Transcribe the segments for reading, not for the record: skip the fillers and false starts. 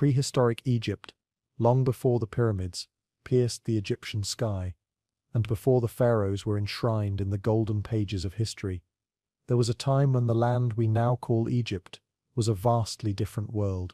Prehistoric Egypt, long before the pyramids, pierced the Egyptian sky, and before the pharaohs were enshrined in the golden pages of history. There was a time when the land we now call Egypt was a vastly different world,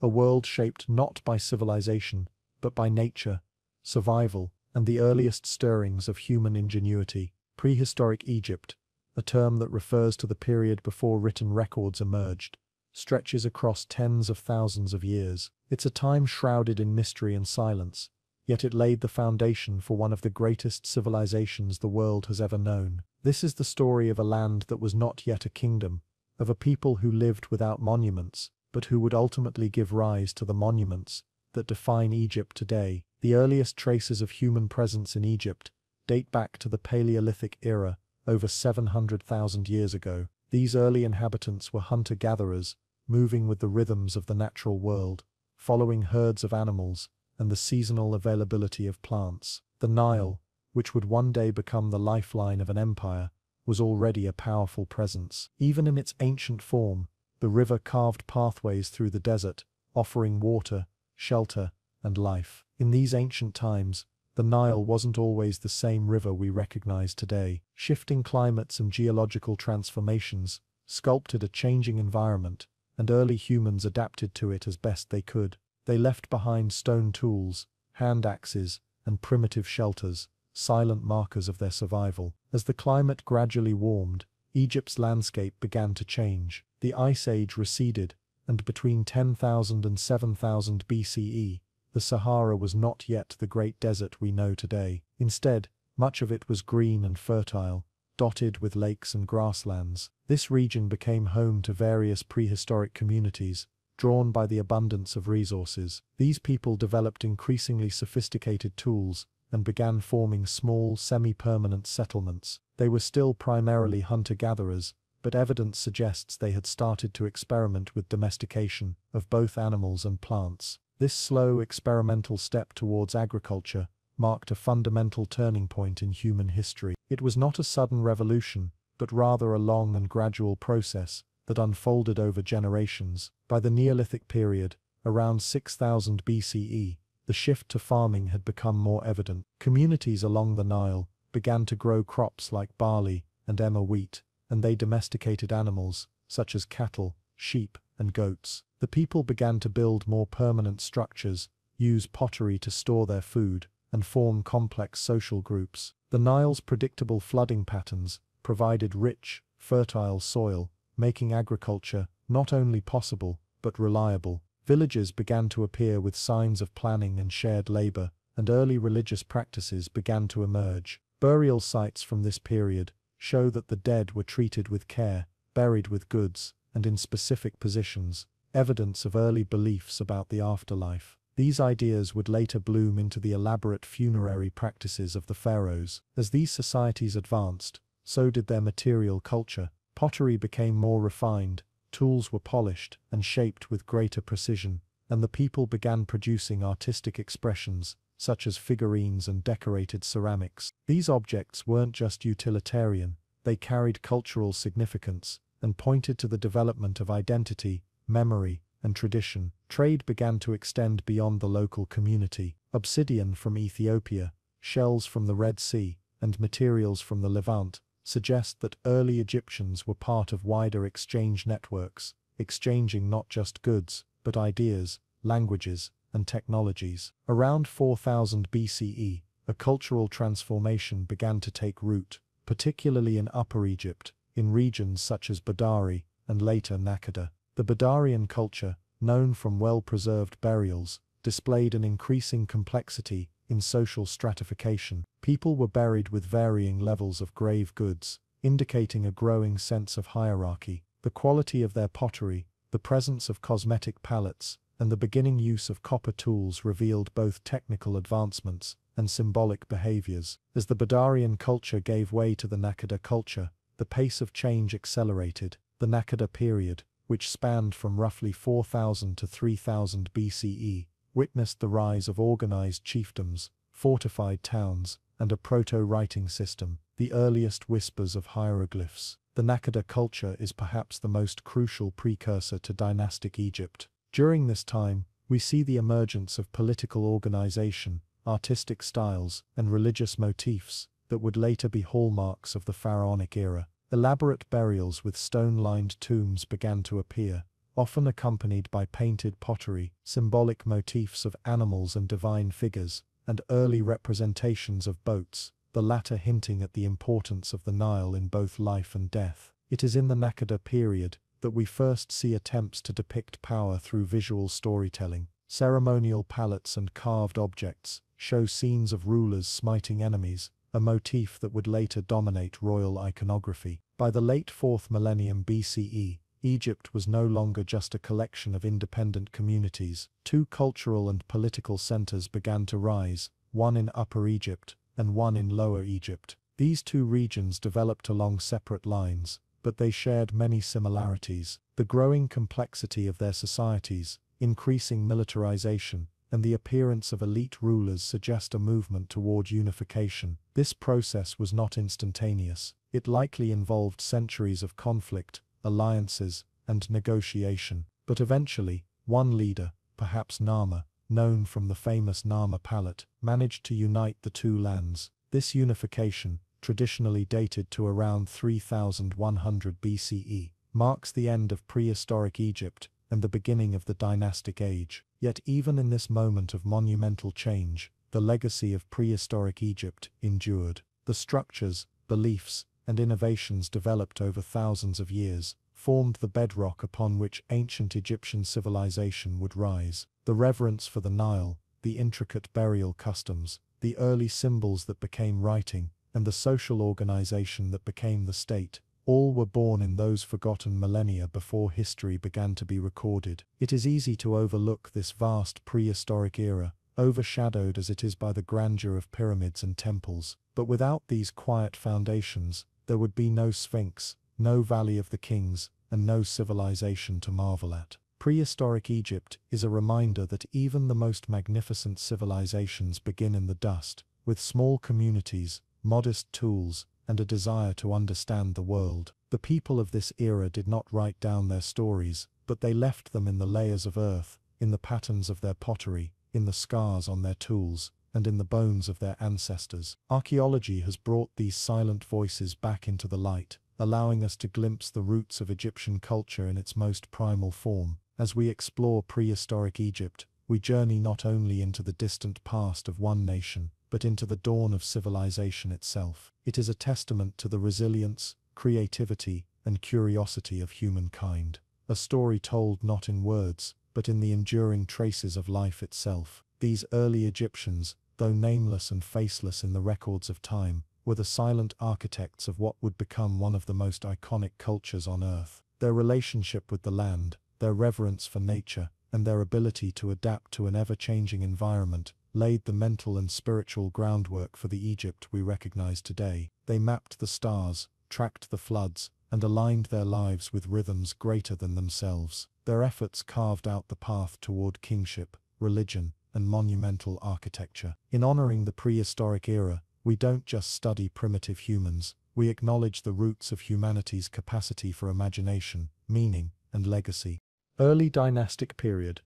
a world shaped not by civilization, but by nature, survival, and the earliest stirrings of human ingenuity. Prehistoric Egypt, a term that refers to the period before written records emerged, stretches across tens of thousands of years. It's a time shrouded in mystery and silence, yet it laid the foundation for one of the greatest civilizations the world has ever known. This is the story of a land that was not yet a kingdom, of a people who lived without monuments, but who would ultimately give rise to the monuments that define Egypt today. The earliest traces of human presence in Egypt date back to the Paleolithic era, over 700,000 years ago. These early inhabitants were hunter-gatherers, moving with the rhythms of the natural world, following herds of animals and the seasonal availability of plants. The Nile, which would one day become the lifeline of an empire, was already a powerful presence. Even in its ancient form, the river carved pathways through the desert, offering water, shelter, and life. In these ancient times, the Nile wasn't always the same river we recognize today. Shifting climates and geological transformations sculpted a changing environment, and early humans adapted to it as best they could. They left behind stone tools, hand axes, and primitive shelters, silent markers of their survival. As the climate gradually warmed, Egypt's landscape began to change. The Ice Age receded, and between 10,000 and 7,000 BCE, the Sahara was not yet the great desert we know today. Instead, much of it was green and fertile, dotted with lakes and grasslands. This region became home to various prehistoric communities, drawn by the abundance of resources. These people developed increasingly sophisticated tools and began forming small, semi-permanent settlements. They were still primarily hunter-gatherers, but evidence suggests they had started to experiment with domestication of both animals and plants. This slow experimental step towards agriculture marked a fundamental turning point in human history. It was not a sudden revolution, but rather a long and gradual process that unfolded over generations. By the Neolithic period, around 6000 BCE, the shift to farming had become more evident. Communities along the Nile began to grow crops like barley and emmer wheat, and they domesticated animals, such as cattle, sheep, and goats. The people began to build more permanent structures, use pottery to store their food, and form complex social groups. The Nile's predictable flooding patterns provided rich, fertile soil, making agriculture not only possible, but reliable. Villages began to appear with signs of planning and shared labor, and early religious practices began to emerge. Burial sites from this period show that the dead were treated with care, buried with goods, and in specific positions, evidence of early beliefs about the afterlife. These ideas would later bloom into the elaborate funerary practices of the pharaohs. As these societies advanced, so did their material culture. Pottery became more refined, tools were polished and shaped with greater precision, and the people began producing artistic expressions, such as figurines and decorated ceramics. These objects weren't just utilitarian, they carried cultural significance and pointed to the development of identity, memory, and tradition. Trade began to extend beyond the local community. Obsidian from Ethiopia, shells from the Red Sea, and materials from the Levant suggest that early Egyptians were part of wider exchange networks, exchanging not just goods, but ideas, languages, and technologies. Around 4000 BCE, a cultural transformation began to take root, particularly in Upper Egypt, in regions such as Badari and later Nakkada. The Badarian culture, known from well-preserved burials, displayed an increasing complexity in social stratification. People were buried with varying levels of grave goods, indicating a growing sense of hierarchy. The quality of their pottery, the presence of cosmetic palettes, and the beginning use of copper tools revealed both technical advancements and symbolic behaviors. As the Badarian culture gave way to the Nakkada culture, the pace of change accelerated. The Nakkada period, which spanned from roughly 4000 to 3000 BCE, witnessed the rise of organized chiefdoms, fortified towns, and a proto-writing system, the earliest whispers of hieroglyphs. The Nakkada culture is perhaps the most crucial precursor to dynastic Egypt. During this time, we see the emergence of political organization, artistic styles, and religious motifs that would later be hallmarks of the pharaonic era. Elaborate burials with stone-lined tombs began to appear, often accompanied by painted pottery, symbolic motifs of animals and divine figures, and early representations of boats, the latter hinting at the importance of the Nile in both life and death. It is in the Naqada period that we first see attempts to depict power through visual storytelling. Ceremonial palettes and carved objects show scenes of rulers smiting enemies, a motif that would later dominate royal iconography. By the late 4th millennium BCE, Egypt was no longer just a collection of independent communities. Two cultural and political centers began to rise, one in Upper Egypt and one in Lower Egypt. These two regions developed along separate lines, but they shared many similarities. The growing complexity of their societies, increasing militarization, and the appearance of elite rulers suggest a movement toward unification. This process was not instantaneous. It likely involved centuries of conflict, alliances, and negotiation. But eventually, one leader, perhaps Narmer, known from the famous Narmer palette, managed to unite the two lands. This unification, traditionally dated to around 3100 BCE, marks the end of prehistoric Egypt and the beginning of the Dynastic Age. Yet even in this moment of monumental change, the legacy of prehistoric Egypt endured. The structures, beliefs, and innovations developed over thousands of years formed the bedrock upon which ancient Egyptian civilization would rise. The reverence for the Nile, the intricate burial customs, the early symbols that became writing, and the social organization that became the state, all were born in those forgotten millennia before history began to be recorded. It is easy to overlook this vast prehistoric era, overshadowed as it is by the grandeur of pyramids and temples. But without these quiet foundations, there would be no Sphinx, no Valley of the Kings, and no civilization to marvel at. Prehistoric Egypt is a reminder that even the most magnificent civilizations begin in the dust, with small communities, modest tools, and a desire to understand the world. The people of this era did not write down their stories, but they left them in the layers of earth, in the patterns of their pottery, in the scars on their tools, and in the bones of their ancestors. Archaeology has brought these silent voices back into the light, allowing us to glimpse the roots of Egyptian culture in its most primal form. As we explore prehistoric Egypt, we journey not only into the distant past of one nation, but into the dawn of civilization itself. It is a testament to the resilience, creativity, and curiosity of humankind. A story told not in words, but in the enduring traces of life itself. These early Egyptians, though nameless and faceless in the records of time, were the silent architects of what would become one of the most iconic cultures on Earth. Their relationship with the land, their reverence for nature, and their ability to adapt to an ever-changing environment laid the mental and spiritual groundwork for the Egypt we recognize today. They mapped the stars, tracked the floods, and aligned their lives with rhythms greater than themselves. Their efforts carved out the path toward kingship, religion, and monumental architecture. In honoring the prehistoric era, we don't just study primitive humans, we acknowledge the roots of humanity's capacity for imagination, meaning, and legacy. Early Dynastic Period.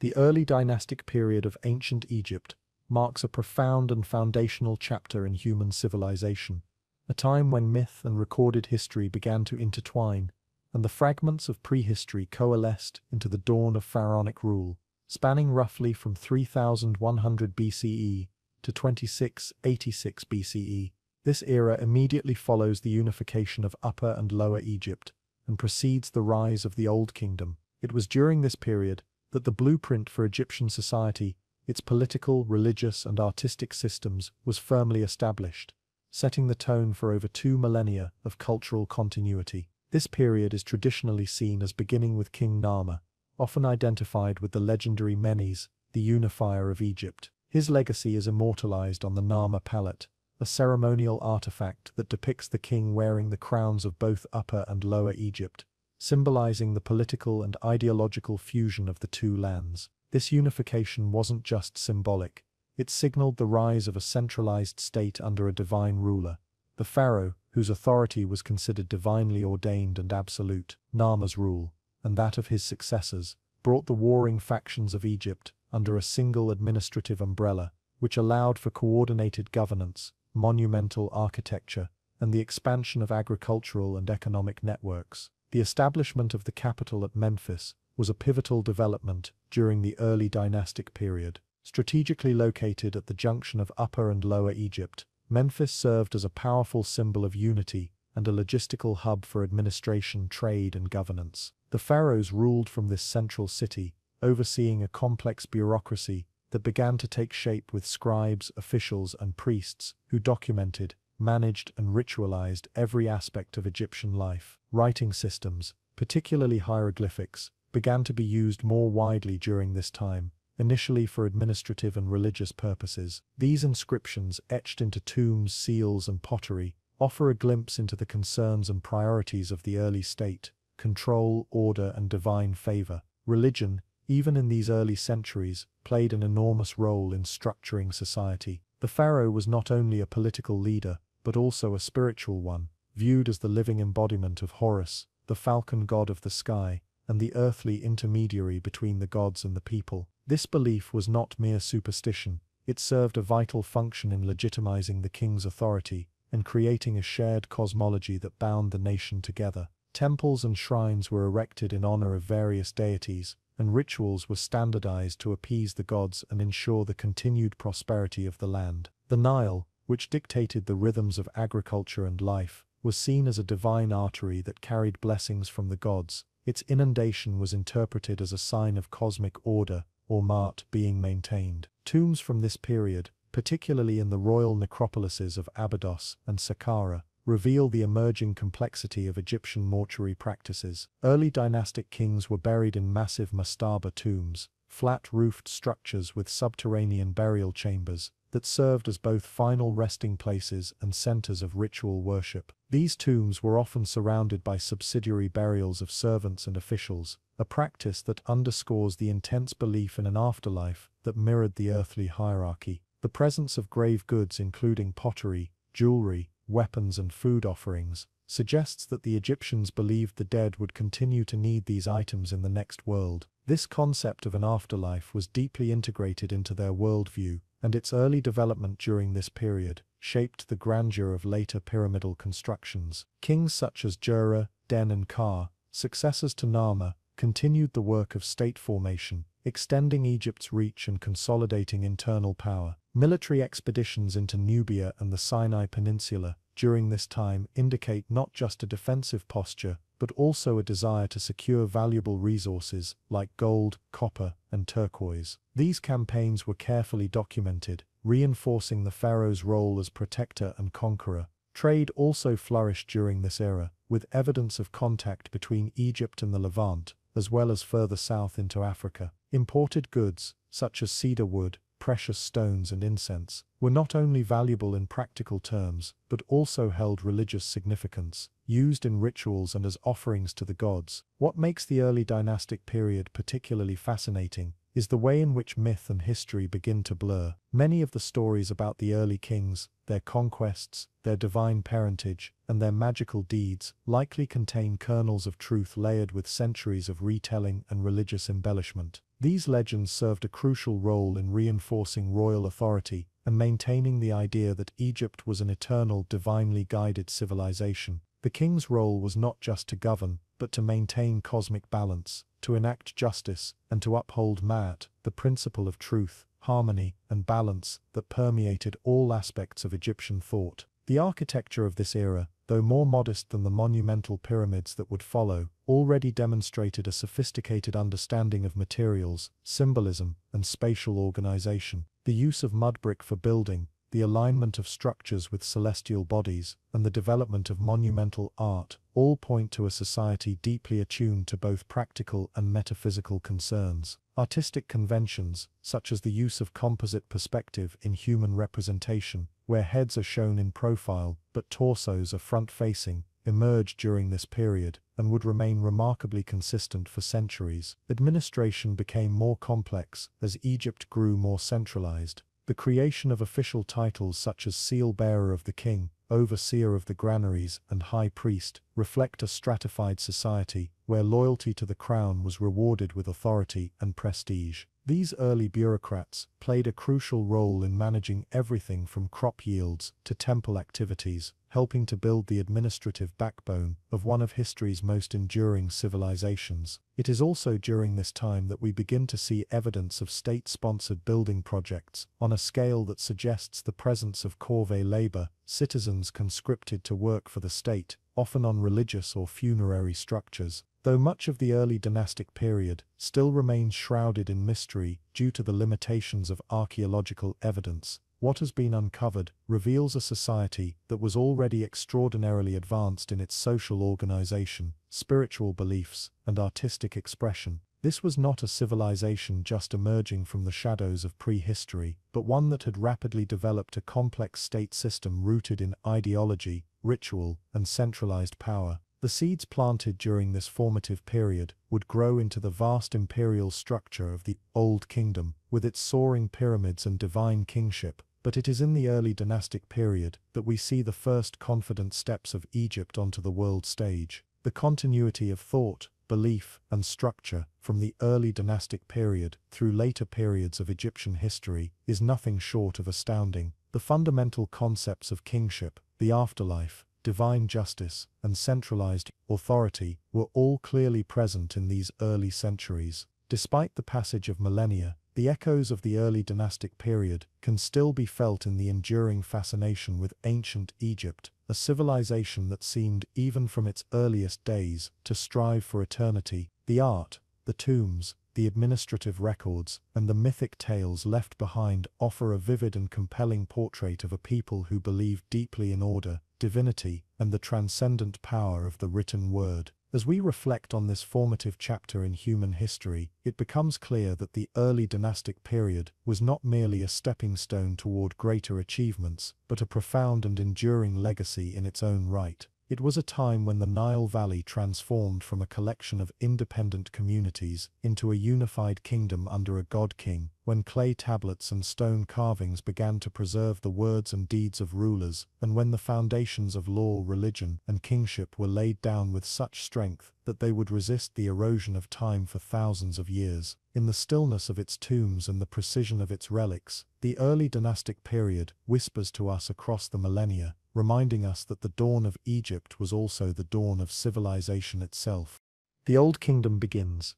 The early dynastic period of ancient Egypt marks a profound and foundational chapter in human civilization, a time when myth and recorded history began to intertwine, and the fragments of prehistory coalesced into the dawn of pharaonic rule. Spanning roughly from 3100 BCE to 2686 BCE, this era immediately follows the unification of Upper and Lower Egypt and precedes the rise of the Old Kingdom. It was during this period that the blueprint for Egyptian society, its political, religious, and artistic systems, was firmly established, setting the tone for over 2 millennia of cultural continuity. This period is traditionally seen as beginning with King Narmer, often identified with the legendary Menes, the unifier of Egypt. His legacy is immortalized on the Narmer palette, a ceremonial artifact that depicts the king wearing the crowns of both Upper and Lower Egypt, symbolizing the political and ideological fusion of the two lands. This unification wasn't just symbolic, it signaled the rise of a centralized state under a divine ruler, the pharaoh, whose authority was considered divinely ordained and absolute. Narmer's rule, and that of his successors, brought the warring factions of Egypt under a single administrative umbrella, which allowed for coordinated governance, monumental architecture, and the expansion of agricultural and economic networks. The establishment of the capital at Memphis was a pivotal development during the early dynastic period. Strategically located at the junction of Upper and Lower Egypt, Memphis served as a powerful symbol of unity and a logistical hub for administration, trade, and governance. The pharaohs ruled from this central city, overseeing a complex bureaucracy that began to take shape with scribes, officials, and priests who documented, managed, and ritualized every aspect of Egyptian life. Writing systems, particularly hieroglyphics, began to be used more widely during this time, initially for administrative and religious purposes. These inscriptions, etched into tombs, seals, and pottery, offer a glimpse into the concerns and priorities of the early state: control, order, and divine favor. Religion, even in these early centuries, played an enormous role in structuring society. The pharaoh was not only a political leader, but also a spiritual one, viewed as the living embodiment of Horus, the falcon god of the sky, and the earthly intermediary between the gods and the people. This belief was not mere superstition; it served a vital function in legitimizing the king's authority and creating a shared cosmology that bound the nation together. Temples and shrines were erected in honor of various deities, and rituals were standardized to appease the gods and ensure the continued prosperity of the land. The Nile, which dictated the rhythms of agriculture and life, was seen as a divine artery that carried blessings from the gods. Its inundation was interpreted as a sign of cosmic order, or ma'at, being maintained. Tombs from this period, particularly in the royal necropolises of Abydos and Saqqara, reveal the emerging complexity of Egyptian mortuary practices. Early dynastic kings were buried in massive mastaba tombs, flat-roofed structures with subterranean burial chambers that served as both final resting places and centers of ritual worship. These tombs were often surrounded by subsidiary burials of servants and officials, a practice that underscores the intense belief in an afterlife that mirrored the earthly hierarchy. The presence of grave goods, including pottery, jewelry, weapons, and food offerings, suggests that the Egyptians believed the dead would continue to need these items in the next world. This concept of an afterlife was deeply integrated into their worldview, and its early development during this period shaped the grandeur of later pyramidal constructions. Kings such as Jura, Den, and Ka, successors to Nama, continued the work of state formation, extending Egypt's reach and consolidating internal power. Military expeditions into Nubia and the Sinai Peninsula during this time indicate not just a defensive posture, but also a desire to secure valuable resources like gold, copper, and turquoise. These campaigns were carefully documented, reinforcing the pharaoh's role as protector and conqueror. Trade also flourished during this era, with evidence of contact between Egypt and the Levant, as well as further south into Africa. Imported goods, such as cedar wood, precious stones, and incense, were not only valuable in practical terms, but also held religious significance, used in rituals and as offerings to the gods. What makes the early dynastic period particularly fascinating is the way in which myth and history begin to blur. Many of the stories about the early kings, their conquests, their divine parentage, and their magical deeds likely contain kernels of truth layered with centuries of retelling and religious embellishment. These legends served a crucial role in reinforcing royal authority and maintaining the idea that Egypt was an eternal, divinely guided civilization. The king's role was not just to govern, but to maintain cosmic balance, to enact justice, and to uphold ma'at, the principle of truth, harmony, and balance that permeated all aspects of Egyptian thought. The architecture of this era, though more modest than the monumental pyramids that would follow, already demonstrated a sophisticated understanding of materials, symbolism, and spatial organization. The use of mud brick for building, the alignment of structures with celestial bodies, and the development of monumental art all point to a society deeply attuned to both practical and metaphysical concerns. Artistic conventions, such as the use of composite perspective in human representation, where heads are shown in profile but torsos are front-facing, emerged during this period and would remain remarkably consistent for centuries. Administration became more complex as Egypt grew more centralized. The creation of official titles such as seal-bearer of the king, overseer of the granaries, and high priest reflect a stratified society where loyalty to the crown was rewarded with authority and prestige. These early bureaucrats played a crucial role in managing everything from crop yields to temple activities, helping to build the administrative backbone of one of history's most enduring civilizations. It is also during this time that we begin to see evidence of state-sponsored building projects on a scale that suggests the presence of corvée labor, citizens conscripted to work for the state, often on religious or funerary structures. Though much of the early dynastic period still remains shrouded in mystery due to the limitations of archaeological evidence, what has been uncovered reveals a society that was already extraordinarily advanced in its social organization, spiritual beliefs, and artistic expression. This was not a civilization just emerging from the shadows of prehistory, but one that had rapidly developed a complex state system rooted in ideology, ritual, and centralized power. The seeds planted during this formative period would grow into the vast imperial structure of the Old Kingdom, with its soaring pyramids and divine kingship. But it is in the early dynastic period that we see the first confident steps of Egypt onto the world stage. The continuity of thought, belief, and structure from the early dynastic period through later periods of Egyptian history is nothing short of astounding. The fundamental concepts of kingship, the afterlife, divine justice, and centralized authority were all clearly present in these early centuries. Despite the passage of millennia, the echoes of the early dynastic period can still be felt in the enduring fascination with ancient Egypt, a civilization that seemed, even from its earliest days, to strive for eternity. The art, the tombs, the administrative records, and the mythic tales left behind offer a vivid and compelling portrait of a people who believed deeply in order, divinity, and the transcendent power of the written word. As we reflect on this formative chapter in human history, it becomes clear that the early dynastic period was not merely a stepping stone toward greater achievements, but a profound and enduring legacy in its own right. It was a time when the Nile Valley transformed from a collection of independent communities into a unified kingdom under a god-king, when clay tablets and stone carvings began to preserve the words and deeds of rulers, and when the foundations of law, religion, and kingship were laid down with such strength that they would resist the erosion of time for thousands of years. In the stillness of its tombs and the precision of its relics, the early dynastic period whispers to us across the millennia, reminding us that the dawn of Egypt was also the dawn of civilization itself. The Old Kingdom begins.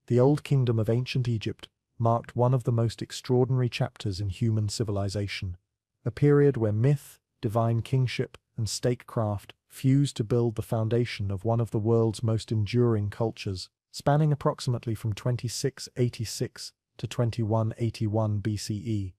The Old Kingdom of ancient Egypt marked one of the most extraordinary chapters in human civilization, a period where myth, divine kingship, and statecraft fused to build the foundation of one of the world's most enduring cultures, spanning approximately from 2686 to 2181 BCE.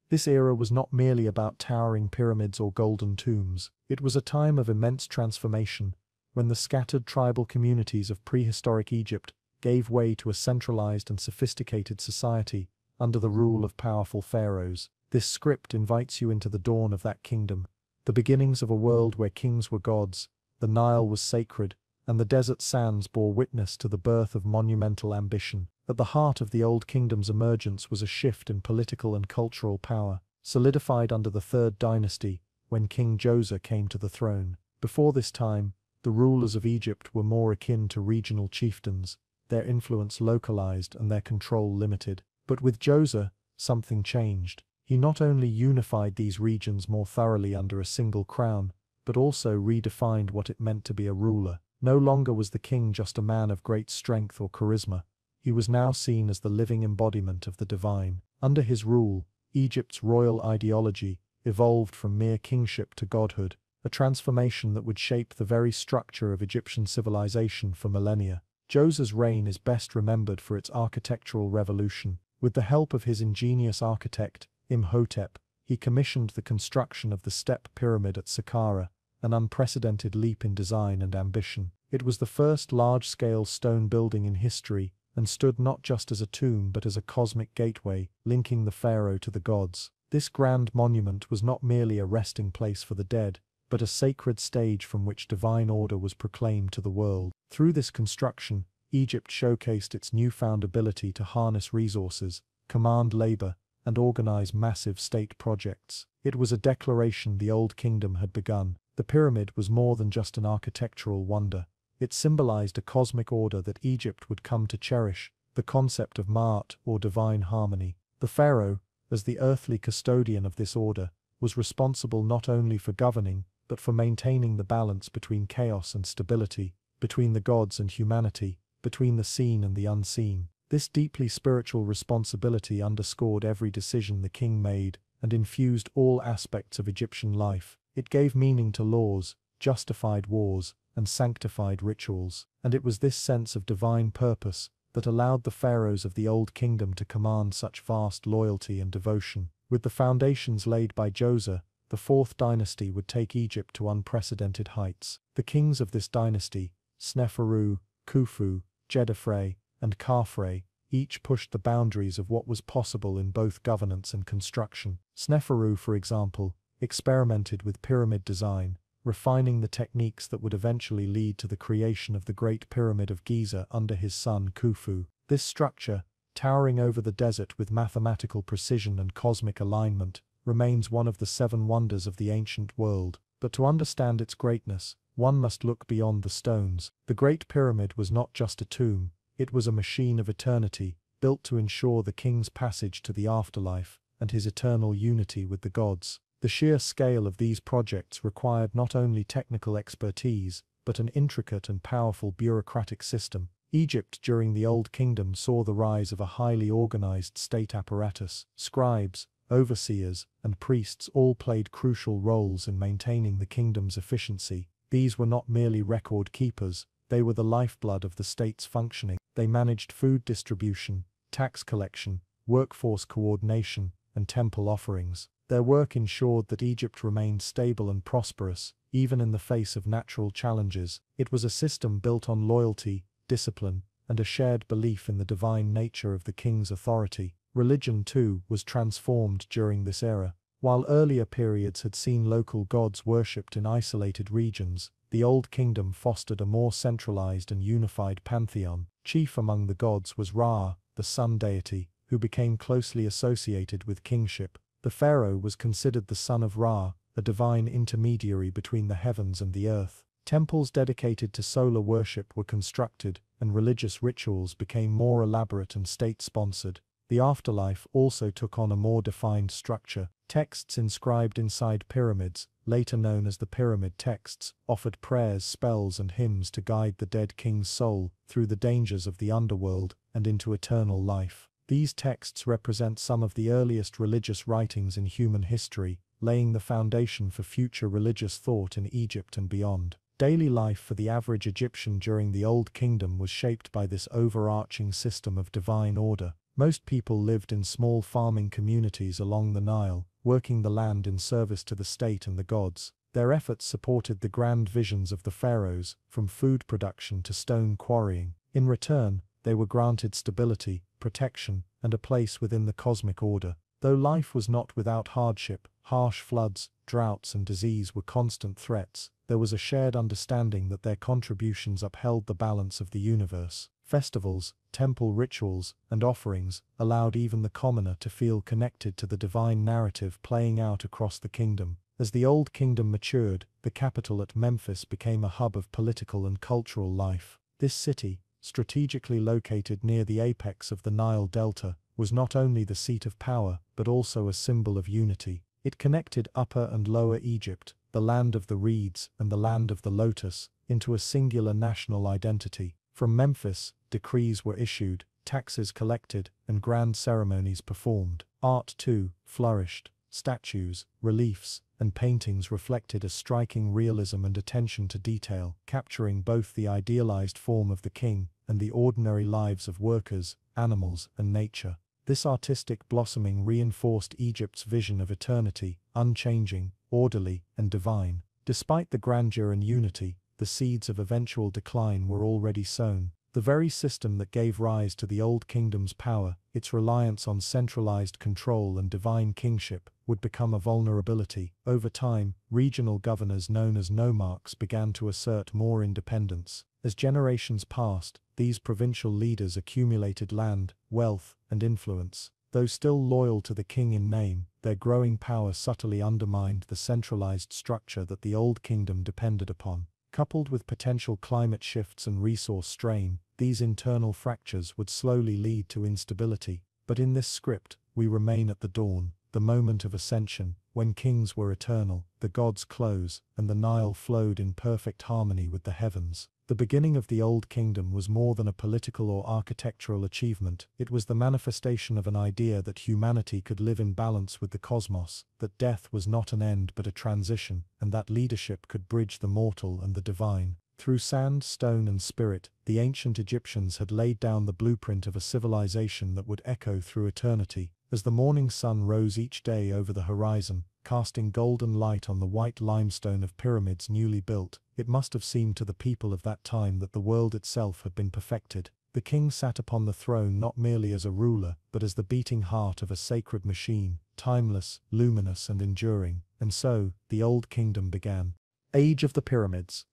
This era was not merely about towering pyramids or golden tombs. It was a time of immense transformation, when the scattered tribal communities of prehistoric Egypt gave way to a centralized and sophisticated society under the rule of powerful pharaohs. This script invites you into the dawn of that kingdom, the beginnings of a world where kings were gods, the Nile was sacred, and the desert sands bore witness to the birth of monumental ambition. At the heart of the Old Kingdom's emergence was a shift in political and cultural power, solidified under the Third Dynasty, when King Djoser came to the throne. Before this time, the rulers of Egypt were more akin to regional chieftains, their influence localized and their control limited. But with Djoser, something changed. He not only unified these regions more thoroughly under a single crown, but also redefined what it meant to be a ruler. No longer was the king just a man of great strength or charisma. He was now seen as the living embodiment of the divine. Under his rule, Egypt's royal ideology evolved from mere kingship to godhood, a transformation that would shape the very structure of Egyptian civilization for millennia. Djoser's reign is best remembered for its architectural revolution. With the help of his ingenious architect, Imhotep, he commissioned the construction of the Step Pyramid at Saqqara, an unprecedented leap in design and ambition. It was the first large-scale stone building in history, and stood not just as a tomb but as a cosmic gateway, linking the pharaoh to the gods. This grand monument was not merely a resting place for the dead, but a sacred stage from which divine order was proclaimed to the world. Through this construction, Egypt showcased its newfound ability to harness resources, command labor, and organize massive state projects. It was a declaration the Old Kingdom had begun. The pyramid was more than just an architectural wonder. It symbolized a cosmic order that Egypt would come to cherish, the concept of Ma'at, or divine harmony. The pharaoh, as the earthly custodian of this order, was responsible not only for governing, but for maintaining the balance between chaos and stability, between the gods and humanity, between the seen and the unseen. This deeply spiritual responsibility underscored every decision the king made and infused all aspects of Egyptian life. It gave meaning to laws, justified wars, and sanctified rituals. And it was this sense of divine purpose that allowed the pharaohs of the Old Kingdom to command such vast loyalty and devotion. With the foundations laid by Djoser, the fourth dynasty would take Egypt to unprecedented heights. The kings of this dynasty, Sneferu, Khufu, Djedefre, and Khafre, each pushed the boundaries of what was possible in both governance and construction. Sneferu, for example, experimented with pyramid design, refining the techniques that would eventually lead to the creation of the Great Pyramid of Giza under his son Khufu. This structure, towering over the desert with mathematical precision and cosmic alignment, remains one of the seven wonders of the ancient world. But to understand its greatness, one must look beyond the stones. The Great Pyramid was not just a tomb, it was a machine of eternity, built to ensure the king's passage to the afterlife and his eternal unity with the gods. The sheer scale of these projects required not only technical expertise, but an intricate and powerful bureaucratic system. Egypt during the Old Kingdom saw the rise of a highly organized state apparatus. Scribes, overseers, and priests all played crucial roles in maintaining the kingdom's efficiency. These were not merely record keepers, they were the lifeblood of the state's functioning. They managed food distribution, tax collection, workforce coordination, and temple offerings. Their work ensured that Egypt remained stable and prosperous, even in the face of natural challenges. It was a system built on loyalty, discipline, and a shared belief in the divine nature of the king's authority. Religion, too, was transformed during this era. While earlier periods had seen local gods worshipped in isolated regions, the Old Kingdom fostered a more centralized and unified pantheon. Chief among the gods was Ra, the sun deity, who became closely associated with kingship. The pharaoh was considered the son of Ra, a divine intermediary between the heavens and the earth. Temples dedicated to solar worship were constructed, and religious rituals became more elaborate and state-sponsored. The afterlife also took on a more defined structure. Texts inscribed inside pyramids, later known as the pyramid texts, offered prayers, spells, and hymns to guide the dead king's soul through the dangers of the underworld and into eternal life. These texts represent some of the earliest religious writings in human history, laying the foundation for future religious thought in Egypt and beyond. Daily life for the average Egyptian during the Old Kingdom was shaped by this overarching system of divine order. Most people lived in small farming communities along the Nile, working the land in service to the state and the gods. Their efforts supported the grand visions of the pharaohs, from food production to stone quarrying. In return, they were granted stability, protection, and a place within the cosmic order. Though life was not without hardship, harsh floods, droughts, and disease were constant threats, there was a shared understanding that their contributions upheld the balance of the universe. Festivals, temple rituals, and offerings allowed even the commoner to feel connected to the divine narrative playing out across the kingdom. As the Old Kingdom matured, the capital at Memphis became a hub of political and cultural life. This city, strategically located near the apex of the Nile Delta, was not only the seat of power, but also a symbol of unity. It connected Upper and Lower Egypt, the land of the reeds and the land of the lotus, into a singular national identity. From Memphis, decrees were issued, taxes collected, and grand ceremonies performed. Art, too, flourished. Statues, reliefs, and paintings reflected a striking realism and attention to detail, capturing both the idealized form of the king and the ordinary lives of workers, animals, and nature. This artistic blossoming reinforced Egypt's vision of eternity, unchanging, orderly, and divine. Despite the grandeur and unity, the seeds of eventual decline were already sown. The very system that gave rise to the Old Kingdom's power, its reliance on centralized control and divine kingship, would become a vulnerability. Over time, regional governors known as nomarchs began to assert more independence. As generations passed, these provincial leaders accumulated land, wealth, and influence. Though still loyal to the king in name, their growing power subtly undermined the centralized structure that the Old Kingdom depended upon. Coupled with potential climate shifts and resource strain, these internal fractures would slowly lead to instability. But in this script, we remain at the dawn, the moment of ascension, when kings were eternal, the gods close, and the Nile flowed in perfect harmony with the heavens. The beginning of the Old Kingdom was more than a political or architectural achievement. It was the manifestation of an idea that humanity could live in balance with the cosmos, that death was not an end but a transition, and that leadership could bridge the mortal and the divine. Through sand, stone, and spirit, the ancient Egyptians had laid down the blueprint of a civilization that would echo through eternity. As the morning sun rose each day over the horizon, casting golden light on the white limestone of pyramids newly built, it must have seemed to the people of that time that the world itself had been perfected. The king sat upon the throne not merely as a ruler, but as the beating heart of a sacred machine, timeless, luminous, and enduring. And so, the Old Kingdom began. Age of the Pyramids.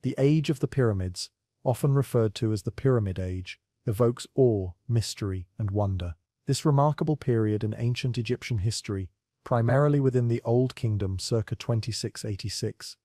The Age of the Pyramids, often referred to as the Pyramid Age, evokes awe, mystery, and wonder. This remarkable period in ancient Egyptian history, primarily within the Old Kingdom circa 2686–2181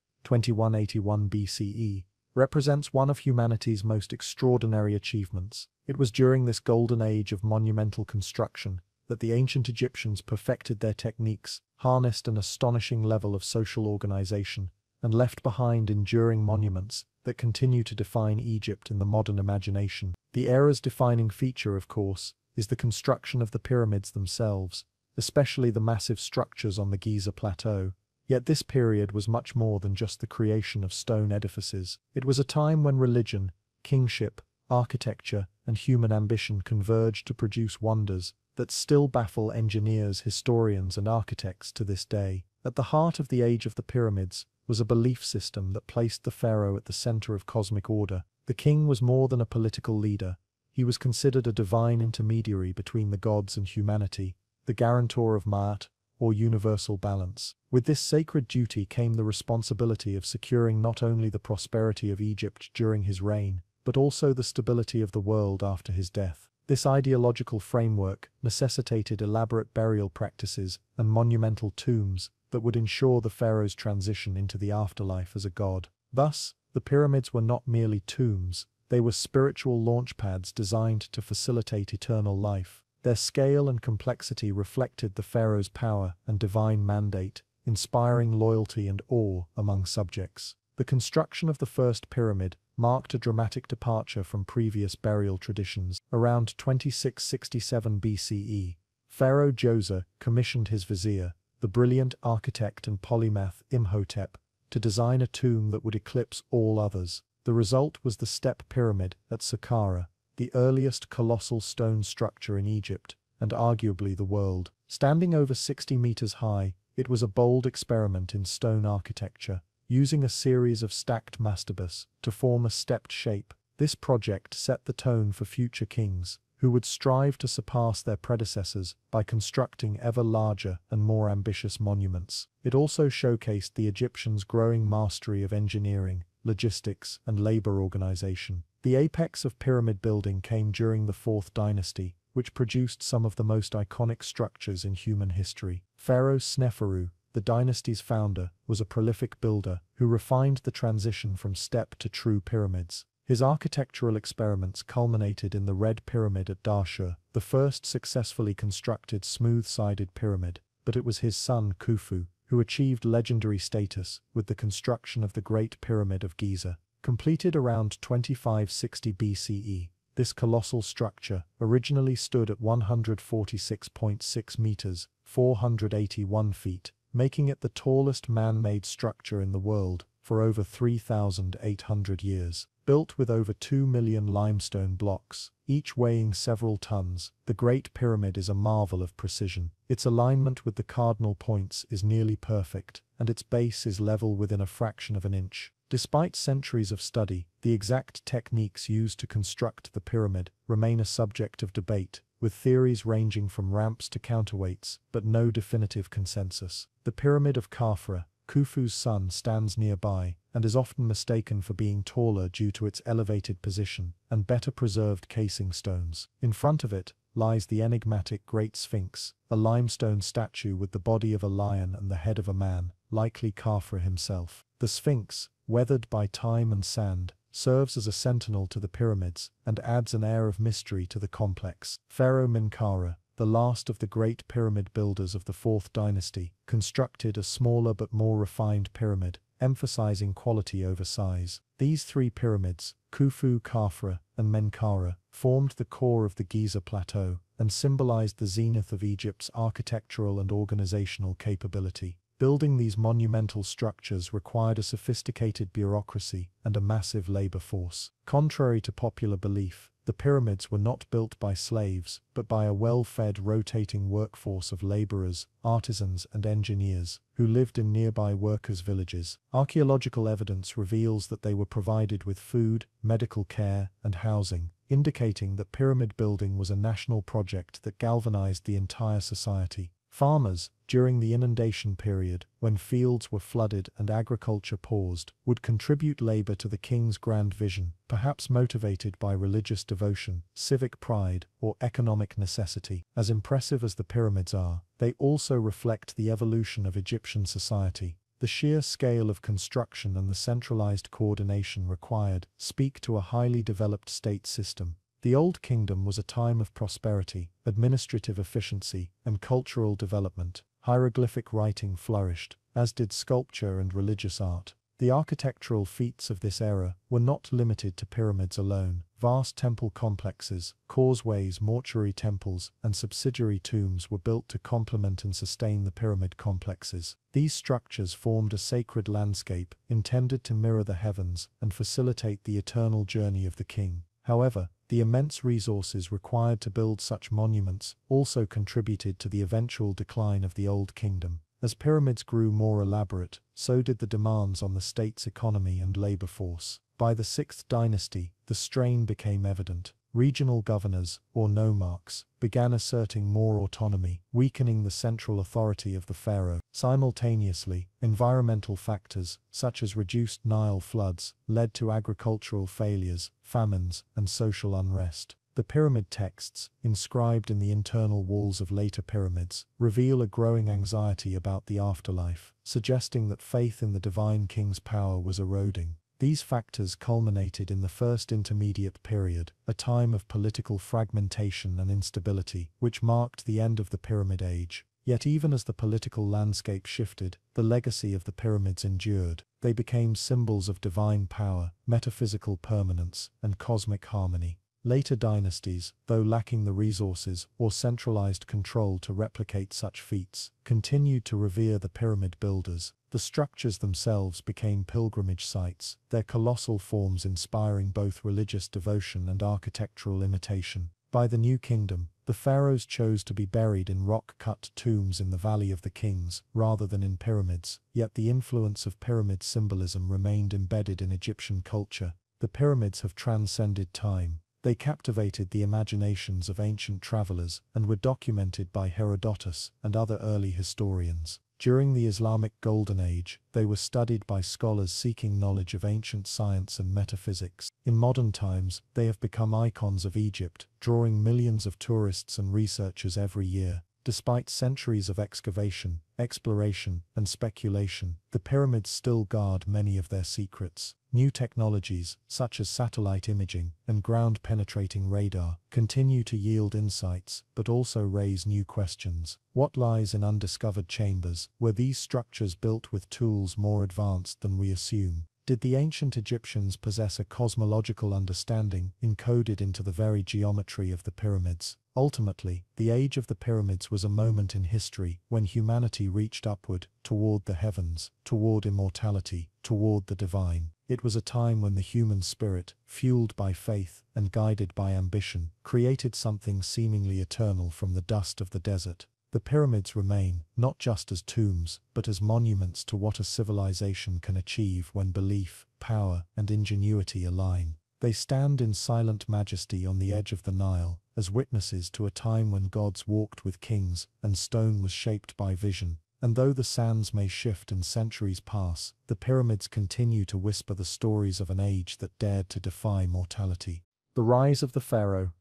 BCE, represents one of humanity's most extraordinary achievements. It was during this golden age of monumental construction that the ancient Egyptians perfected their techniques, harnessed an astonishing level of social organization, and left behind enduring monuments that continue to define Egypt in the modern imagination. The era's defining feature, of course, is the construction of the pyramids themselves, especially the massive structures on the Giza Plateau. Yet this period was much more than just the creation of stone edifices. It was a time when religion, kingship, architecture, and human ambition converged to produce wonders that still baffle engineers, historians, and architects to this day. At the heart of the Age of the Pyramids was a belief system that placed the pharaoh at the center of cosmic order. The king was more than a political leader. He was considered a divine intermediary between the gods and humanity, the guarantor of Ma'at, or universal balance. With this sacred duty came the responsibility of securing not only the prosperity of Egypt during his reign, but also the stability of the world after his death. This ideological framework necessitated elaborate burial practices and monumental tombs that would ensure the pharaoh's transition into the afterlife as a god. Thus, the pyramids were not merely tombs, they were spiritual launchpads designed to facilitate eternal life. Their scale and complexity reflected the pharaoh's power and divine mandate, inspiring loyalty and awe among subjects. The construction of the first pyramid marked a dramatic departure from previous burial traditions. Around 2667 BCE, Pharaoh Djoser commissioned his vizier, the brilliant architect and polymath Imhotep, to design a tomb that would eclipse all others. The result was the Step Pyramid at Saqqara, the earliest colossal stone structure in Egypt, and arguably the world. Standing over 60 meters high, it was a bold experiment in stone architecture, using a series of stacked mastabas to form a stepped shape. This project set the tone for future kings, who would strive to surpass their predecessors by constructing ever larger and more ambitious monuments. It also showcased the Egyptians' growing mastery of engineering, logistics, and labor organization. The apex of pyramid building came during the Fourth Dynasty, which produced some of the most iconic structures in human history. Pharaoh Sneferu, the dynasty's founder, was a prolific builder who refined the transition from step to true pyramids. His architectural experiments culminated in the Red Pyramid at Dahshur, the first successfully constructed smooth-sided pyramid, but it was his son Khufu who achieved legendary status with the construction of the Great Pyramid of Giza. Completed around 2560 BCE, this colossal structure originally stood at 146.6 meters, 481 feet, making it the tallest man-made structure in the world for over 3,800 years. Built with over 2 million limestone blocks, each weighing several tons, the Great Pyramid is a marvel of precision. Its alignment with the cardinal points is nearly perfect, and its base is level within a fraction of an inch. Despite centuries of study, the exact techniques used to construct the pyramid remain a subject of debate, with theories ranging from ramps to counterweights, but no definitive consensus. The Pyramid of Khafra, Khufu's son, stands nearby, and is often mistaken for being taller due to its elevated position and better preserved casing stones. In front of it, lies the enigmatic Great Sphinx, a limestone statue with the body of a lion and the head of a man, likely Khafra himself. The Sphinx, weathered by time and sand, serves as a sentinel to the pyramids and adds an air of mystery to the complex. Pharaoh Menkaure, the last of the great pyramid builders of the 4th dynasty, constructed a smaller but more refined pyramid, emphasizing quality over size. These 3 pyramids, Khufu, Khafra, and Menkaure, formed the core of the Giza Plateau and symbolized the zenith of Egypt's architectural and organizational capability. Building these monumental structures required a sophisticated bureaucracy and a massive labor force. Contrary to popular belief, the pyramids were not built by slaves, but by a well-fed rotating workforce of laborers, artisans, and engineers, who lived in nearby workers' villages. Archaeological evidence reveals that they were provided with food, medical care, and housing, indicating that pyramid building was a national project that galvanized the entire society. Farmers, during the inundation period, when fields were flooded and agriculture paused, would contribute labor to the king's grand vision, perhaps motivated by religious devotion, civic pride, or economic necessity. As impressive as the pyramids are, they also reflect the evolution of Egyptian society. The sheer scale of construction and the centralized coordination required speak to a highly developed state system. The Old Kingdom was a time of prosperity, administrative efficiency, and cultural development. Hieroglyphic writing flourished, as did sculpture and religious art. The architectural feats of this era were not limited to pyramids alone. Vast temple complexes, causeways, mortuary temples, and subsidiary tombs were built to complement and sustain the pyramid complexes. These structures formed a sacred landscape intended to mirror the heavens and facilitate the eternal journey of the king. However, the immense resources required to build such monuments also contributed to the eventual decline of the Old Kingdom. As pyramids grew more elaborate, so did the demands on the state's economy and labor force. By the 6th dynasty, the strain became evident. Regional governors, or nomarchs, began asserting more autonomy, weakening the central authority of the pharaoh. Simultaneously, environmental factors, such as reduced Nile floods, led to agricultural failures, famines, and social unrest. The pyramid texts, inscribed in the internal walls of later pyramids, reveal a growing anxiety about the afterlife, suggesting that faith in the divine king's power was eroding. These factors culminated in the First Intermediate Period, a time of political fragmentation and instability, which marked the end of the Pyramid Age. Yet even as the political landscape shifted, the legacy of the pyramids endured. They became symbols of divine power, metaphysical permanence, and cosmic harmony. Later dynasties, though lacking the resources or centralized control to replicate such feats, continued to revere the pyramid builders. The structures themselves became pilgrimage sites, their colossal forms inspiring both religious devotion and architectural imitation. By the New Kingdom, the pharaohs chose to be buried in rock-cut tombs in the Valley of the Kings, rather than in pyramids, yet the influence of pyramid symbolism remained embedded in Egyptian culture. The pyramids have transcended time. They captivated the imaginations of ancient travelers and were documented by Herodotus and other early historians. During the Islamic Golden Age, they were studied by scholars seeking knowledge of ancient science and metaphysics. In modern times, they have become icons of Egypt, drawing millions of tourists and researchers every year. Despite centuries of excavation, exploration, and speculation, the pyramids still guard many of their secrets. New technologies, such as satellite imaging and ground-penetrating radar, continue to yield insights, but also raise new questions. What lies in undiscovered chambers? Were these structures built with tools more advanced than we assume? Did the ancient Egyptians possess a cosmological understanding encoded into the very geometry of the pyramids? Ultimately, the age of the pyramids was a moment in history when humanity reached upward, toward the heavens, toward immortality, toward the divine. It was a time when the human spirit, fueled by faith and guided by ambition, created something seemingly eternal from the dust of the desert. The pyramids remain, not just as tombs, but as monuments to what a civilization can achieve when belief, power, and ingenuity align. They stand in silent majesty on the edge of the Nile, as witnesses to a time when gods walked with kings and stone was shaped by vision. And though the sands may shift and centuries pass, the pyramids continue to whisper the stories of an age that dared to defy mortality. The rise of the pharaoh.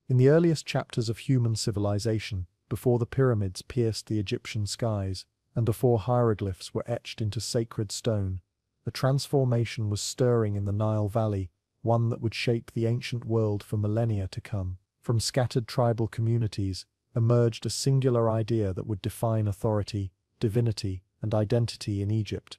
In the earliest chapters of human civilization, before the pyramids pierced the Egyptian skies, and before hieroglyphs were etched into sacred stone, a transformation was stirring in the Nile Valley, one that would shape the ancient world for millennia to come. From scattered tribal communities emerged a singular idea that would define authority, divinity, and identity in Egypt.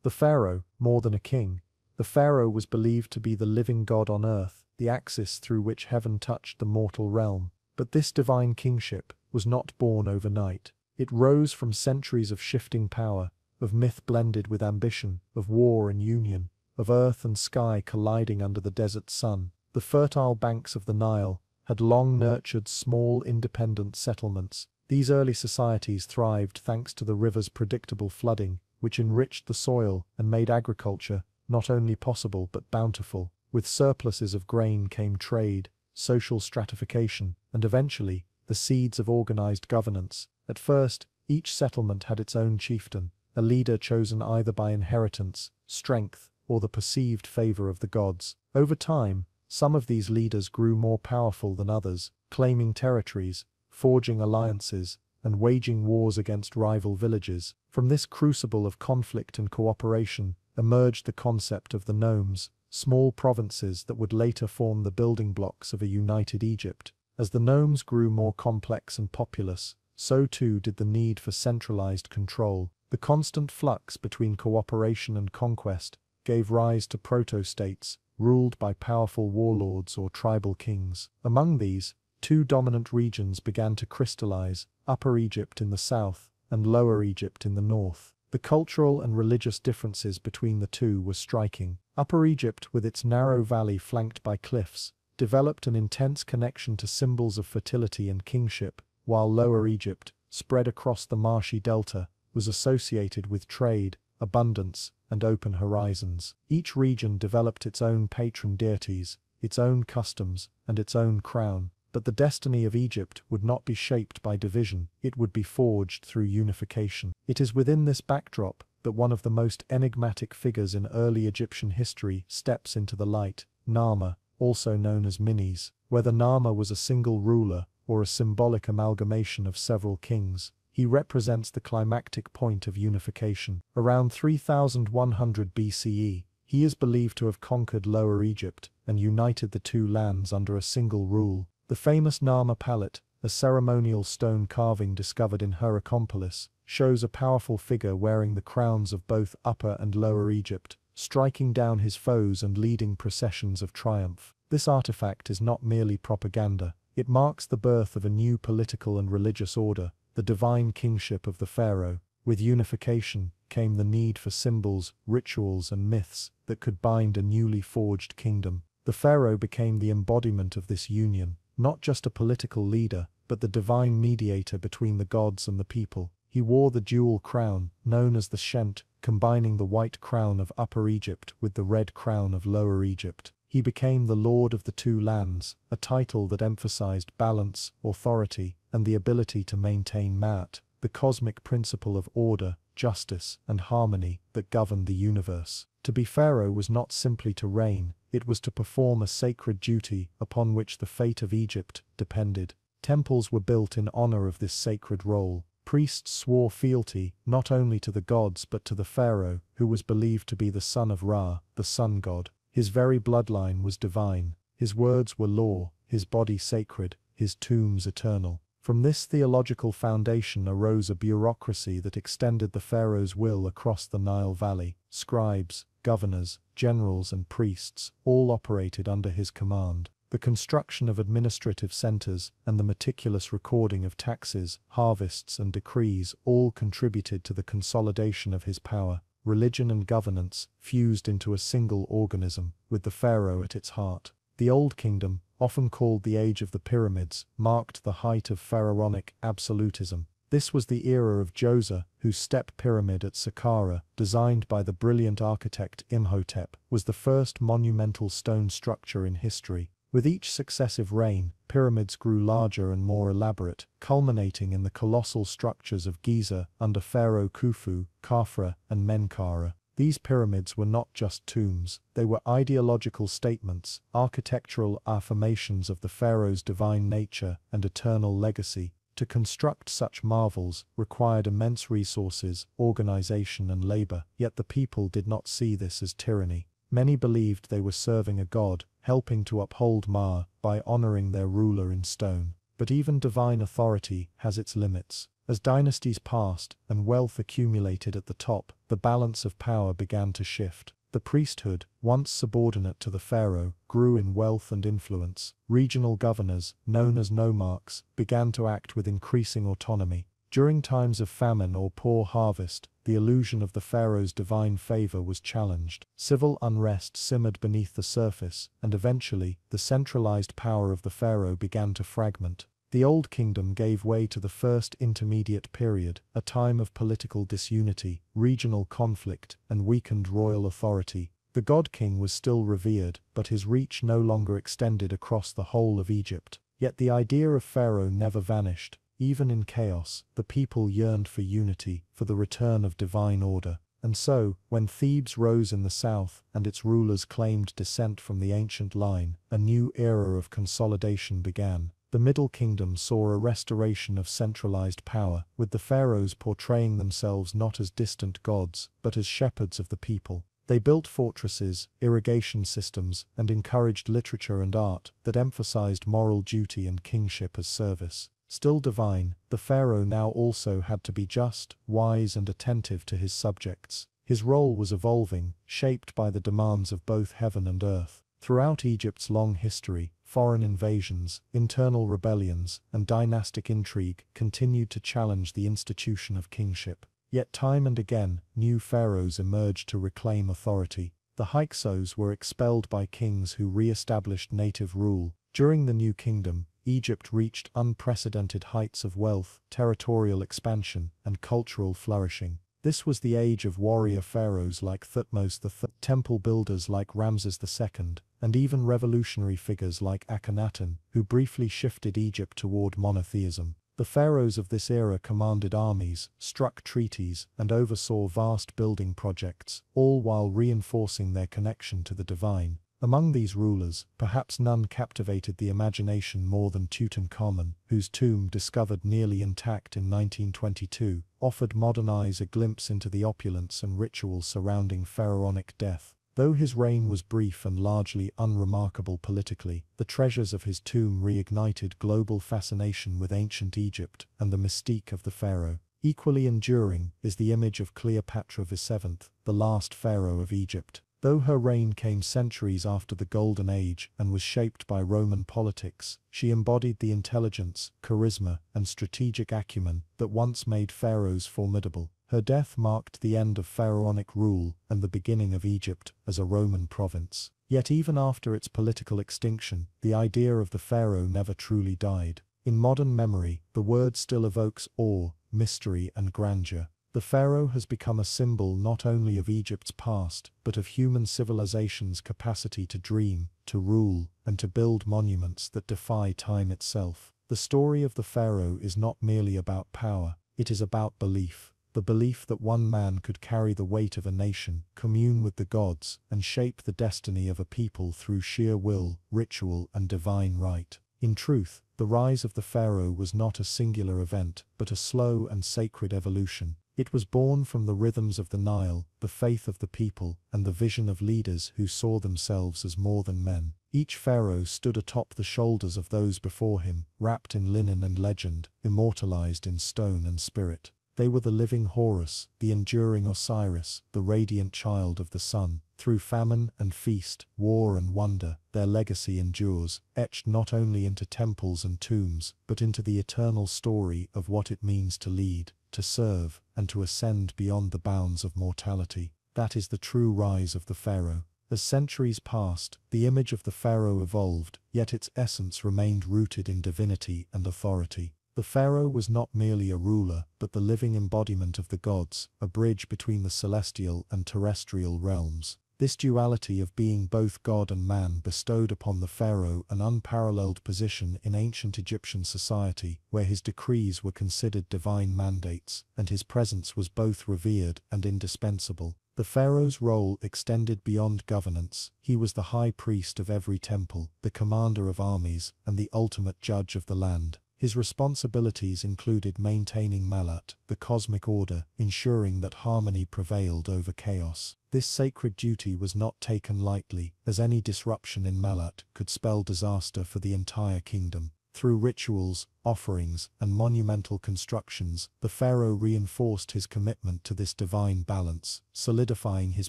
The pharaoh, more than a king, the pharaoh was believed to be the living god on earth, the axis through which heaven touched the mortal realm. But this divine kingship was not born overnight. It rose from centuries of shifting power, of myth blended with ambition, of war and union, of earth and sky colliding under the desert sun. The fertile banks of the Nile had long nurtured small independent settlements. These early societies thrived thanks to the river's predictable flooding, which enriched the soil and made agriculture not only possible but bountiful. With surpluses of grain came trade, social stratification, and eventually, the seeds of organized governance. At first, each settlement had its own chieftain, a leader chosen either by inheritance, strength, or the perceived favor of the gods. Over time, some of these leaders grew more powerful than others, claiming territories, forging alliances, and waging wars against rival villages. From this crucible of conflict and cooperation emerged the concept of the nomes, small provinces that would later form the building blocks of a united Egypt. As the nomes grew more complex and populous, so too did the need for centralized control. The constant flux between cooperation and conquest gave rise to proto-states, ruled by powerful warlords or tribal kings. Among these, two dominant regions began to crystallize, Upper Egypt in the south and Lower Egypt in the north. The cultural and religious differences between the two were striking. Upper Egypt, with its narrow valley flanked by cliffs, developed an intense connection to symbols of fertility and kingship, while Lower Egypt, spread across the marshy delta, was associated with trade, abundance, and open horizons. Each region developed its own patron deities, its own customs, and its own crown. But the destiny of Egypt would not be shaped by division, it would be forged through unification. It is within this backdrop that one of the most enigmatic figures in early Egyptian history steps into the light, Narmer, also known as Menes. Whether Narmer was a single ruler or a symbolic amalgamation of several kings, he represents the climactic point of unification. Around 3100 BCE, he is believed to have conquered Lower Egypt and united the two lands under a single rule. The famous Narmer palette, a ceremonial stone carving discovered in Hierakonpolis, shows a powerful figure wearing the crowns of both Upper and Lower Egypt, striking down his foes and leading processions of triumph. This artifact is not merely propaganda, it marks the birth of a new political and religious order, the divine kingship of the pharaoh. With unification came the need for symbols, rituals, and myths that could bind a newly forged kingdom. The pharaoh became the embodiment of this union, not just a political leader, but the divine mediator between the gods and the people. He wore the dual crown, known as the Shent, combining the white crown of Upper Egypt with the red crown of Lower Egypt. He became the Lord of the Two Lands, a title that emphasized balance, authority, and the ability to maintain Ma'at, the cosmic principle of order, justice, and harmony that governed the universe. To be pharaoh was not simply to reign, it was to perform a sacred duty upon which the fate of Egypt depended. Temples were built in honor of this sacred role. Priests swore fealty not only to the gods but to the pharaoh, who was believed to be the son of Ra, the sun god. His very bloodline was divine, his words were law, his body sacred, his tombs eternal. From this theological foundation arose a bureaucracy that extended the pharaoh's will across the Nile Valley. Scribes, governors, generals, and priests all operated under his command. The construction of administrative centers and the meticulous recording of taxes, harvests, and decrees all contributed to the consolidation of his power. Religion and governance fused into a single organism, with the pharaoh at its heart. The Old Kingdom, often called the Age of the Pyramids, marked the height of pharaonic absolutism. This was the era of Djoser, whose step pyramid at Saqqara, designed by the brilliant architect Imhotep, was the first monumental stone structure in history. With each successive reign, pyramids grew larger and more elaborate, culminating in the colossal structures of Giza under Pharaoh Khufu, Khafra, and Menkaure. These pyramids were not just tombs, they were ideological statements, architectural affirmations of the pharaoh's divine nature and eternal legacy. To construct such marvels required immense resources, organization and labor, yet the people did not see this as tyranny. Many believed they were serving a god, helping to uphold Ma by honoring their ruler in stone. But even divine authority has its limits. As dynasties passed and wealth accumulated at the top, the balance of power began to shift. The priesthood, once subordinate to the pharaoh, grew in wealth and influence. Regional governors, known as nomarchs, began to act with increasing autonomy. During times of famine or poor harvest, the illusion of the pharaoh's divine favor was challenged. Civil unrest simmered beneath the surface, and eventually, the centralized power of the pharaoh began to fragment. The Old Kingdom gave way to the First Intermediate Period, a time of political disunity, regional conflict, and weakened royal authority. The god-king was still revered, but his reach no longer extended across the whole of Egypt. Yet the idea of pharaoh never vanished. Even in chaos, the people yearned for unity, for the return of divine order. And so, when Thebes rose in the south and its rulers claimed descent from the ancient line, a new era of consolidation began. The Middle Kingdom saw a restoration of centralized power, with the pharaohs portraying themselves not as distant gods, but as shepherds of the people. They built fortresses, irrigation systems, and encouraged literature and art that emphasized moral duty and kingship as service. Still divine, the pharaoh now also had to be just, wise and attentive to his subjects. His role was evolving, shaped by the demands of both heaven and earth. Throughout Egypt's long history, foreign invasions, internal rebellions, and dynastic intrigue continued to challenge the institution of kingship. Yet time and again, new pharaohs emerged to reclaim authority. The Hyksos were expelled by kings who re-established native rule. During the New Kingdom, Egypt reached unprecedented heights of wealth, territorial expansion, and cultural flourishing. This was the age of warrior pharaohs like Thutmose III, temple builders like Ramses II, and even revolutionary figures like Akhenaten, who briefly shifted Egypt toward monotheism. The pharaohs of this era commanded armies, struck treaties, and oversaw vast building projects, all while reinforcing their connection to the divine. Among these rulers, perhaps none captivated the imagination more than Tutankhamun, whose tomb, discovered nearly intact in 1922, offered modern eyes a glimpse into the opulence and rituals surrounding pharaonic death. Though his reign was brief and largely unremarkable politically, the treasures of his tomb reignited global fascination with ancient Egypt and the mystique of the pharaoh. Equally enduring is the image of Cleopatra VII, the last pharaoh of Egypt. Though her reign came centuries after the Golden Age and was shaped by Roman politics, she embodied the intelligence, charisma, and strategic acumen that once made pharaohs formidable. Her death marked the end of pharaonic rule and the beginning of Egypt as a Roman province. Yet even after its political extinction, the idea of the pharaoh never truly died. In modern memory, the word still evokes awe, mystery, and grandeur. The pharaoh has become a symbol not only of Egypt's past, but of human civilization's capacity to dream, to rule, and to build monuments that defy time itself. The story of the pharaoh is not merely about power, it is about belief. The belief that one man could carry the weight of a nation, commune with the gods, and shape the destiny of a people through sheer will, ritual, and divine right. In truth, the rise of the pharaoh was not a singular event, but a slow and sacred evolution. It was born from the rhythms of the Nile, the faith of the people, and the vision of leaders who saw themselves as more than men. Each pharaoh stood atop the shoulders of those before him, wrapped in linen and legend, immortalized in stone and spirit. They were the living Horus, the enduring Osiris, the radiant child of the sun. Through famine and feast, war and wonder, their legacy endures, etched not only into temples and tombs, but into the eternal story of what it means to lead, to serve, and to ascend beyond the bounds of mortality. That is the true rise of the pharaoh. As centuries passed, the image of the pharaoh evolved, yet its essence remained rooted in divinity and authority. The pharaoh was not merely a ruler, but the living embodiment of the gods, a bridge between the celestial and terrestrial realms. This duality of being both god and man bestowed upon the pharaoh an unparalleled position in ancient Egyptian society, where his decrees were considered divine mandates, and his presence was both revered and indispensable. The pharaoh's role extended beyond governance. He was the high priest of every temple, the commander of armies, and the ultimate judge of the land. His responsibilities included maintaining Malat, the cosmic order, ensuring that harmony prevailed over chaos. This sacred duty was not taken lightly, as any disruption in Malat could spell disaster for the entire kingdom. Through rituals, offerings, and monumental constructions, the pharaoh reinforced his commitment to this divine balance, solidifying his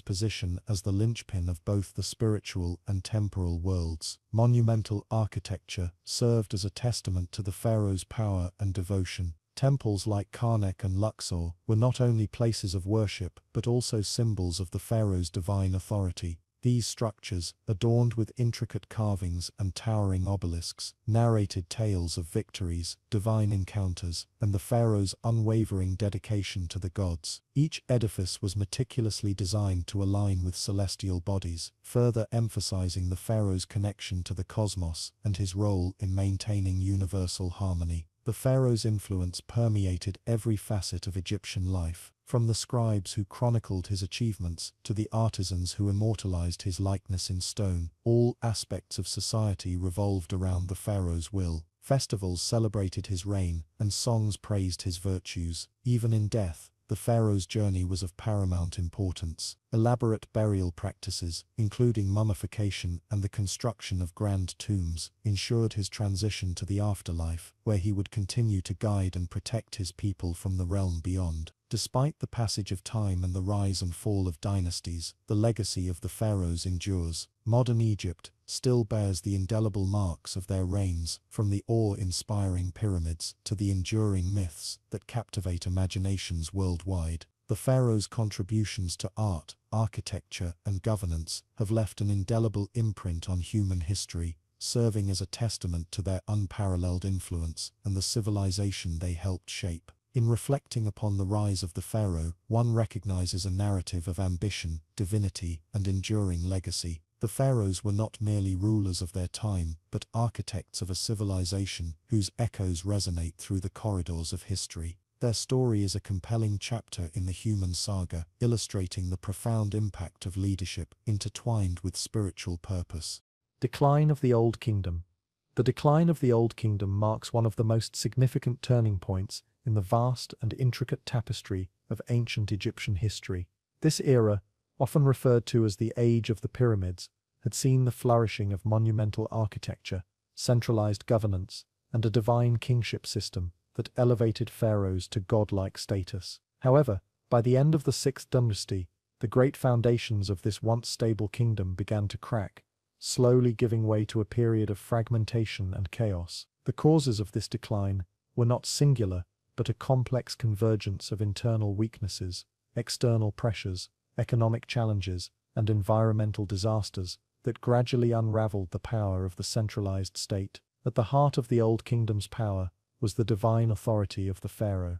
position as the linchpin of both the spiritual and temporal worlds. Monumental architecture served as a testament to the pharaoh's power and devotion. Temples like Karnak and Luxor were not only places of worship but also symbols of the pharaoh's divine authority. These structures, adorned with intricate carvings and towering obelisks, narrated tales of victories, divine encounters, and the pharaoh's unwavering dedication to the gods. Each edifice was meticulously designed to align with celestial bodies, further emphasizing the pharaoh's connection to the cosmos and his role in maintaining universal harmony. The pharaoh's influence permeated every facet of Egyptian life, from the scribes who chronicled his achievements to the artisans who immortalized his likeness in stone. All aspects of society revolved around the pharaoh's will. Festivals celebrated his reign, and songs praised his virtues. Even in death, the pharaoh's journey was of paramount importance. Elaborate burial practices, including mummification and the construction of grand tombs, ensured his transition to the afterlife, where he would continue to guide and protect his people from the realm beyond. Despite the passage of time and the rise and fall of dynasties, the legacy of the pharaohs endures. Modern Egypt still bears the indelible marks of their reigns, from the awe-inspiring pyramids to the enduring myths that captivate imaginations worldwide. The pharaohs' contributions to art, architecture, and governance have left an indelible imprint on human history, serving as a testament to their unparalleled influence and the civilization they helped shape. In reflecting upon the rise of the pharaoh, one recognizes a narrative of ambition, divinity, and enduring legacy. The pharaohs were not merely rulers of their time, but architects of a civilization whose echoes resonate through the corridors of history. Their story is a compelling chapter in the human saga, illustrating the profound impact of leadership intertwined with spiritual purpose. Decline of the Old Kingdom. The decline of the Old Kingdom marks one of the most significant turning points in the vast and intricate tapestry of ancient Egyptian history. This era, often referred to as the Age of the Pyramids, had seen the flourishing of monumental architecture, centralized governance, and a divine kingship system that elevated pharaohs to godlike status. However, by the end of the 6th dynasty, the great foundations of this once stable kingdom began to crack, slowly giving way to a period of fragmentation and chaos. The causes of this decline were not singular, but a complex convergence of internal weaknesses, external pressures, economic challenges, and environmental disasters that gradually unraveled the power of the centralized state. At the heart of the Old Kingdom's power was the divine authority of the pharaoh.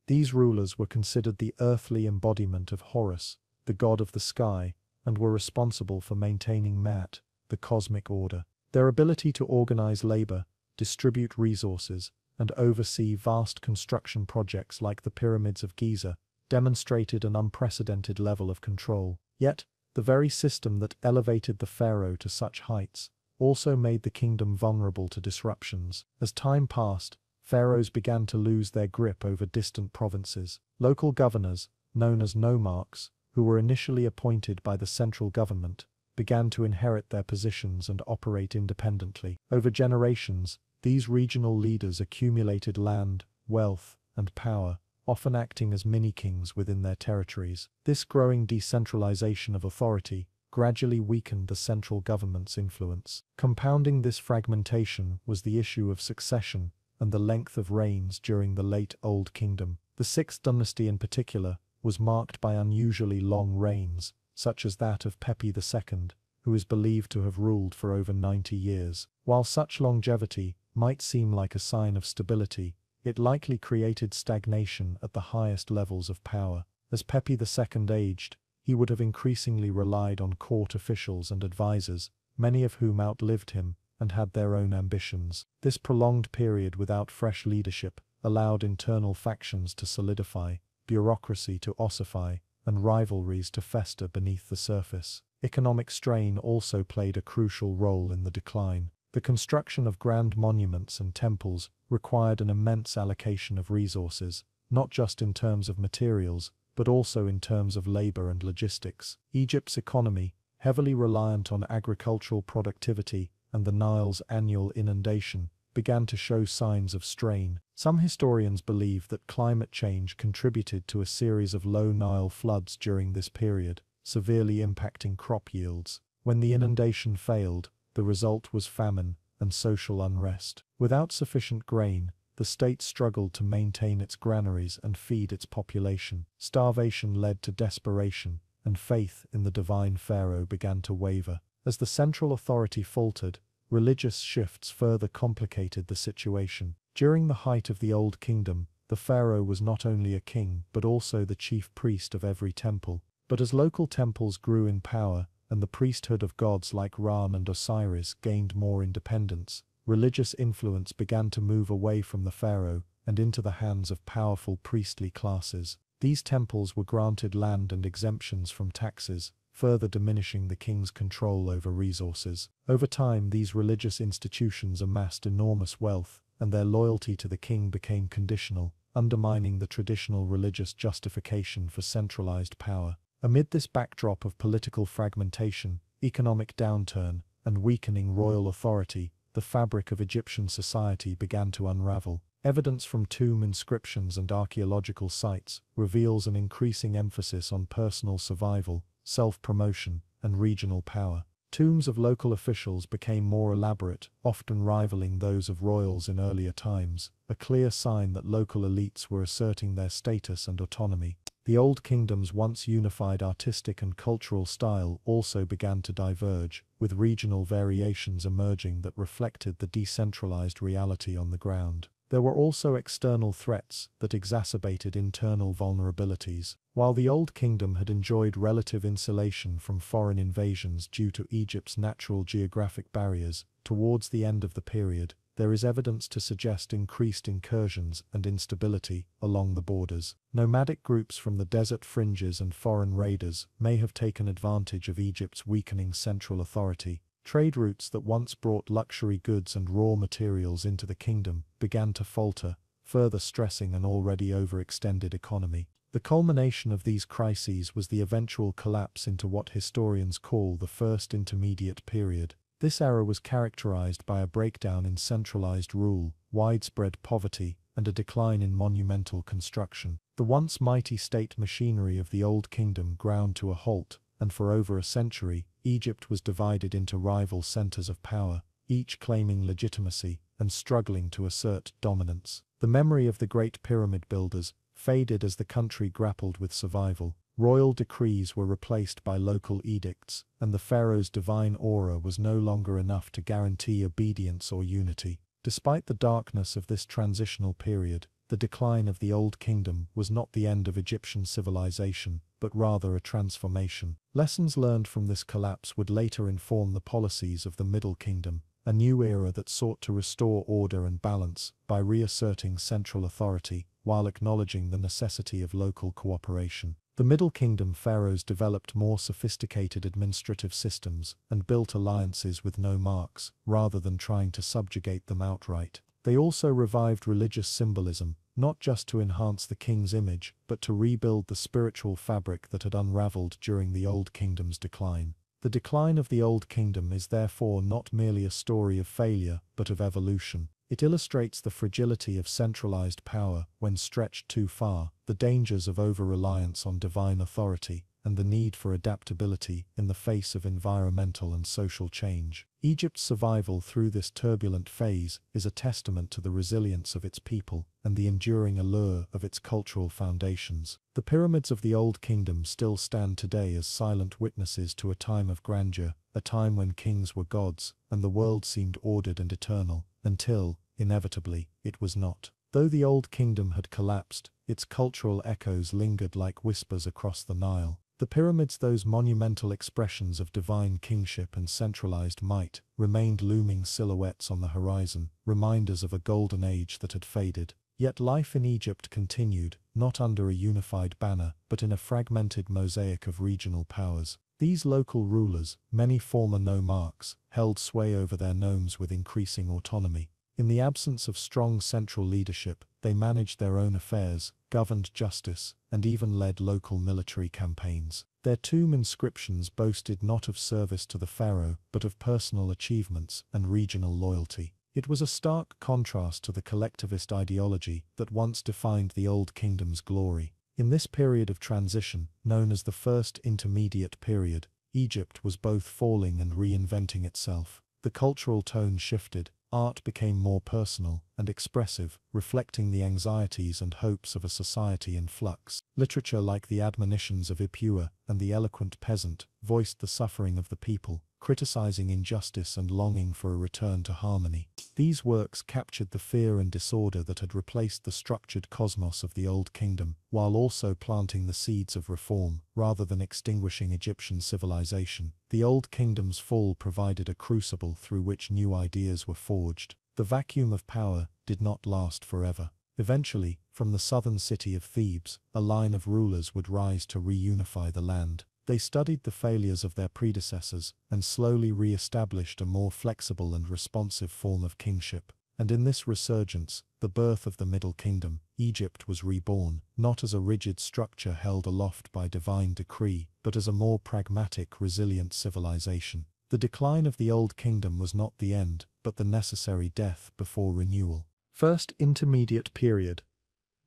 These rulers were considered the earthly embodiment of Horus, the god of the sky, and were responsible for maintaining Mat, the cosmic order. Their ability to organize labor, distribute resources, and oversee vast construction projects like the pyramids of Giza demonstrated an unprecedented level of control. Yet, the very system that elevated the pharaoh to such heights also made the kingdom vulnerable to disruptions. As time passed, pharaohs began to lose their grip over distant provinces. Local governors, known as nomarchs, who were initially appointed by the central government, began to inherit their positions and operate independently. Over generations, these regional leaders accumulated land, wealth, and power, often acting as mini-kings within their territories. This growing decentralization of authority gradually weakened the central government's influence. Compounding this fragmentation was the issue of succession and the length of reigns during the late Old Kingdom. The 6th dynasty in particular was marked by unusually long reigns, such as that of Pepi II, who is believed to have ruled for over 90 years. While such longevity might seem like a sign of stability, it likely created stagnation at the highest levels of power. As Pepi II aged, he would have increasingly relied on court officials and advisors, many of whom outlived him and had their own ambitions. This prolonged period without fresh leadership allowed internal factions to solidify, bureaucracy to ossify, and rivalries to fester beneath the surface. Economic strain also played a crucial role in the decline. The construction of grand monuments and temples required an immense allocation of resources, not just in terms of materials, but also in terms of labor and logistics. Egypt's economy, heavily reliant on agricultural productivity and the Nile's annual inundation, began to show signs of strain. Some historians believe that climate change contributed to a series of low Nile floods during this period, severely impacting crop yields. When the inundation failed, the result was famine and social unrest. Without sufficient grain, the state struggled to maintain its granaries and feed its population. Starvation led to desperation, and faith in the divine pharaoh began to waver. As the central authority faltered, religious shifts further complicated the situation. During the height of the Old Kingdom, the pharaoh was not only a king but also the chief priest of every temple. But as local temples grew in power, and the priesthood of gods like Ram and Osiris gained more independence, religious influence began to move away from the pharaoh and into the hands of powerful priestly classes. These temples were granted land and exemptions from taxes, further diminishing the king's control over resources. Over time, these religious institutions amassed enormous wealth, and their loyalty to the king became conditional, undermining the traditional religious justification for centralized power. Amid this backdrop of political fragmentation, economic downturn, and weakening royal authority, the fabric of Egyptian society began to unravel. Evidence from tomb inscriptions and archaeological sites reveals an increasing emphasis on personal survival, self-promotion, and regional power. Tombs of local officials became more elaborate, often rivaling those of royals in earlier times, a clear sign that local elites were asserting their status and autonomy. The Old Kingdom's once unified artistic and cultural style also began to diverge, with regional variations emerging that reflected the decentralized reality on the ground. There were also external threats that exacerbated internal vulnerabilities. While the Old Kingdom had enjoyed relative insulation from foreign invasions due to Egypt's natural geographic barriers, towards the end of the period, there is evidence to suggest increased incursions and instability along the borders. Nomadic groups from the desert fringes and foreign raiders may have taken advantage of Egypt's weakening central authority. Trade routes that once brought luxury goods and raw materials into the kingdom began to falter, further stressing an already overextended economy. The culmination of these crises was the eventual collapse into what historians call the First Intermediate Period. This era was characterized by a breakdown in centralized rule, widespread poverty, and a decline in monumental construction. The once mighty state machinery of the Old Kingdom ground to a halt, and for over a century, Egypt was divided into rival centers of power, each claiming legitimacy and struggling to assert dominance. The memory of the great pyramid builders faded as the country grappled with survival. Royal decrees were replaced by local edicts, and the pharaoh's divine aura was no longer enough to guarantee obedience or unity. Despite the darkness of this transitional period, the decline of the Old Kingdom was not the end of Egyptian civilization, but rather a transformation. Lessons learned from this collapse would later inform the policies of the Middle Kingdom, a new era that sought to restore order and balance by reasserting central authority while acknowledging the necessity of local cooperation. The Middle Kingdom pharaohs developed more sophisticated administrative systems and built alliances with nomarchs, rather than trying to subjugate them outright. They also revived religious symbolism, not just to enhance the king's image, but to rebuild the spiritual fabric that had unraveled during the Old Kingdom's decline. The decline of the Old Kingdom is therefore not merely a story of failure, but of evolution. It illustrates the fragility of centralized power when stretched too far, the dangers of over-reliance on divine authority, and the need for adaptability in the face of environmental and social change. Egypt's survival through this turbulent phase is a testament to the resilience of its people and the enduring allure of its cultural foundations. The pyramids of the Old Kingdom still stand today as silent witnesses to a time of grandeur, a time when kings were gods, and the world seemed ordered and eternal, until, inevitably, it was not. Though the Old Kingdom had collapsed, its cultural echoes lingered like whispers across the Nile. The pyramids, those monumental expressions of divine kingship and centralized might, remained looming silhouettes on the horizon, reminders of a golden age that had faded. Yet life in Egypt continued, not under a unified banner, but in a fragmented mosaic of regional powers. These local rulers, many former nomarchs, held sway over their nomes with increasing autonomy. In the absence of strong central leadership, they managed their own affairs, governed justice, and even led local military campaigns. Their tomb inscriptions boasted not of service to the pharaoh, but of personal achievements and regional loyalty. It was a stark contrast to the collectivist ideology that once defined the Old Kingdom's glory. In this period of transition, known as the First Intermediate Period, Egypt was both falling and reinventing itself. The cultural tone shifted, art became more personal and expressive, reflecting the anxieties and hopes of a society in flux. Literature like the admonitions of Ipua and the eloquent peasant voiced the suffering of the people, criticizing injustice and longing for a return to harmony. These works captured the fear and disorder that had replaced the structured cosmos of the Old Kingdom, while also planting the seeds of reform, rather than extinguishing Egyptian civilization. The Old Kingdom's fall provided a crucible through which new ideas were forged. The vacuum of power did not last forever. Eventually, from the southern city of Thebes, a line of rulers would rise to reunify the land. They studied the failures of their predecessors and slowly re-established a more flexible and responsive form of kingship. And in this resurgence, the birth of the Middle Kingdom, Egypt was reborn, not as a rigid structure held aloft by divine decree, but as a more pragmatic, resilient civilization. The decline of the Old Kingdom was not the end, but the necessary death before renewal. First Intermediate Period.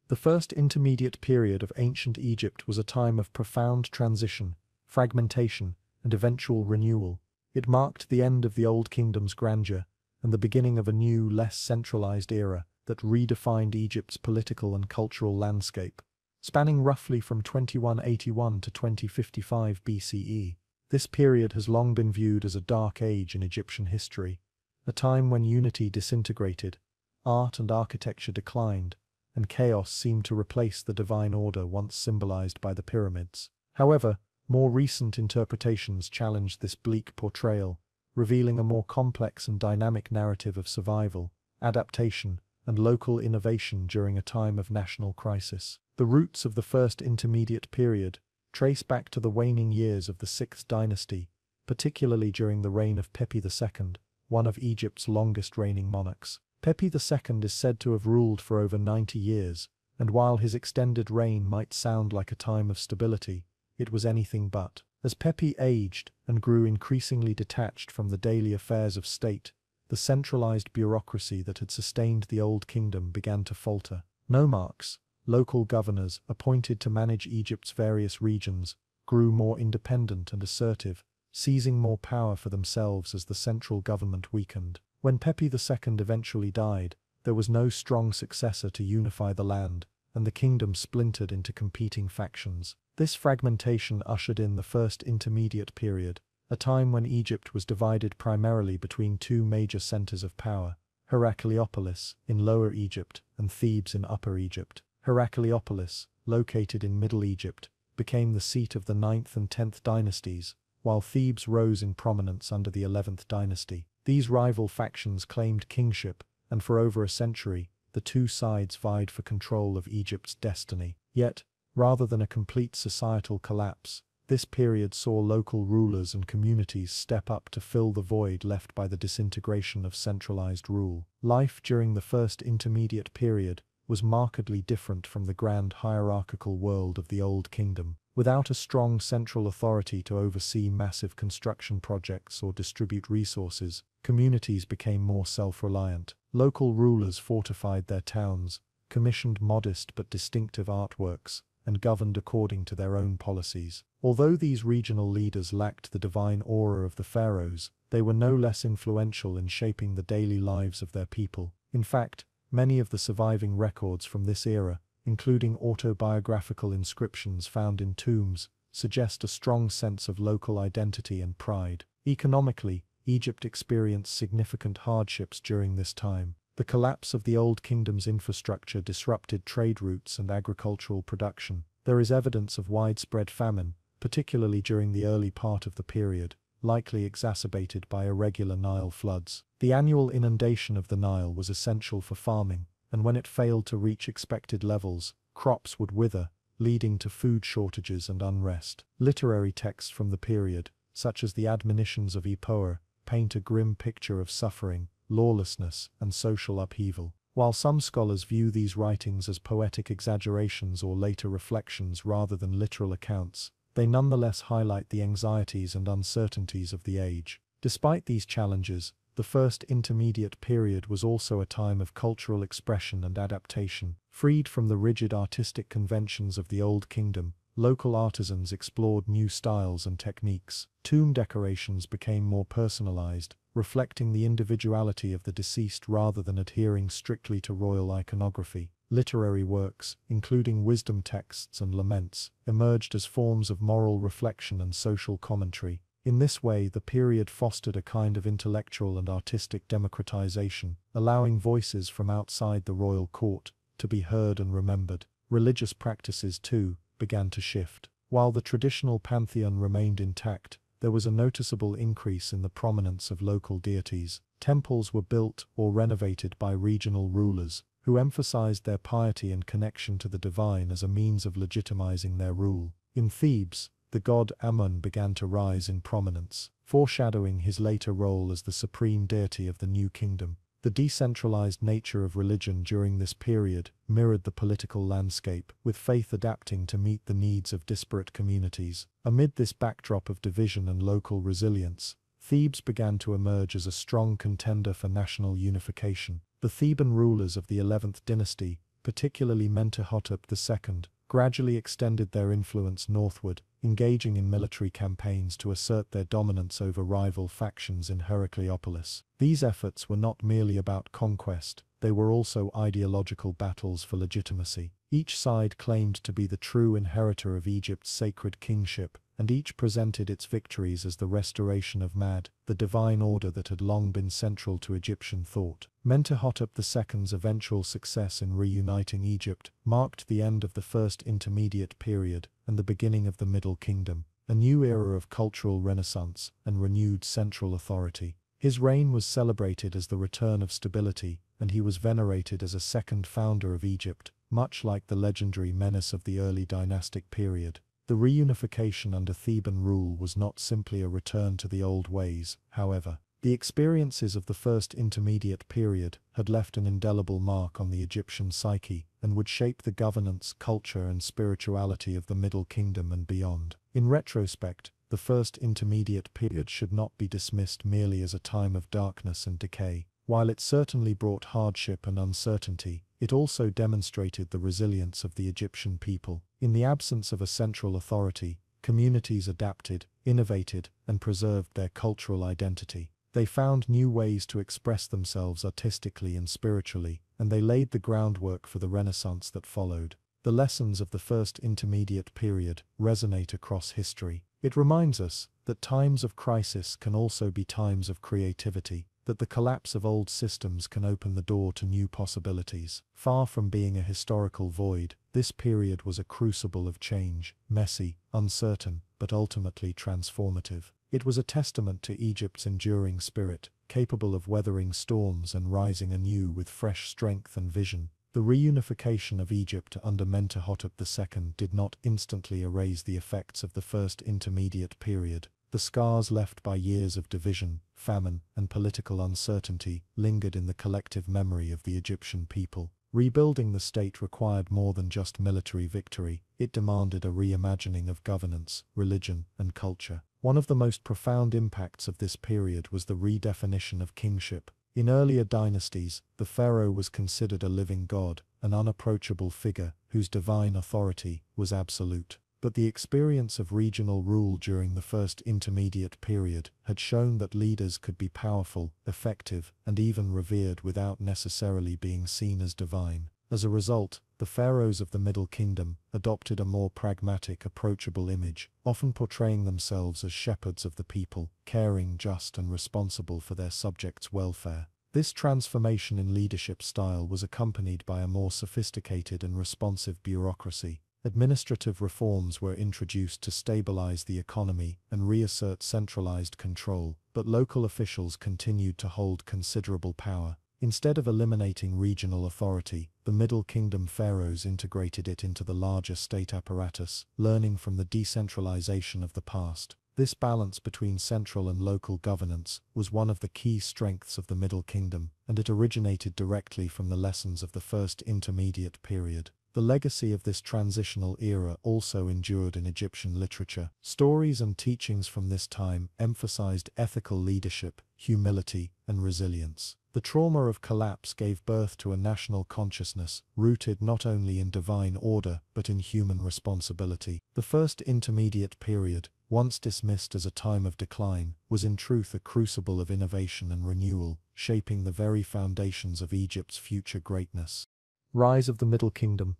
The First Intermediate Period of ancient Egypt was a time of profound transition, fragmentation, and eventual renewal. It marked the end of the Old Kingdom's grandeur and the beginning of a new, less centralized era that redefined Egypt's political and cultural landscape. Spanning roughly from 2181 to 2055 BCE, this period has long been viewed as a dark age in Egyptian history, a time when unity disintegrated, art and architecture declined, and chaos seemed to replace the divine order once symbolized by the pyramids. However, more recent interpretations challenged this bleak portrayal, revealing a more complex and dynamic narrative of survival, adaptation, and local innovation during a time of national crisis. The roots of the First Intermediate Period trace back to the waning years of the Sixth Dynasty, particularly during the reign of Pepi II, one of Egypt's longest reigning monarchs. Pepi II is said to have ruled for over 90 years, and while his extended reign might sound like a time of stability, it was anything but. As Pepi aged and grew increasingly detached from the daily affairs of state, the centralized bureaucracy that had sustained the Old Kingdom began to falter. Nomarchs, local governors appointed to manage Egypt's various regions, grew more independent and assertive, seizing more power for themselves as the central government weakened. When Pepi II eventually died, there was no strong successor to unify the land, and the kingdom splintered into competing factions. This fragmentation ushered in the First Intermediate Period, a time when Egypt was divided primarily between two major centers of power, Heracleopolis in Lower Egypt and Thebes in Upper Egypt. Heracleopolis, located in Middle Egypt, became the seat of the 9th and 10th dynasties, while Thebes rose in prominence under the 11th dynasty. These rival factions claimed kingship, and for over a century, the two sides vied for control of Egypt's destiny. Yet, rather than a complete societal collapse, this period saw local rulers and communities step up to fill the void left by the disintegration of centralized rule. Life during the First Intermediate Period was markedly different from the grand hierarchical world of the Old Kingdom. Without a strong central authority to oversee massive construction projects or distribute resources, communities became more self-reliant. Local rulers fortified their towns, commissioned modest but distinctive artworks, and governed according to their own policies. Although these regional leaders lacked the divine aura of the pharaohs, they were no less influential in shaping the daily lives of their people. In fact, many of the surviving records from this era, including autobiographical inscriptions found in tombs, suggest a strong sense of local identity and pride. Economically, Egypt experienced significant hardships during this time. The collapse of the Old Kingdom's infrastructure disrupted trade routes and agricultural production. There is evidence of widespread famine, particularly during the early part of the period, likely exacerbated by irregular Nile floods. The annual inundation of the Nile was essential for farming, and when it failed to reach expected levels, crops would wither, leading to food shortages and unrest. Literary texts from the period, such as the admonitions of Epoa, paint a grim picture of suffering, lawlessness, and social upheaval. While some scholars view these writings as poetic exaggerations or later reflections rather than literal accounts, they nonetheless highlight the anxieties and uncertainties of the age. Despite these challenges, the First Intermediate Period was also a time of cultural expression and adaptation. Freed from the rigid artistic conventions of the Old Kingdom, local artisans explored new styles and techniques. Tomb decorations became more personalized, reflecting the individuality of the deceased rather than adhering strictly to royal iconography. Literary works, including wisdom texts and laments, emerged as forms of moral reflection and social commentary. In this way, the period fostered a kind of intellectual and artistic democratization, allowing voices from outside the royal court to be heard and remembered. Religious practices, too, began to shift. While the traditional pantheon remained intact, there was a noticeable increase in the prominence of local deities. Temples were built or renovated by regional rulers, who emphasized their piety and connection to the divine as a means of legitimizing their rule. In Thebes, the god Amun began to rise in prominence, foreshadowing his later role as the supreme deity of the new kingdom. The decentralized nature of religion during this period mirrored the political landscape, with faith adapting to meet the needs of disparate communities. Amid this backdrop of division and local resilience, Thebes began to emerge as a strong contender for national unification. The Theban rulers of the 11th dynasty, particularly Mentuhotep II, gradually extended their influence northward, engaging in military campaigns to assert their dominance over rival factions in Heracleopolis. These efforts were not merely about conquest, they were also ideological battles for legitimacy. Each side claimed to be the true inheritor of Egypt's sacred kingship, and each presented its victories as the restoration of Mad, the divine order that had long been central to Egyptian thought. Mentuhotep II's eventual success in reuniting Egypt marked the end of the First Intermediate Period and the beginning of the Middle Kingdom, a new era of cultural renaissance and renewed central authority. His reign was celebrated as the return of stability, and he was venerated as a second founder of Egypt, much like the legendary Menes of the early dynastic period. The reunification under Theban rule was not simply a return to the old ways, however. The experiences of the First Intermediate Period had left an indelible mark on the Egyptian psyche and would shape the governance, culture, and spirituality of the Middle Kingdom and beyond. In retrospect, the First Intermediate Period should not be dismissed merely as a time of darkness and decay. While it certainly brought hardship and uncertainty, it also demonstrated the resilience of the Egyptian people. In the absence of a central authority, communities adapted, innovated, and preserved their cultural identity. They found new ways to express themselves artistically and spiritually, and they laid the groundwork for the Renaissance that followed. The lessons of the First Intermediate Period resonate across history. It reminds us that times of crisis can also be times of creativity, that the collapse of old systems can open the door to new possibilities. Far from being a historical void, this period was a crucible of change, messy, uncertain, but ultimately transformative. It was a testament to Egypt's enduring spirit, capable of weathering storms and rising anew with fresh strength and vision. The reunification of Egypt under Mentuhotep II did not instantly erase the effects of the First Intermediate Period. The scars left by years of division, famine, and political uncertainty lingered in the collective memory of the Egyptian people. Rebuilding the state required more than just military victory, it demanded a reimagining of governance, religion, and culture. One of the most profound impacts of this period was the redefinition of kingship. In earlier dynasties, the pharaoh was considered a living god, an unapproachable figure whose divine authority was absolute. But the experience of regional rule during the First Intermediate Period had shown that leaders could be powerful, effective, and even revered without necessarily being seen as divine. As a result, the pharaohs of the Middle Kingdom adopted a more pragmatic, approachable image, often portraying themselves as shepherds of the people, caring, just, and responsible for their subjects' welfare. This transformation in leadership style was accompanied by a more sophisticated and responsive bureaucracy. Administrative reforms were introduced to stabilize the economy and reassert centralized control, but local officials continued to hold considerable power. Instead of eliminating regional authority, the Middle Kingdom pharaohs integrated it into the larger state apparatus, learning from the decentralization of the past. This balance between central and local governance was one of the key strengths of the Middle Kingdom, and it originated directly from the lessons of the First Intermediate Period. The legacy of this transitional era also endured in Egyptian literature. Stories and teachings from this time emphasized ethical leadership, humility, and resilience. The trauma of collapse gave birth to a national consciousness, rooted not only in divine order but in human responsibility. The First Intermediate Period, once dismissed as a time of decline, was in truth a crucible of innovation and renewal, shaping the very foundations of Egypt's future greatness. Rise of the Middle Kingdom.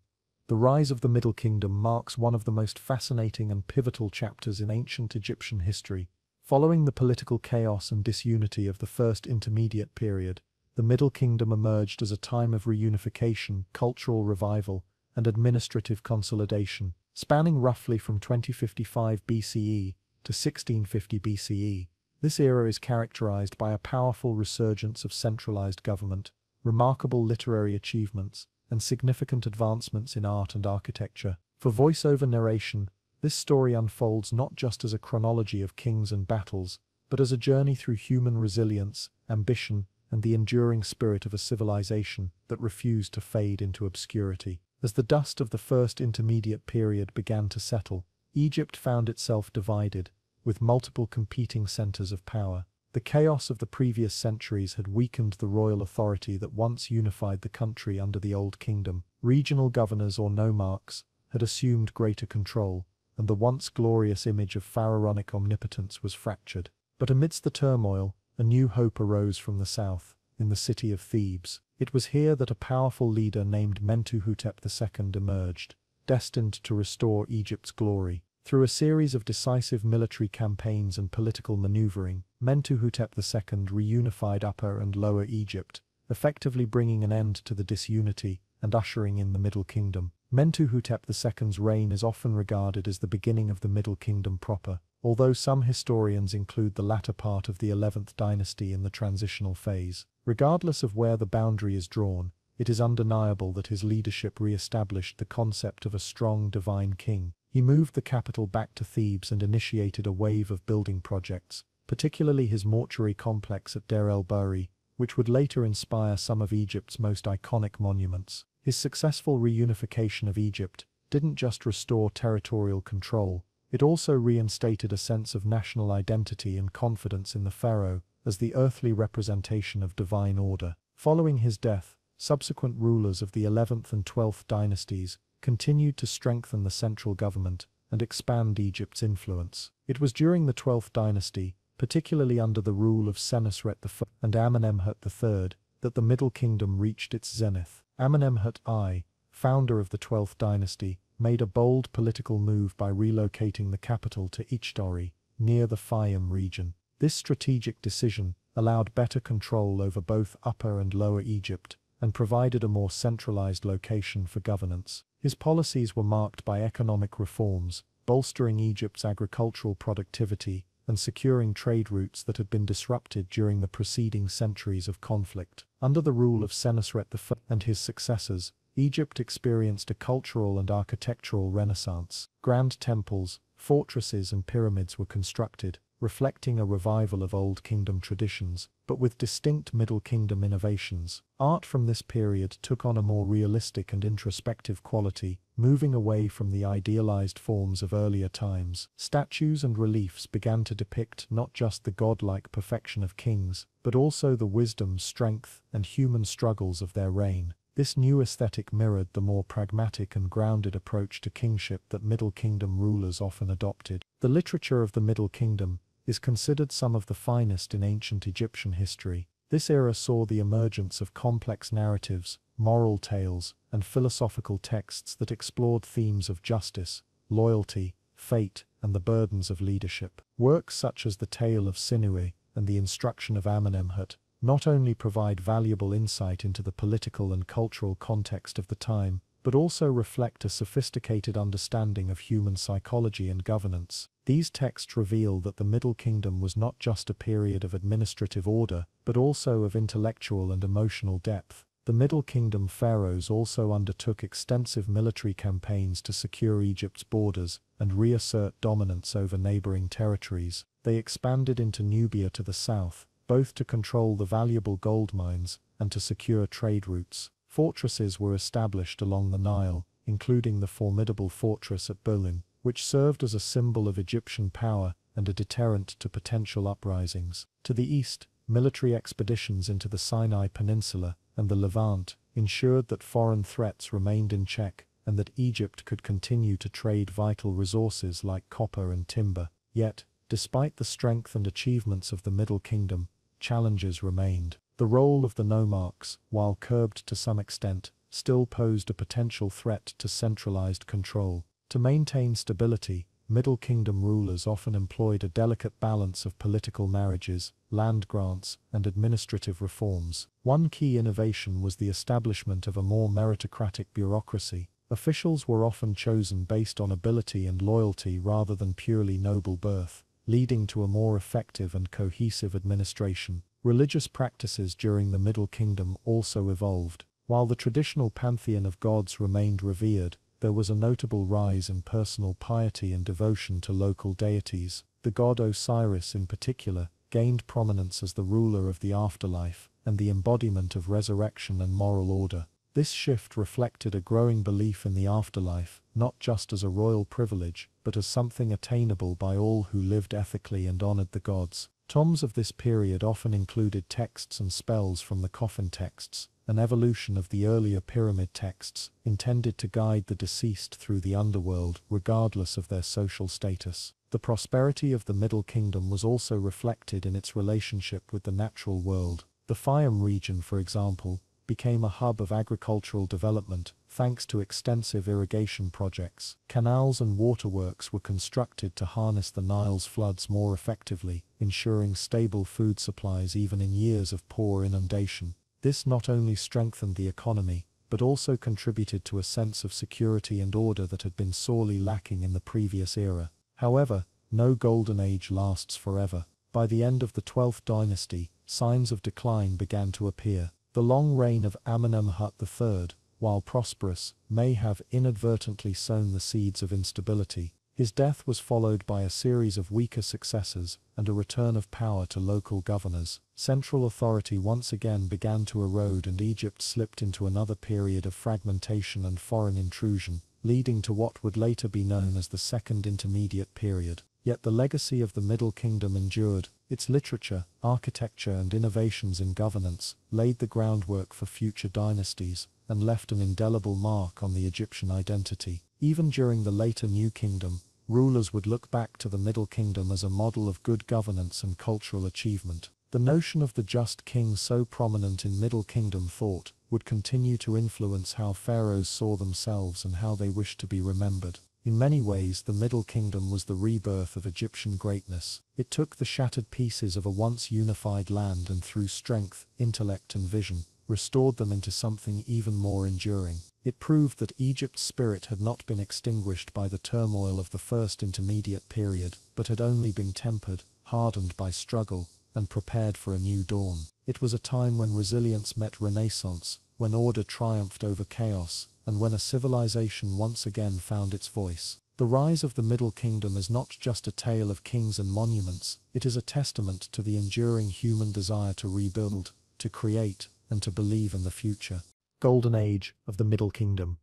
The rise of the Middle Kingdom marks one of the most fascinating and pivotal chapters in ancient Egyptian history. Following the political chaos and disunity of the First Intermediate Period, the Middle Kingdom emerged as a time of reunification, cultural revival, and administrative consolidation. Spanning roughly from 2055 BCE to 1650 BCE, this era is characterized by a powerful resurgence of centralized government, remarkable literary achievements, and significant advancements in art and architecture. For voiceover narration, this story unfolds not just as a chronology of kings and battles, but as a journey through human resilience, ambition, and the enduring spirit of a civilization that refused to fade into obscurity. As the dust of the First Intermediate Period began to settle, Egypt found itself divided, with multiple competing centers of power. The chaos of the previous centuries had weakened the royal authority that once unified the country under the Old Kingdom. Regional governors or nomarchs had assumed greater control, and the once glorious image of pharaonic omnipotence was fractured. But amidst the turmoil, a new hope arose from the south, in the city of Thebes. It was here that a powerful leader named Mentuhotep II emerged, destined to restore Egypt's glory. Through a series of decisive military campaigns and political maneuvering, Mentuhotep II reunified Upper and Lower Egypt, effectively bringing an end to the disunity and ushering in the Middle Kingdom. Mentuhotep II's reign is often regarded as the beginning of the Middle Kingdom proper, although some historians include the latter part of the 11th dynasty in the transitional phase. Regardless of where the boundary is drawn, it is undeniable that his leadership re-established the concept of a strong divine king. He moved the capital back to Thebes and initiated a wave of building projects, particularly his mortuary complex at Deir el-Bahri, which would later inspire some of Egypt's most iconic monuments. His successful reunification of Egypt didn't just restore territorial control, it also reinstated a sense of national identity and confidence in the pharaoh as the earthly representation of divine order. Following his death, subsequent rulers of the 11th and 12th dynasties continued to strengthen the central government and expand Egypt's influence. It was during the 12th dynasty, particularly under the rule of Senusret I and Amenemhat III, that the Middle Kingdom reached its zenith. Amenemhat I, founder of the 12th dynasty, made a bold political move by relocating the capital to Ichdori, near the Fayum region. This strategic decision allowed better control over both Upper and Lower Egypt, and provided a more centralized location for governance. His policies were marked by economic reforms, bolstering Egypt's agricultural productivity and securing trade routes that had been disrupted during the preceding centuries of conflict. Under the rule of Senusret I and his successors, Egypt experienced a cultural and architectural renaissance. Grand temples, fortresses and pyramids were constructed, reflecting a revival of Old Kingdom traditions, but with distinct Middle Kingdom innovations. Art from this period took on a more realistic and introspective quality, moving away from the idealized forms of earlier times. Statues and reliefs began to depict not just the godlike perfection of kings, but also the wisdom, strength, and human struggles of their reign. This new aesthetic mirrored the more pragmatic and grounded approach to kingship that Middle Kingdom rulers often adopted. The literature of the Middle Kingdom is considered some of the finest in ancient Egyptian history. This era saw the emergence of complex narratives, moral tales, and philosophical texts that explored themes of justice, loyalty, fate, and the burdens of leadership. Works such as the Tale of Sinuhe and the Instruction of Amenemhat not only provide valuable insight into the political and cultural context of the time, but but also reflect a sophisticated understanding of human psychology and governance. These texts reveal that the Middle Kingdom was not just a period of administrative order, but also of intellectual and emotional depth. The Middle Kingdom pharaohs also undertook extensive military campaigns to secure Egypt's borders and reassert dominance over neighboring territories. They expanded into Nubia to the south, both to control the valuable gold mines and to secure trade routes. Fortresses were established along the Nile, including the formidable fortress at Bolin, which served as a symbol of Egyptian power and a deterrent to potential uprisings. To the east, military expeditions into the Sinai Peninsula and the Levant ensured that foreign threats remained in check and that Egypt could continue to trade vital resources like copper and timber. Yet, despite the strength and achievements of the Middle Kingdom, challenges remained. The role of the nomarchs, while curbed to some extent, still posed a potential threat to centralized control. To maintain stability, Middle Kingdom rulers often employed a delicate balance of political marriages, land grants, and administrative reforms. One key innovation was the establishment of a more meritocratic bureaucracy. Officials were often chosen based on ability and loyalty rather than purely noble birth, leading to a more effective and cohesive administration. Religious practices during the Middle Kingdom also evolved. While the traditional pantheon of gods remained revered, there was a notable rise in personal piety and devotion to local deities. The god Osiris in particular gained prominence as the ruler of the afterlife and the embodiment of resurrection and moral order. This shift reflected a growing belief in the afterlife, not just as a royal privilege, but as something attainable by all who lived ethically and honored the gods. Tombs of this period often included texts and spells from the coffin texts, an evolution of the earlier pyramid texts, intended to guide the deceased through the underworld, regardless of their social status. The prosperity of the Middle Kingdom was also reflected in its relationship with the natural world. The Fayum region, for example, became a hub of agricultural development, thanks to extensive irrigation projects. Canals and waterworks were constructed to harness the Nile's floods more effectively, ensuring stable food supplies even in years of poor inundation. This not only strengthened the economy, but also contributed to a sense of security and order that had been sorely lacking in the previous era. However, no golden age lasts forever. By the end of the 12th dynasty, signs of decline began to appear. The long reign of Amenemhat III, while prosperous, may have inadvertently sown the seeds of instability. His death was followed by a series of weaker successors and a return of power to local governors. Central authority once again began to erode and Egypt slipped into another period of fragmentation and foreign intrusion, leading to what would later be known as the Second Intermediate Period. Yet the legacy of the Middle Kingdom endured. Its literature, architecture and innovations in governance laid the groundwork for future dynasties and left an indelible mark on the Egyptian identity. Even during the later New Kingdom, rulers would look back to the Middle Kingdom as a model of good governance and cultural achievement. The notion of the just king, so prominent in Middle Kingdom thought, would continue to influence how pharaohs saw themselves and how they wished to be remembered. In many ways, the Middle Kingdom was the rebirth of Egyptian greatness. It took the shattered pieces of a once unified land and through strength, intellect and vision, restored them into something even more enduring. It proved that Egypt's spirit had not been extinguished by the turmoil of the First Intermediate Period, but had only been tempered, hardened by struggle, and prepared for a new dawn. It was a time when resilience met renaissance, when order triumphed over chaos, and when a civilization once again found its voice. The rise of the Middle Kingdom is not just a tale of kings and monuments, it is a testament to the enduring human desire to rebuild, to create, and to believe in the future. Golden Age of the Middle Kingdom.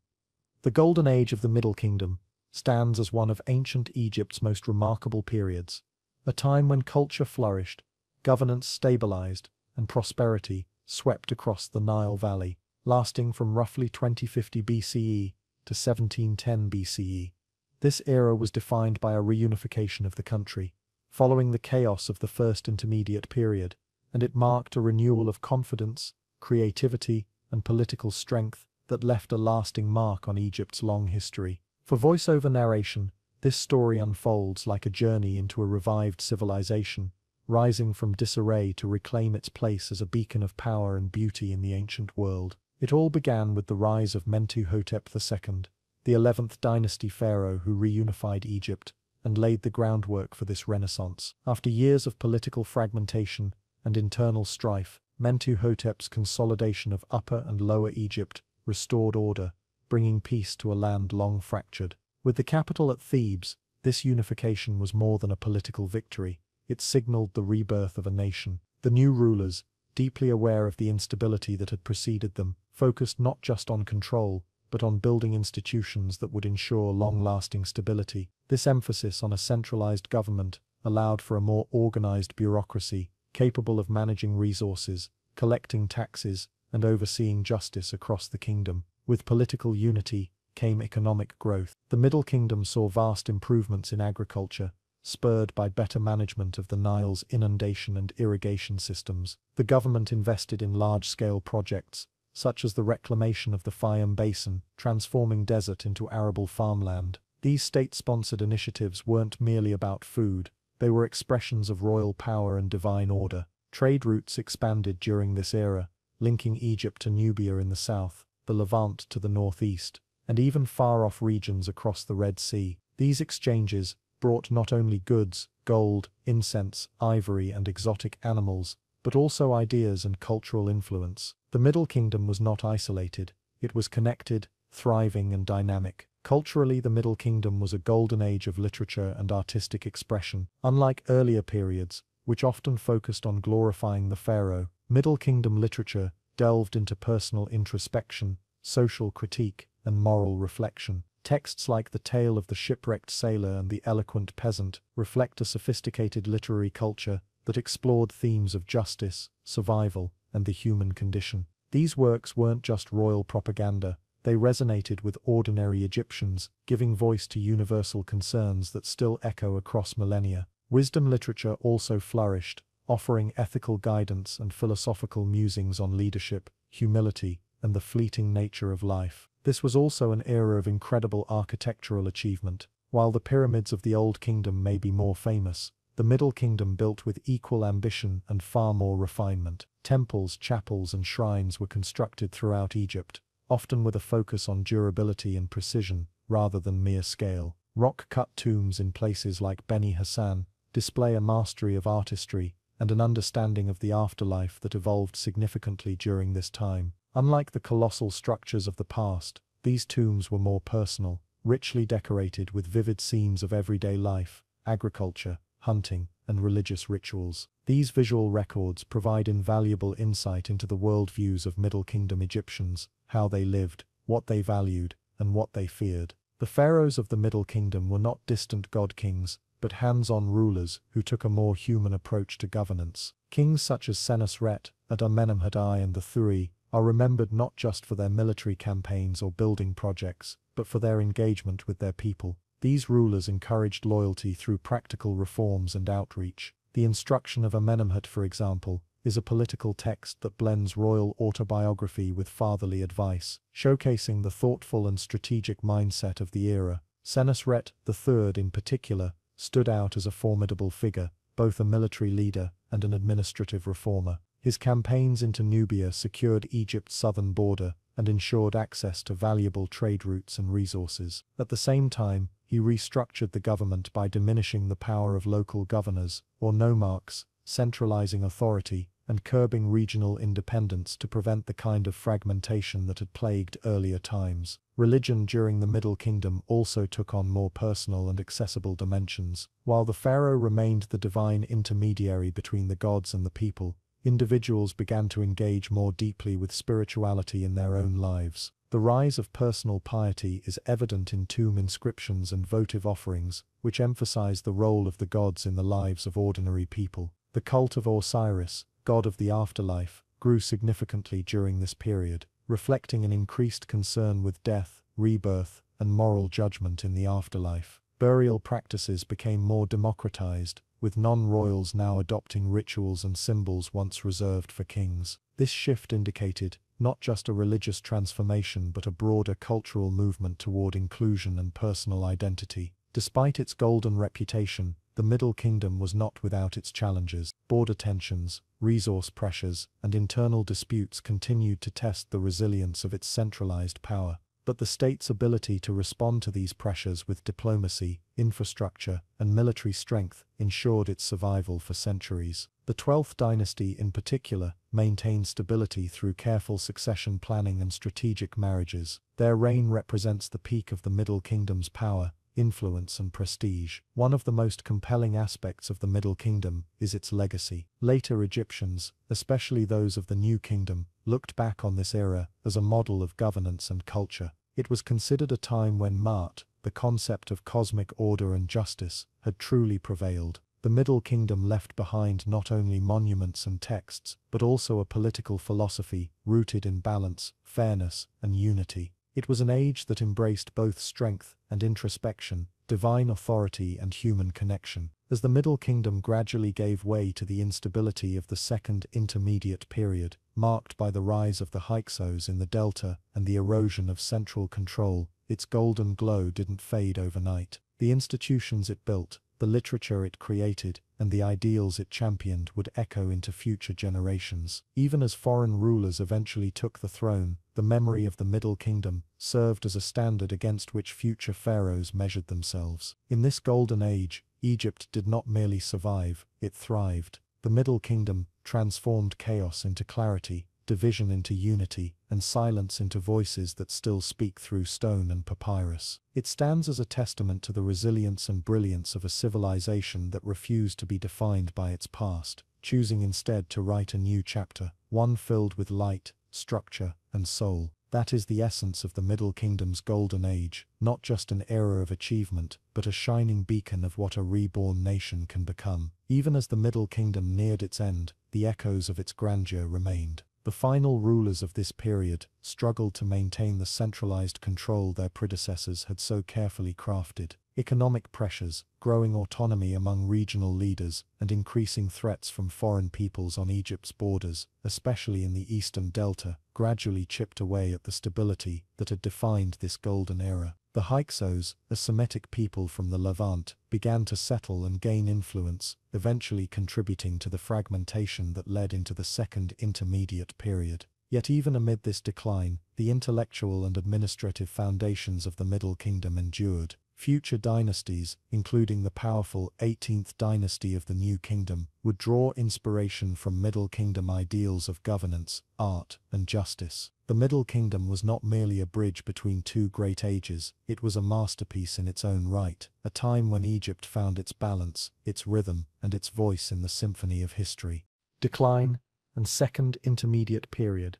The Golden Age of the Middle Kingdom stands as one of ancient Egypt's most remarkable periods, a time when culture flourished, governance stabilized, and prosperity swept across the Nile Valley, lasting from roughly 2050 BCE to 1710 BCE. This era was defined by a reunification of the country, following the chaos of the First Intermediate Period, and it marked a renewal of confidence, creativity, and political strength that left a lasting mark on Egypt's long history. For voiceover narration, this story unfolds like a journey into a revived civilization, rising from disarray to reclaim its place as a beacon of power and beauty in the ancient world. It all began with the rise of Mentuhotep II, the 11th dynasty pharaoh who reunified Egypt and laid the groundwork for this renaissance. After years of political fragmentation and internal strife, Mentuhotep's consolidation of Upper and Lower Egypt restored order, bringing peace to a land long fractured. With the capital at Thebes, this unification was more than a political victory. It signaled the rebirth of a nation. The new rulers, deeply aware of the instability that had preceded them, focused not just on control, but on building institutions that would ensure long-lasting stability. This emphasis on a centralized government allowed for a more organized bureaucracy, capable of managing resources, collecting taxes, and overseeing justice across the kingdom. With political unity came economic growth. The Middle Kingdom saw vast improvements in agriculture, spurred by better management of the Nile's inundation and irrigation systems. The government invested in large-scale projects, such as the reclamation of the Fayum Basin, transforming desert into arable farmland. These state-sponsored initiatives weren't merely about food, they were expressions of royal power and divine order. Trade routes expanded during this era, linking Egypt to Nubia in the south, the Levant to the northeast, and even far-off regions across the Red Sea. These exchanges brought not only goods, gold, incense, ivory, and exotic animals, but also ideas and cultural influence. The Middle Kingdom was not isolated, it was connected, thriving, and dynamic. Culturally, the Middle Kingdom was a golden age of literature and artistic expression. Unlike earlier periods, which often focused on glorifying the pharaoh, Middle Kingdom literature delved into personal introspection, social critique, and moral reflection. Texts like The Tale of the Shipwrecked Sailor and The Eloquent Peasant reflect a sophisticated literary culture that explored themes of justice, survival, and the human condition. These works weren't just royal propaganda, they resonated with ordinary Egyptians, giving voice to universal concerns that still echo across millennia. Wisdom literature also flourished, offering ethical guidance and philosophical musings on leadership, humility, and the fleeting nature of life. This was also an era of incredible architectural achievement. While the pyramids of the Old Kingdom may be more famous, the Middle Kingdom built with equal ambition and far more refinement. Temples, chapels, and shrines were constructed throughout Egypt, often with a focus on durability and precision, rather than mere scale. Rock-cut tombs in places like Beni Hassan display a mastery of artistry and an understanding of the afterlife that evolved significantly during this time. Unlike the colossal structures of the past, these tombs were more personal, richly decorated with vivid scenes of everyday life, agriculture, hunting, and religious rituals. These visual records provide invaluable insight into the worldviews of Middle Kingdom Egyptians, how they lived, what they valued, and what they feared. The pharaohs of the Middle Kingdom were not distant god-kings, but hands-on rulers who took a more human approach to governance. Kings such as Senusret, Amenemhat I, and the Thuri are remembered not just for their military campaigns or building projects, but for their engagement with their people. These rulers encouraged loyalty through practical reforms and outreach. The Instruction of Amenemhat, for example, is a political text that blends royal autobiography with fatherly advice, showcasing the thoughtful and strategic mindset of the era. Senusret III, in particular, stood out as a formidable figure, both a military leader and an administrative reformer. His campaigns into Nubia secured Egypt's southern border and ensured access to valuable trade routes and resources. At the same time, he restructured the government by diminishing the power of local governors, or nomarchs, centralizing authority, and curbing regional independence to prevent the kind of fragmentation that had plagued earlier times. Religion during the Middle Kingdom also took on more personal and accessible dimensions. While the pharaoh remained the divine intermediary between the gods and the people, individuals began to engage more deeply with spirituality in their own lives. The rise of personal piety is evident in tomb inscriptions and votive offerings, which emphasize the role of the gods in the lives of ordinary people. The cult of Osiris, god of the afterlife, grew significantly during this period, reflecting an increased concern with death, rebirth, and moral judgment in the afterlife. Burial practices became more democratized, with non-royals now adopting rituals and symbols once reserved for kings. This shift indicated not just a religious transformation but a broader cultural movement toward inclusion and personal identity. Despite its golden reputation, the Middle Kingdom was not without its challenges. Border tensions, resource pressures, and internal disputes continued to test the resilience of its centralized power. But the state's ability to respond to these pressures with diplomacy, infrastructure, and military strength ensured its survival for centuries. The 12th dynasty in particular maintained stability through careful succession planning and strategic marriages. Their reign represents the peak of the Middle Kingdom's power, influence, and prestige. One of the most compelling aspects of the Middle Kingdom is its legacy. Later Egyptians, especially those of the New Kingdom, looked back on this era as a model of governance and culture. It was considered a time when Ma'at, the concept of cosmic order and justice, had truly prevailed. The Middle Kingdom left behind not only monuments and texts, but also a political philosophy rooted in balance, fairness, and unity. It was an age that embraced both strength and introspection, divine authority and human connection. As the Middle Kingdom gradually gave way to the instability of the Second Intermediate Period, marked by the rise of the Hyksos in the Delta and the erosion of central control, its golden glow didn't fade overnight. The institutions it built, the literature it created, and the ideals it championed would echo into future generations. Even as foreign rulers eventually took the throne, the memory of the Middle Kingdom served as a standard against which future pharaohs measured themselves. In this golden age, Egypt did not merely survive, it thrived. The Middle Kingdom transformed chaos into clarity, division into unity, and silence into voices that still speak through stone and papyrus. It stands as a testament to the resilience and brilliance of a civilization that refused to be defined by its past, choosing instead to write a new chapter, one filled with light, structure, and soul. That is the essence of the Middle Kingdom's golden age, not just an era of achievement, but a shining beacon of what a reborn nation can become. Even as the Middle Kingdom neared its end, the echoes of its grandeur remained. The final rulers of this period struggled to maintain the centralized control their predecessors had so carefully crafted. Economic pressures, growing autonomy among regional leaders, and increasing threats from foreign peoples on Egypt's borders, especially in the eastern delta, gradually chipped away at the stability that had defined this golden era. The Hyksos, a Semitic people from the Levant, began to settle and gain influence, eventually contributing to the fragmentation that led into the Second Intermediate Period. Yet even amid this decline, the intellectual and administrative foundations of the Middle Kingdom endured. Future dynasties, including the powerful 18th dynasty of the New Kingdom, would draw inspiration from Middle Kingdom ideals of governance, art, and justice. The Middle Kingdom was not merely a bridge between two great ages, it was a masterpiece in its own right, a time when Egypt found its balance, its rhythm, and its voice in the symphony of history. Decline and Second Intermediate Period.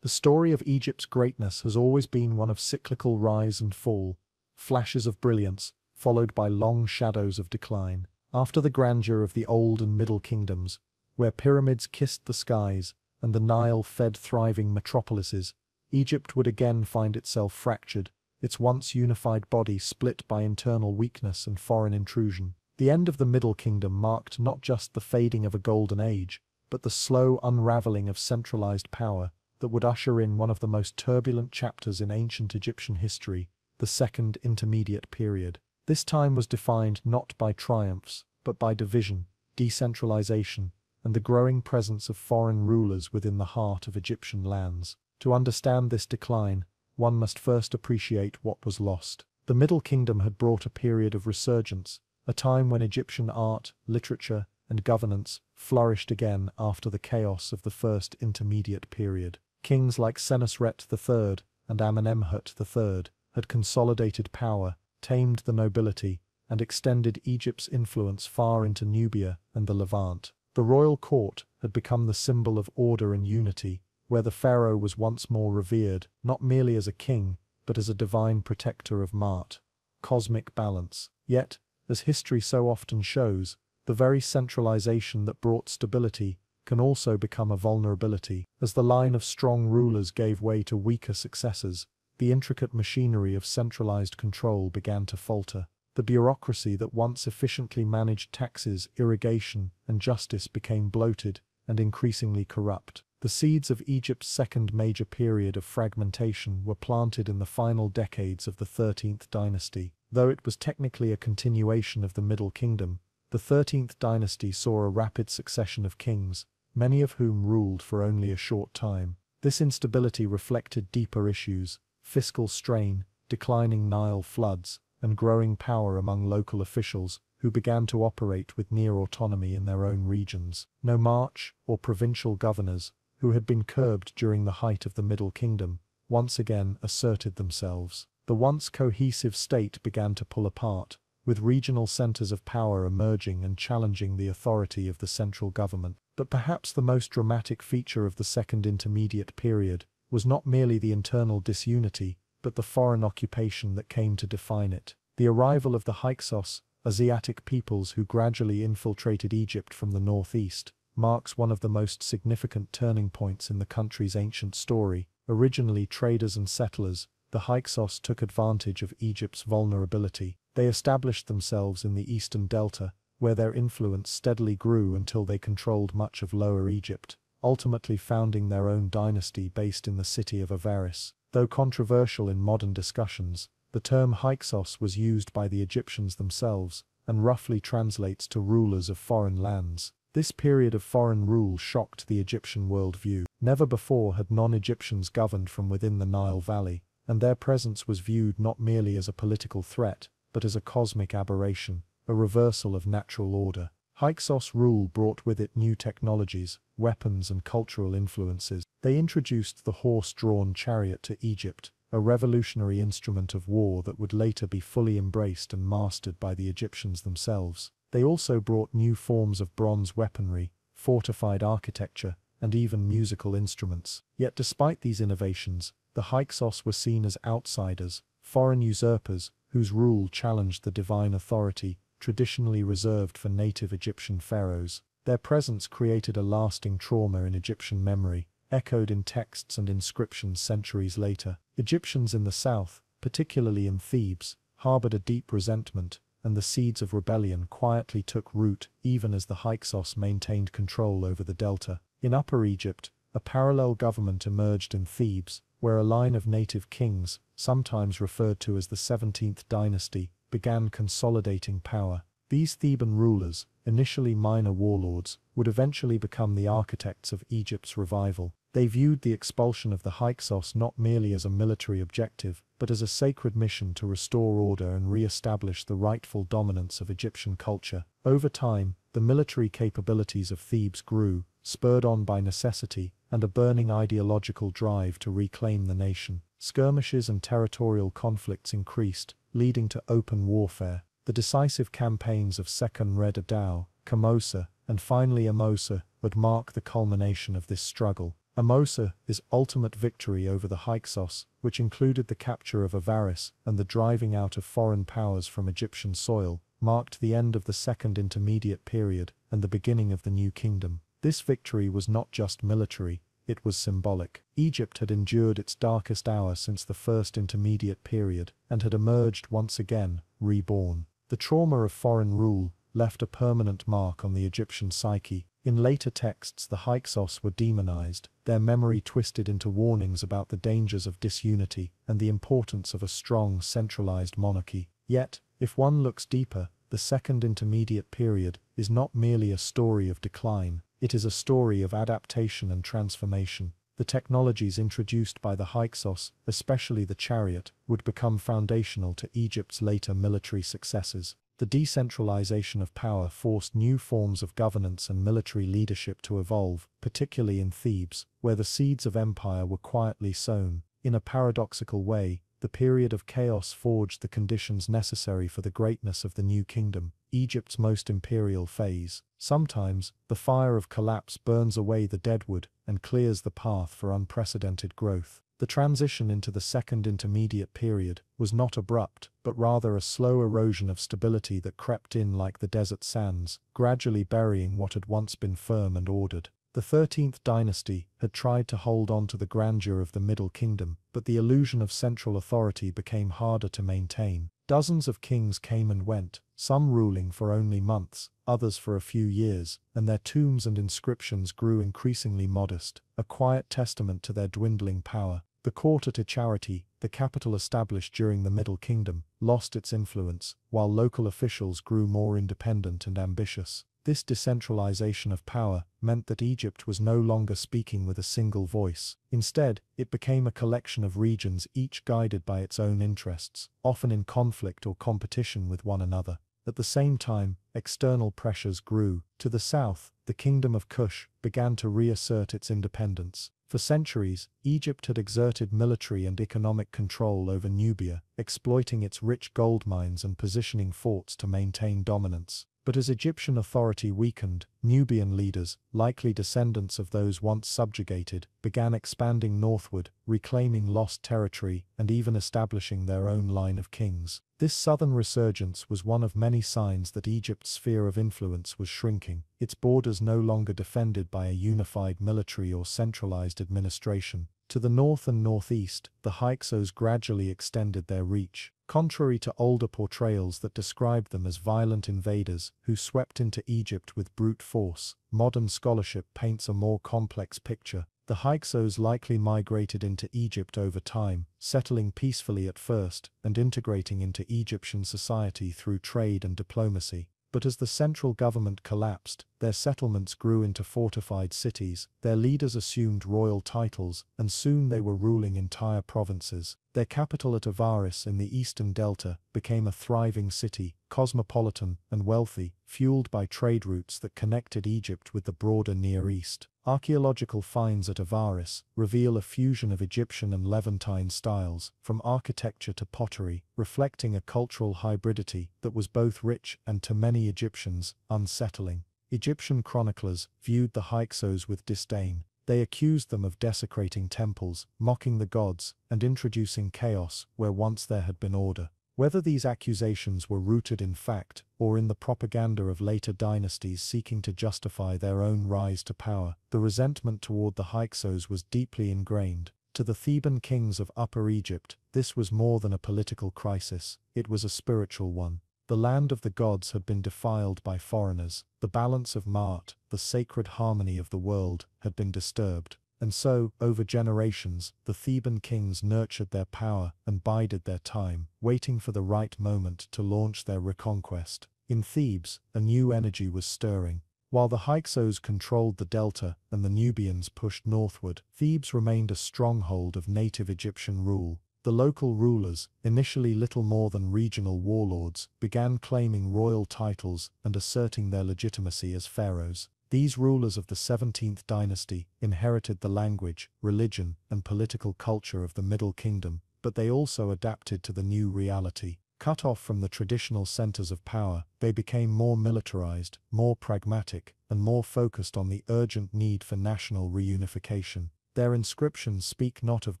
The story of Egypt's greatness has always been one of cyclical rise and fall, flashes of brilliance, followed by long shadows of decline. After the grandeur of the Old and Middle Kingdoms, where pyramids kissed the skies and the Nile fed thriving metropolises, Egypt would again find itself fractured, its once unified body split by internal weakness and foreign intrusion. The end of the Middle Kingdom marked not just the fading of a golden age, but the slow unraveling of centralized power that would usher in one of the most turbulent chapters in ancient Egyptian history, the Second Intermediate Period. This time was defined not by triumphs, but by division, decentralization, and the growing presence of foreign rulers within the heart of Egyptian lands. To understand this decline, one must first appreciate what was lost. The Middle Kingdom had brought a period of resurgence, a time when Egyptian art, literature, and governance flourished again after the chaos of the First Intermediate Period. Kings like Senusret III and Amenemhat III had consolidated power, tamed the nobility, and extended Egypt's influence far into Nubia and the Levant. The royal court had become the symbol of order and unity, where the pharaoh was once more revered, not merely as a king, but as a divine protector of Ma'at, cosmic balance. Yet, as history so often shows, the very centralization that brought stability can also become a vulnerability. As the line of strong rulers gave way to weaker successors, the intricate machinery of centralized control began to falter. The bureaucracy that once efficiently managed taxes, irrigation, and justice became bloated and increasingly corrupt. The seeds of Egypt's second major period of fragmentation were planted in the final decades of the 13th dynasty. Though it was technically a continuation of the Middle Kingdom, the 13th dynasty saw a rapid succession of kings, many of whom ruled for only a short time. This instability reflected deeper issues: fiscal strain, declining Nile floods, and growing power among local officials who began to operate with near autonomy in their own regions. Nomarch, or provincial governors, who had been curbed during the height of the Middle Kingdom, once again asserted themselves. The once cohesive state began to pull apart, with regional centers of power emerging and challenging the authority of the central government. But perhaps the most dramatic feature of the Second Intermediate Period was not merely the internal disunity, but the foreign occupation that came to define it. The arrival of the Hyksos, Asiatic peoples who gradually infiltrated Egypt from the northeast, marks one of the most significant turning points in the country's ancient story. Originally traders and settlers, the Hyksos took advantage of Egypt's vulnerability. They established themselves in the eastern delta, where their influence steadily grew until they controlled much of Lower Egypt, ultimately founding their own dynasty based in the city of Avaris. Though controversial in modern discussions, the term Hyksos was used by the Egyptians themselves, and roughly translates to rulers of foreign lands. This period of foreign rule shocked the Egyptian worldview. Never before had non-Egyptians governed from within the Nile Valley, and their presence was viewed not merely as a political threat, but as a cosmic aberration, a reversal of natural order. Hyksos rule brought with it new technologies, weapons and cultural influences. They introduced the horse-drawn chariot to Egypt, a revolutionary instrument of war that would later be fully embraced and mastered by the Egyptians themselves. They also brought new forms of bronze weaponry, fortified architecture, and even musical instruments. Yet despite these innovations, the Hyksos were seen as outsiders, foreign usurpers, whose rule challenged the divine authority traditionally reserved for native Egyptian pharaohs. Their presence created a lasting trauma in Egyptian memory, echoed in texts and inscriptions centuries later. Egyptians in the south, particularly in Thebes, harbored a deep resentment, and the seeds of rebellion quietly took root even as the Hyksos maintained control over the delta. In Upper Egypt, a parallel government emerged in Thebes, where a line of native kings, sometimes referred to as the 17th dynasty, began consolidating power. These Theban rulers, initially minor warlords, would eventually become the architects of Egypt's revival. They viewed the expulsion of the Hyksos not merely as a military objective, but as a sacred mission to restore order and re-establish the rightful dominance of Egyptian culture. Over time, the military capabilities of Thebes grew, spurred on by necessity and a burning ideological drive to reclaim the nation. Skirmishes and territorial conflicts increased, leading to open warfare. The decisive campaigns of Sekun-Red Adao, Kamosa, and finally Amosa would mark the culmination of this struggle. Amosa's ultimate victory over the Hyksos, which included the capture of Avaris and the driving out of foreign powers from Egyptian soil, marked the end of the Second Intermediate Period and the beginning of the New Kingdom. This victory was not just military, it was symbolic. Egypt had endured its darkest hour since the First Intermediate Period and had emerged once again, reborn. The trauma of foreign rule left a permanent mark on the Egyptian psyche. In later texts the Hyksos were demonized, their memory twisted into warnings about the dangers of disunity and the importance of a strong centralized monarchy. Yet, if one looks deeper, the Second Intermediate Period is not merely a story of decline, it is a story of adaptation and transformation. The technologies introduced by the Hyksos, especially the chariot, would become foundational to Egypt's later military successes. The decentralization of power forced new forms of governance and military leadership to evolve, particularly in Thebes, where the seeds of empire were quietly sown. In a paradoxical way, the period of chaos forged the conditions necessary for the greatness of the New Kingdom, Egypt's most imperial phase. Sometimes, the fire of collapse burns away the deadwood and clears the path for unprecedented growth. The transition into the Second Intermediate Period was not abrupt, but rather a slow erosion of stability that crept in like the desert sands, gradually burying what had once been firm and ordered. The 13th dynasty had tried to hold on to the grandeur of the Middle Kingdom, but the illusion of central authority became harder to maintain. Dozens of kings came and went, some ruling for only months, others for a few years, and their tombs and inscriptions grew increasingly modest, a quiet testament to their dwindling power. The court at Echarity, the capital established during the Middle Kingdom, lost its influence, while local officials grew more independent and ambitious. This decentralization of power meant that Egypt was no longer speaking with a single voice. Instead, it became a collection of regions each guided by its own interests, often in conflict or competition with one another. At the same time, external pressures grew. To the south, the kingdom of Kush began to reassert its independence. For centuries, Egypt had exerted military and economic control over Nubia, exploiting its rich gold mines and positioning forts to maintain dominance. But as Egyptian authority weakened, Nubian leaders, likely descendants of those once subjugated, began expanding northward, reclaiming lost territory, and even establishing their own line of kings. This southern resurgence was one of many signs that Egypt's sphere of influence was shrinking, its borders no longer defended by a unified military or centralized administration. To the north and northeast, the Hyksos gradually extended their reach. Contrary to older portrayals that described them as violent invaders who swept into Egypt with brute force, modern scholarship paints a more complex picture. The Hyksos likely migrated into Egypt over time, settling peacefully at first and integrating into Egyptian society through trade and diplomacy. But as the central government collapsed, their settlements grew into fortified cities, their leaders assumed royal titles, and soon they were ruling entire provinces. Their capital at Avaris in the eastern delta became a thriving city, cosmopolitan and wealthy, fueled by trade routes that connected Egypt with the broader Near East. Archaeological finds at Avaris reveal a fusion of Egyptian and Levantine styles, from architecture to pottery, reflecting a cultural hybridity that was both rich and, to many Egyptians, unsettling. Egyptian chroniclers viewed the Hyksos with disdain. They accused them of desecrating temples, mocking the gods, and introducing chaos where once there had been order. Whether these accusations were rooted in fact or in the propaganda of later dynasties seeking to justify their own rise to power, the resentment toward the Hyksos was deeply ingrained. To the Theban kings of Upper Egypt, this was more than a political crisis, it was a spiritual one. The land of the gods had been defiled by foreigners, the balance of Maat, the sacred harmony of the world, had been disturbed. And so, over generations, the Theban kings nurtured their power and bided their time, waiting for the right moment to launch their reconquest. In Thebes, a new energy was stirring. While the Hyksos controlled the delta and the Nubians pushed northward, Thebes remained a stronghold of native Egyptian rule. The local rulers, initially little more than regional warlords, began claiming royal titles and asserting their legitimacy as pharaohs. These rulers of the 17th dynasty inherited the language, religion, and political culture of the Middle Kingdom, but they also adapted to the new reality. Cut off from the traditional centers of power, they became more militarized, more pragmatic, and more focused on the urgent need for national reunification. Their inscriptions speak not of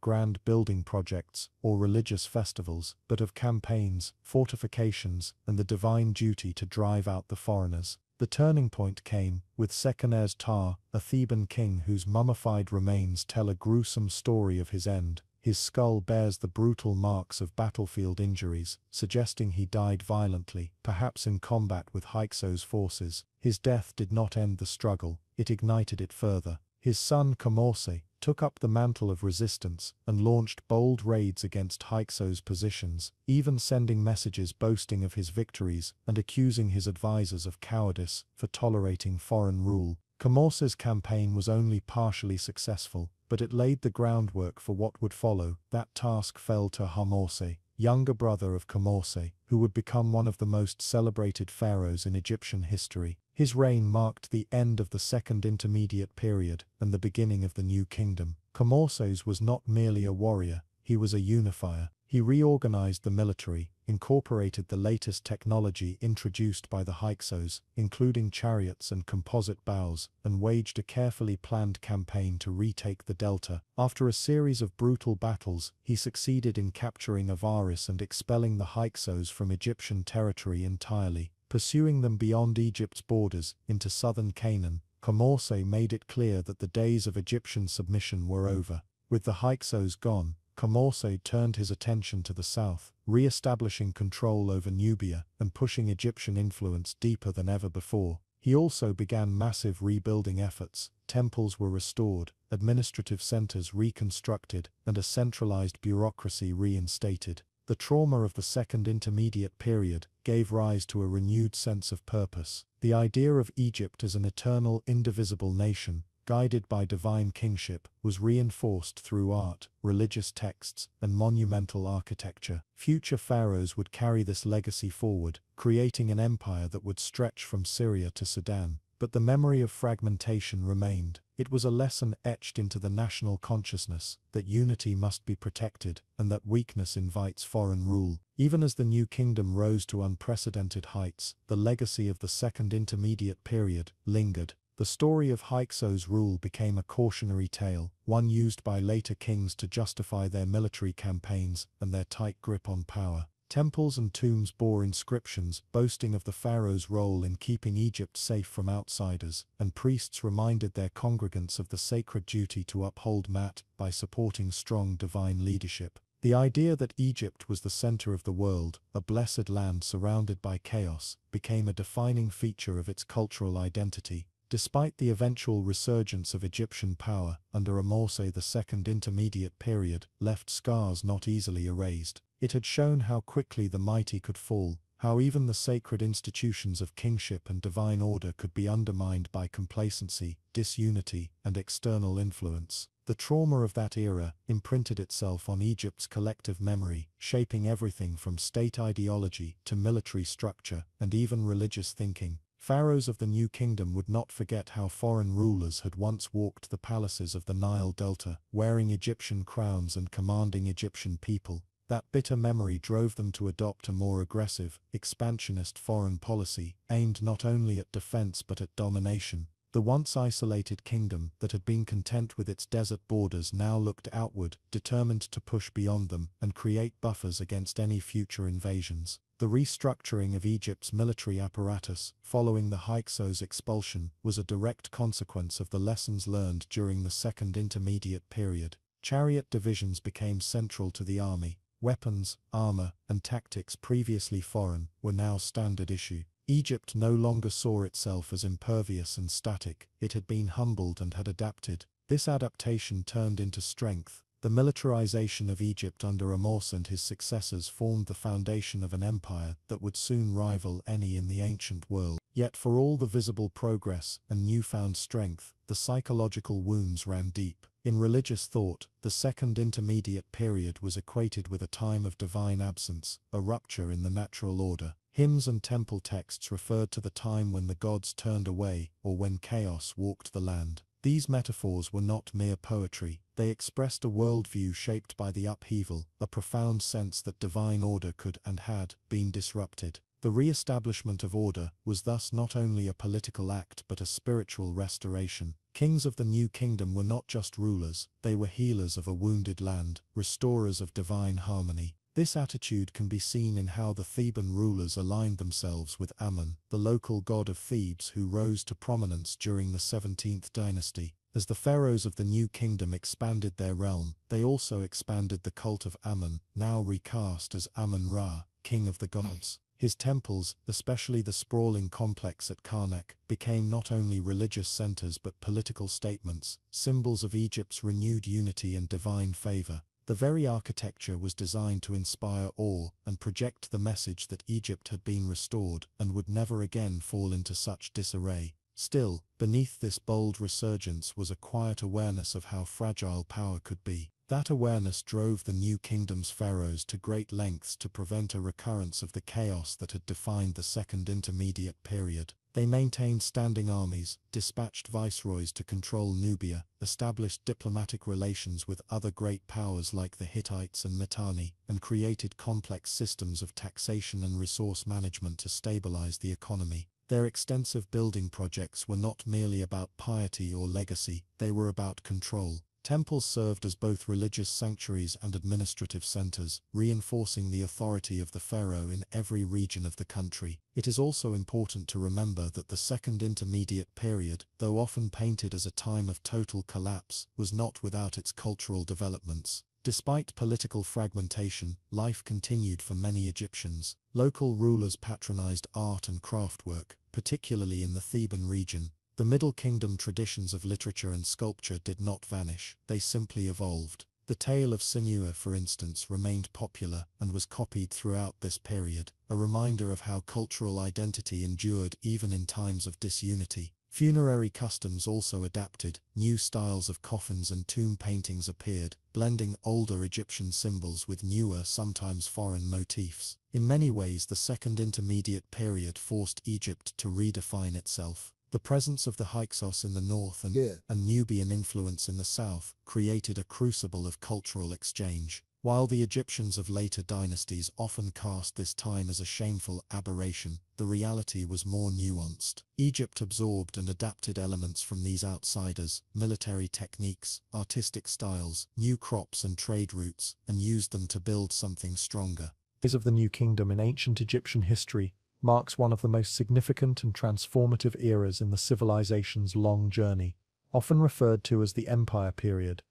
grand building projects or religious festivals, but of campaigns, fortifications, and the divine duty to drive out the foreigners. The turning point came with Seqenenre-Ptah, a Theban king whose mummified remains tell a gruesome story of his end. His skull bears the brutal marks of battlefield injuries, suggesting he died violently, perhaps in combat with Hyksos forces. His death did not end the struggle, it ignited it further. His son Kamose took up the mantle of resistance and launched bold raids against Hyksos positions, even sending messages boasting of his victories and accusing his advisors of cowardice for tolerating foreign rule. Kamose's campaign was only partially successful, but it laid the groundwork for what would follow. That task fell to Ahmose, younger brother of Kamose, who would become one of the most celebrated pharaohs in Egyptian history. His reign marked the end of the Second Intermediate Period and the beginning of the New Kingdom. Kamose was not merely a warrior, he was a unifier. He reorganized the military, incorporated the latest technology introduced by the Hyksos, including chariots and composite bows, and waged a carefully planned campaign to retake the delta. After a series of brutal battles, he succeeded in capturing Avaris and expelling the Hyksos from Egyptian territory entirely. Pursuing them beyond Egypt's borders, into southern Canaan, Kamose made it clear that the days of Egyptian submission were over. With the Hyksos gone, Kamose turned his attention to the south, re-establishing control over Nubia and pushing Egyptian influence deeper than ever before. He also began massive rebuilding efforts. Temples were restored, administrative centers reconstructed, and a centralized bureaucracy reinstated. The trauma of the Second Intermediate Period gave rise to a renewed sense of purpose. The idea of Egypt as an eternal, indivisible nation, guided by divine kingship, was reinforced through art, religious texts, and monumental architecture. Future pharaohs would carry this legacy forward, creating an empire that would stretch from Syria to Sudan. But the memory of fragmentation remained. It was a lesson etched into the national consciousness that unity must be protected and that weakness invites foreign rule. Even as the new kingdom rose to unprecedented heights, the legacy of the Second Intermediate Period lingered. The story of Hyksos' rule became a cautionary tale, one used by later kings to justify their military campaigns and their tight grip on power. Temples and tombs bore inscriptions boasting of the pharaoh's role in keeping Egypt safe from outsiders, and priests reminded their congregants of the sacred duty to uphold Mat by supporting strong divine leadership. The idea that Egypt was the center of the world, a blessed land surrounded by chaos, became a defining feature of its cultural identity. Despite the eventual resurgence of Egyptian power under Amorse, the Second Intermediate Period left scars not easily erased. It had shown how quickly the mighty could fall, how even the sacred institutions of kingship and divine order could be undermined by complacency, disunity, and external influence. The trauma of that era imprinted itself on Egypt's collective memory, shaping everything from state ideology to military structure and even religious thinking. Pharaohs of the New Kingdom would not forget how foreign rulers had once walked the palaces of the Nile Delta, wearing Egyptian crowns and commanding Egyptian people. That bitter memory drove them to adopt a more aggressive, expansionist foreign policy, aimed not only at defense but at domination. The once isolated kingdom that had been content with its desert borders now looked outward, determined to push beyond them and create buffers against any future invasions. The restructuring of Egypt's military apparatus, following the Hyksos expulsion, was a direct consequence of the lessons learned during the Second Intermediate Period. Chariot divisions became central to the army. Weapons, armor, and tactics previously foreign were now standard issue. Egypt no longer saw itself as impervious and static. It had been humbled and had adapted. This adaptation turned into strength. The militarization of Egypt under Amorse and his successors formed the foundation of an empire that would soon rival any in the ancient world. Yet for all the visible progress and newfound strength, the psychological wounds ran deep. In religious thought, the Second Intermediate Period was equated with a time of divine absence, a rupture in the natural order. Hymns and temple texts referred to the time when the gods turned away or when chaos walked the land. These metaphors were not mere poetry. They expressed a worldview shaped by the upheaval, a profound sense that divine order could and had been disrupted. The re-establishment of order was thus not only a political act but a spiritual restoration. Kings of the New Kingdom were not just rulers, they were healers of a wounded land, restorers of divine harmony. This attitude can be seen in how the Theban rulers aligned themselves with Ammon, the local god of Thebes who rose to prominence during the 17th dynasty. As the pharaohs of the New Kingdom expanded their realm, they also expanded the cult of Ammon, now recast as Ammon-Ra, king of the gods. His temples, especially the sprawling complex at Karnak, became not only religious centers but political statements, symbols of Egypt's renewed unity and divine favor. The very architecture was designed to inspire awe and project the message that Egypt had been restored and would never again fall into such disarray. Still, beneath this bold resurgence was a quiet awareness of how fragile power could be. That awareness drove the New Kingdom's pharaohs to great lengths to prevent a recurrence of the chaos that had defined the Second Intermediate Period. They maintained standing armies, dispatched viceroys to control Nubia, established diplomatic relations with other great powers like the Hittites and Mitanni, and created complex systems of taxation and resource management to stabilize the economy. Their extensive building projects were not merely about piety or legacy, they were about control. Temples served as both religious sanctuaries and administrative centers, reinforcing the authority of the pharaoh in every region of the country. It is also important to remember that the Second Intermediate Period, though often painted as a time of total collapse, was not without its cultural developments. Despite political fragmentation, life continued for many Egyptians. Local rulers patronized art and craftwork, particularly in the Theban region. The Middle Kingdom traditions of literature and sculpture did not vanish, they simply evolved. The tale of Senua, for instance, remained popular and was copied throughout this period, a reminder of how cultural identity endured even in times of disunity. Funerary customs also adapted. New styles of coffins and tomb paintings appeared, blending older Egyptian symbols with newer, sometimes foreign motifs. In many ways, the Second Intermediate Period forced Egypt to redefine itself. The presence of the Hyksos in the north and Nubian influence in the south created a crucible of cultural exchange. While the Egyptians of later dynasties often cast this time as a shameful aberration, the reality was more nuanced. Egypt absorbed and adapted elements from these outsiders, military techniques, artistic styles, new crops and trade routes, and used them to build something stronger. The rise of the New Kingdom in ancient Egyptian history marks one of the most significant and transformative eras in the civilization's long journey, often referred to as the Empire period.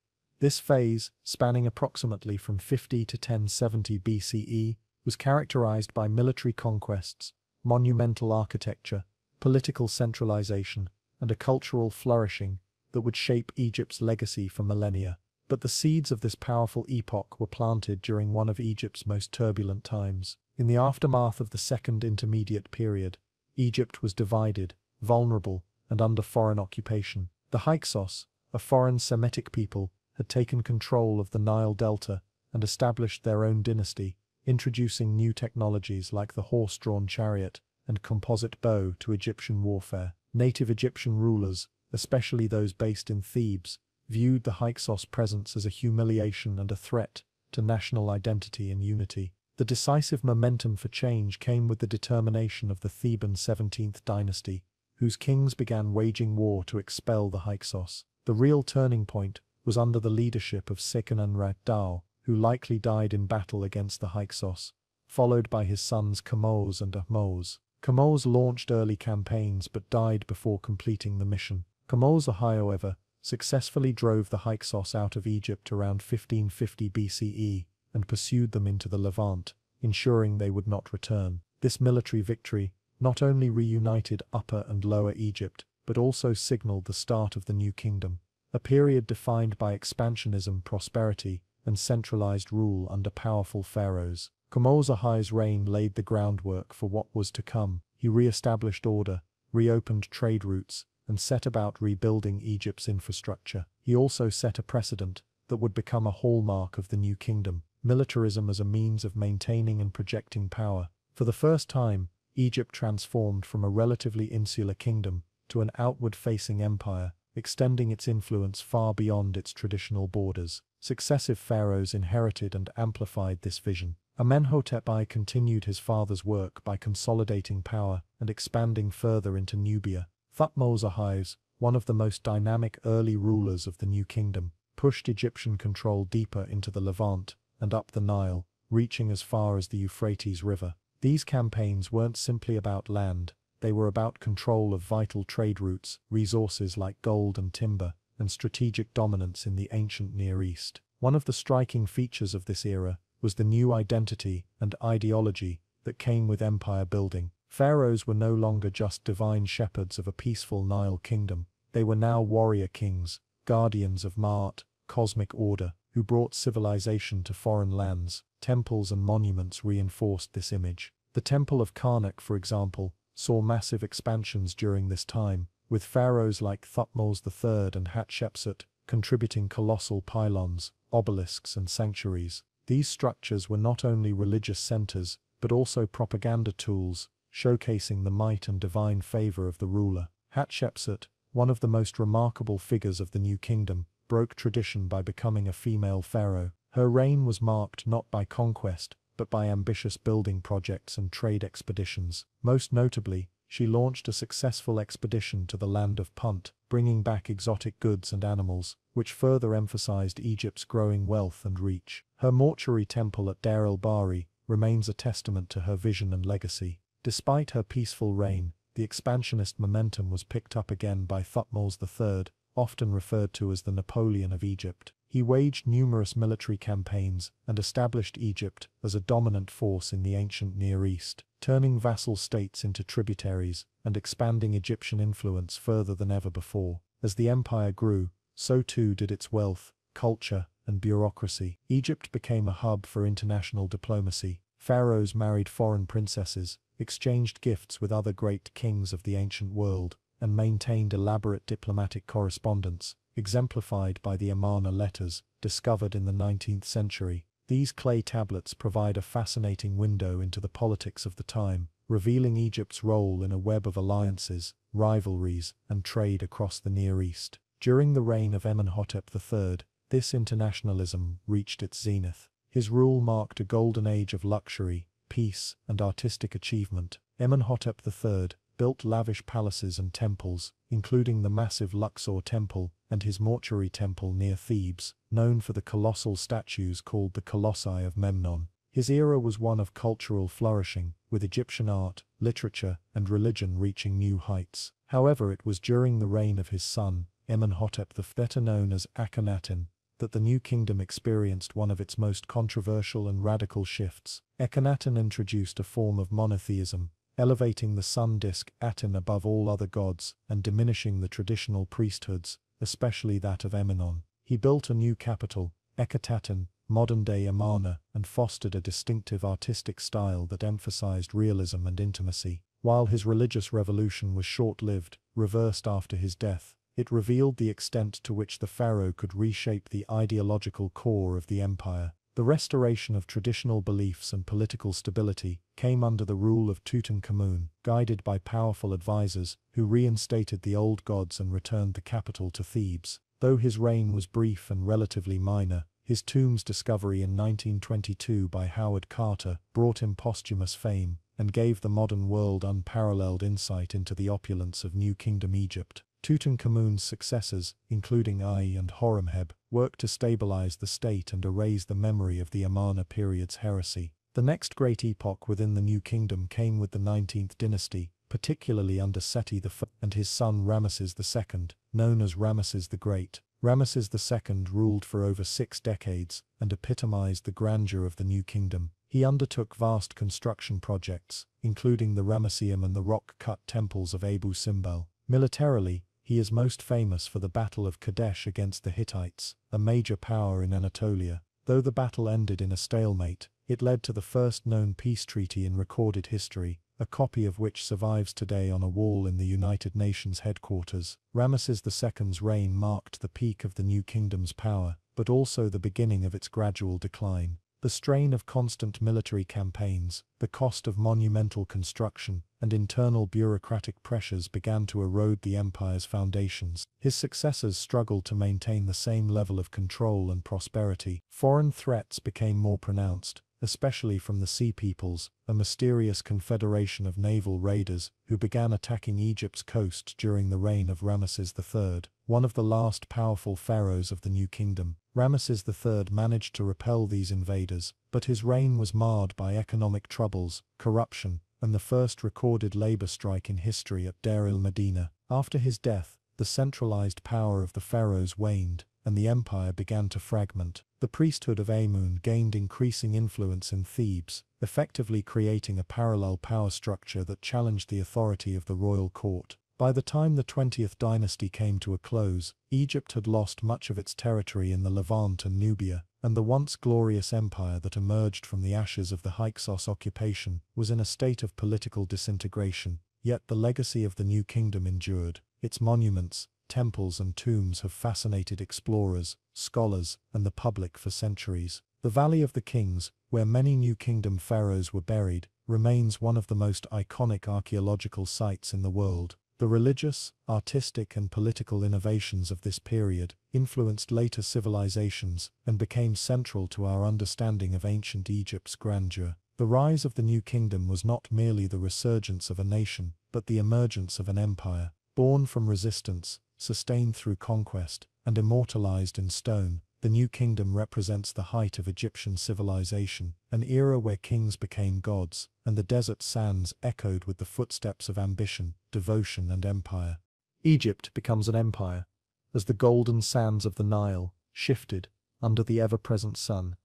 This phase, spanning approximately from 50 to 1070 BCE, was characterized by military conquests, monumental architecture, political centralization, and a cultural flourishing that would shape Egypt's legacy for millennia. But the seeds of this powerful epoch were planted during one of Egypt's most turbulent times. In the aftermath of the Second Intermediate Period, Egypt was divided, vulnerable, and under foreign occupation. The Hyksos, a foreign Semitic people, had taken control of the Nile Delta and established their own dynasty, introducing new technologies like the horse-drawn chariot and composite bow to Egyptian warfare. Native Egyptian rulers, especially those based in Thebes, viewed the Hyksos presence as a humiliation and a threat to national identity and unity. The decisive momentum for change came with the determination of the Theban 17th dynasty, whose kings began waging war to expel the Hyksos. The real turning point was under the leadership of Seqenenret-Dao, who likely died in battle against the Hyksos, followed by his sons Kamose and Ahmose. Kamose launched early campaigns but died before completing the mission. Kamose, however, successfully drove the Hyksos out of Egypt around 1550 BCE and pursued them into the Levant, ensuring they would not return. This military victory not only reunited Upper and Lower Egypt, but also signaled the start of the New Kingdom, a period defined by expansionism, prosperity, and centralized rule under powerful pharaohs. Kamose reign laid the groundwork for what was to come. He re-established order, reopened trade routes, and set about rebuilding Egypt's infrastructure. He also set a precedent that would become a hallmark of the New Kingdom: militarism as a means of maintaining and projecting power. For the first time, Egypt transformed from a relatively insular kingdom to an outward-facing empire, extending its influence far beyond its traditional borders. Successive pharaohs inherited and amplified this vision. Amenhotep I continued his father's work by consolidating power and expanding further into Nubia. Thutmose I, one of the most dynamic early rulers of the New Kingdom, pushed Egyptian control deeper into the Levant and up the Nile, reaching as far as the Euphrates River. These campaigns weren't simply about land, they were about control of vital trade routes, resources like gold and timber, and strategic dominance in the ancient Near East. One of the striking features of this era was the new identity and ideology that came with empire building. Pharaohs were no longer just divine shepherds of a peaceful Nile kingdom. They were now warrior kings, guardians of Ma'at, cosmic order, who brought civilization to foreign lands. Temples and monuments reinforced this image. The Temple of Karnak, for example, saw massive expansions during this time, with pharaohs like Thutmose III and Hatshepsut contributing colossal pylons, obelisks and sanctuaries. These structures were not only religious centers, but also propaganda tools, showcasing the might and divine favor of the ruler. Hatshepsut, one of the most remarkable figures of the New Kingdom, broke tradition by becoming a female pharaoh. Her reign was marked not by conquest, but by ambitious building projects and trade expeditions. Most notably, she launched a successful expedition to the land of Punt, bringing back exotic goods and animals, which further emphasized Egypt's growing wealth and reach. Her mortuary temple at Deir el-Bahri remains a testament to her vision and legacy. Despite her peaceful reign, the expansionist momentum was picked up again by Thutmose III, often referred to as the Napoleon of Egypt. He waged numerous military campaigns and established Egypt as a dominant force in the ancient Near East, turning vassal states into tributaries and expanding Egyptian influence further than ever before. As the empire grew, so too did its wealth, culture, and bureaucracy. Egypt became a hub for international diplomacy. Pharaohs married foreign princesses, exchanged gifts with other great kings of the ancient world, and maintained elaborate diplomatic correspondence, exemplified by the Amarna letters, discovered in the 19th century. These clay tablets provide a fascinating window into the politics of the time, revealing Egypt's role in a web of alliances, rivalries, and trade across the Near East. During the reign of Amenhotep III, this internationalism reached its zenith. His rule marked a golden age of luxury, peace, and artistic achievement. Amenhotep III built lavish palaces and temples, including the massive Luxor Temple and his mortuary temple near Thebes, known for the colossal statues called the Colossi of Memnon. His era was one of cultural flourishing, with Egyptian art, literature, and religion reaching new heights. However, it was during the reign of his son, Amenhotep IV, better known as Akhenaten, that the new kingdom experienced one of its most controversial and radical shifts. Akhenaten introduced a form of monotheism, elevating the sun disk Aten above all other gods and diminishing the traditional priesthoods, especially that of Amenon. He built a new capital, Ekataten, modern-day Amarna, and fostered a distinctive artistic style that emphasized realism and intimacy. While his religious revolution was short-lived, reversed after his death, it revealed the extent to which the pharaoh could reshape the ideological core of the empire. The restoration of traditional beliefs and political stability came under the rule of Tutankhamun, guided by powerful advisors who reinstated the old gods and returned the capital to Thebes. Though his reign was brief and relatively minor, his tomb's discovery in 1922 by Howard Carter brought him posthumous fame and gave the modern world unparalleled insight into the opulence of New Kingdom Egypt. Tutankhamun's successors, including Ai and Horemheb, worked to stabilize the state and erase the memory of the Amarna period's heresy. The next great epoch within the New Kingdom came with the 19th dynasty, particularly under Seti I and his son Ramses II, known as Ramses the Great. Ramses II ruled for over 6 decades and epitomized the grandeur of the New Kingdom. He undertook vast construction projects, including the Ramesseum and the rock-cut temples of Abu Simbel. Militarily, he is most famous for the Battle of Kadesh against the Hittites, a major power in Anatolia. Though the battle ended in a stalemate, it led to the first known peace treaty in recorded history, a copy of which survives today on a wall in the United Nations headquarters. Ramses II's reign marked the peak of the New Kingdom's power, but also the beginning of its gradual decline. The strain of constant military campaigns, the cost of monumental construction, and internal bureaucratic pressures began to erode the empire's foundations. His successors struggled to maintain the same level of control and prosperity. Foreign threats became more pronounced, especially from the Sea Peoples, a mysterious confederation of naval raiders who began attacking Egypt's coast during the reign of Ramses III, one of the last powerful pharaohs of the New Kingdom. Ramses III managed to repel these invaders, but his reign was marred by economic troubles, corruption, and the first recorded labor strike in history at Deir el-Medina. After his death, the centralized power of the pharaohs waned, and the empire began to fragment. The priesthood of Amun gained increasing influence in Thebes, effectively creating a parallel power structure that challenged the authority of the royal court. By the time the 20th dynasty came to a close, Egypt had lost much of its territory in the Levant and Nubia, and the once glorious empire that emerged from the ashes of the Hyksos occupation was in a state of political disintegration. Yet the legacy of the New Kingdom endured. Its monuments, temples and tombs have fascinated explorers, scholars, and the public for centuries. The Valley of the Kings, where many New Kingdom pharaohs were buried, remains one of the most iconic archaeological sites in the world. The religious, artistic, and political innovations of this period influenced later civilizations and became central to our understanding of ancient Egypt's grandeur. The rise of the New Kingdom was not merely the resurgence of a nation, but the emergence of an empire. Born from resistance, sustained through conquest, and immortalized in stone, the New Kingdom represents the height of Egyptian civilization, an era where kings became gods, and the desert sands echoed with the footsteps of ambition, devotion, and empire. Egypt becomes an empire, as the golden sands of the Nile shifted under the ever-present sun.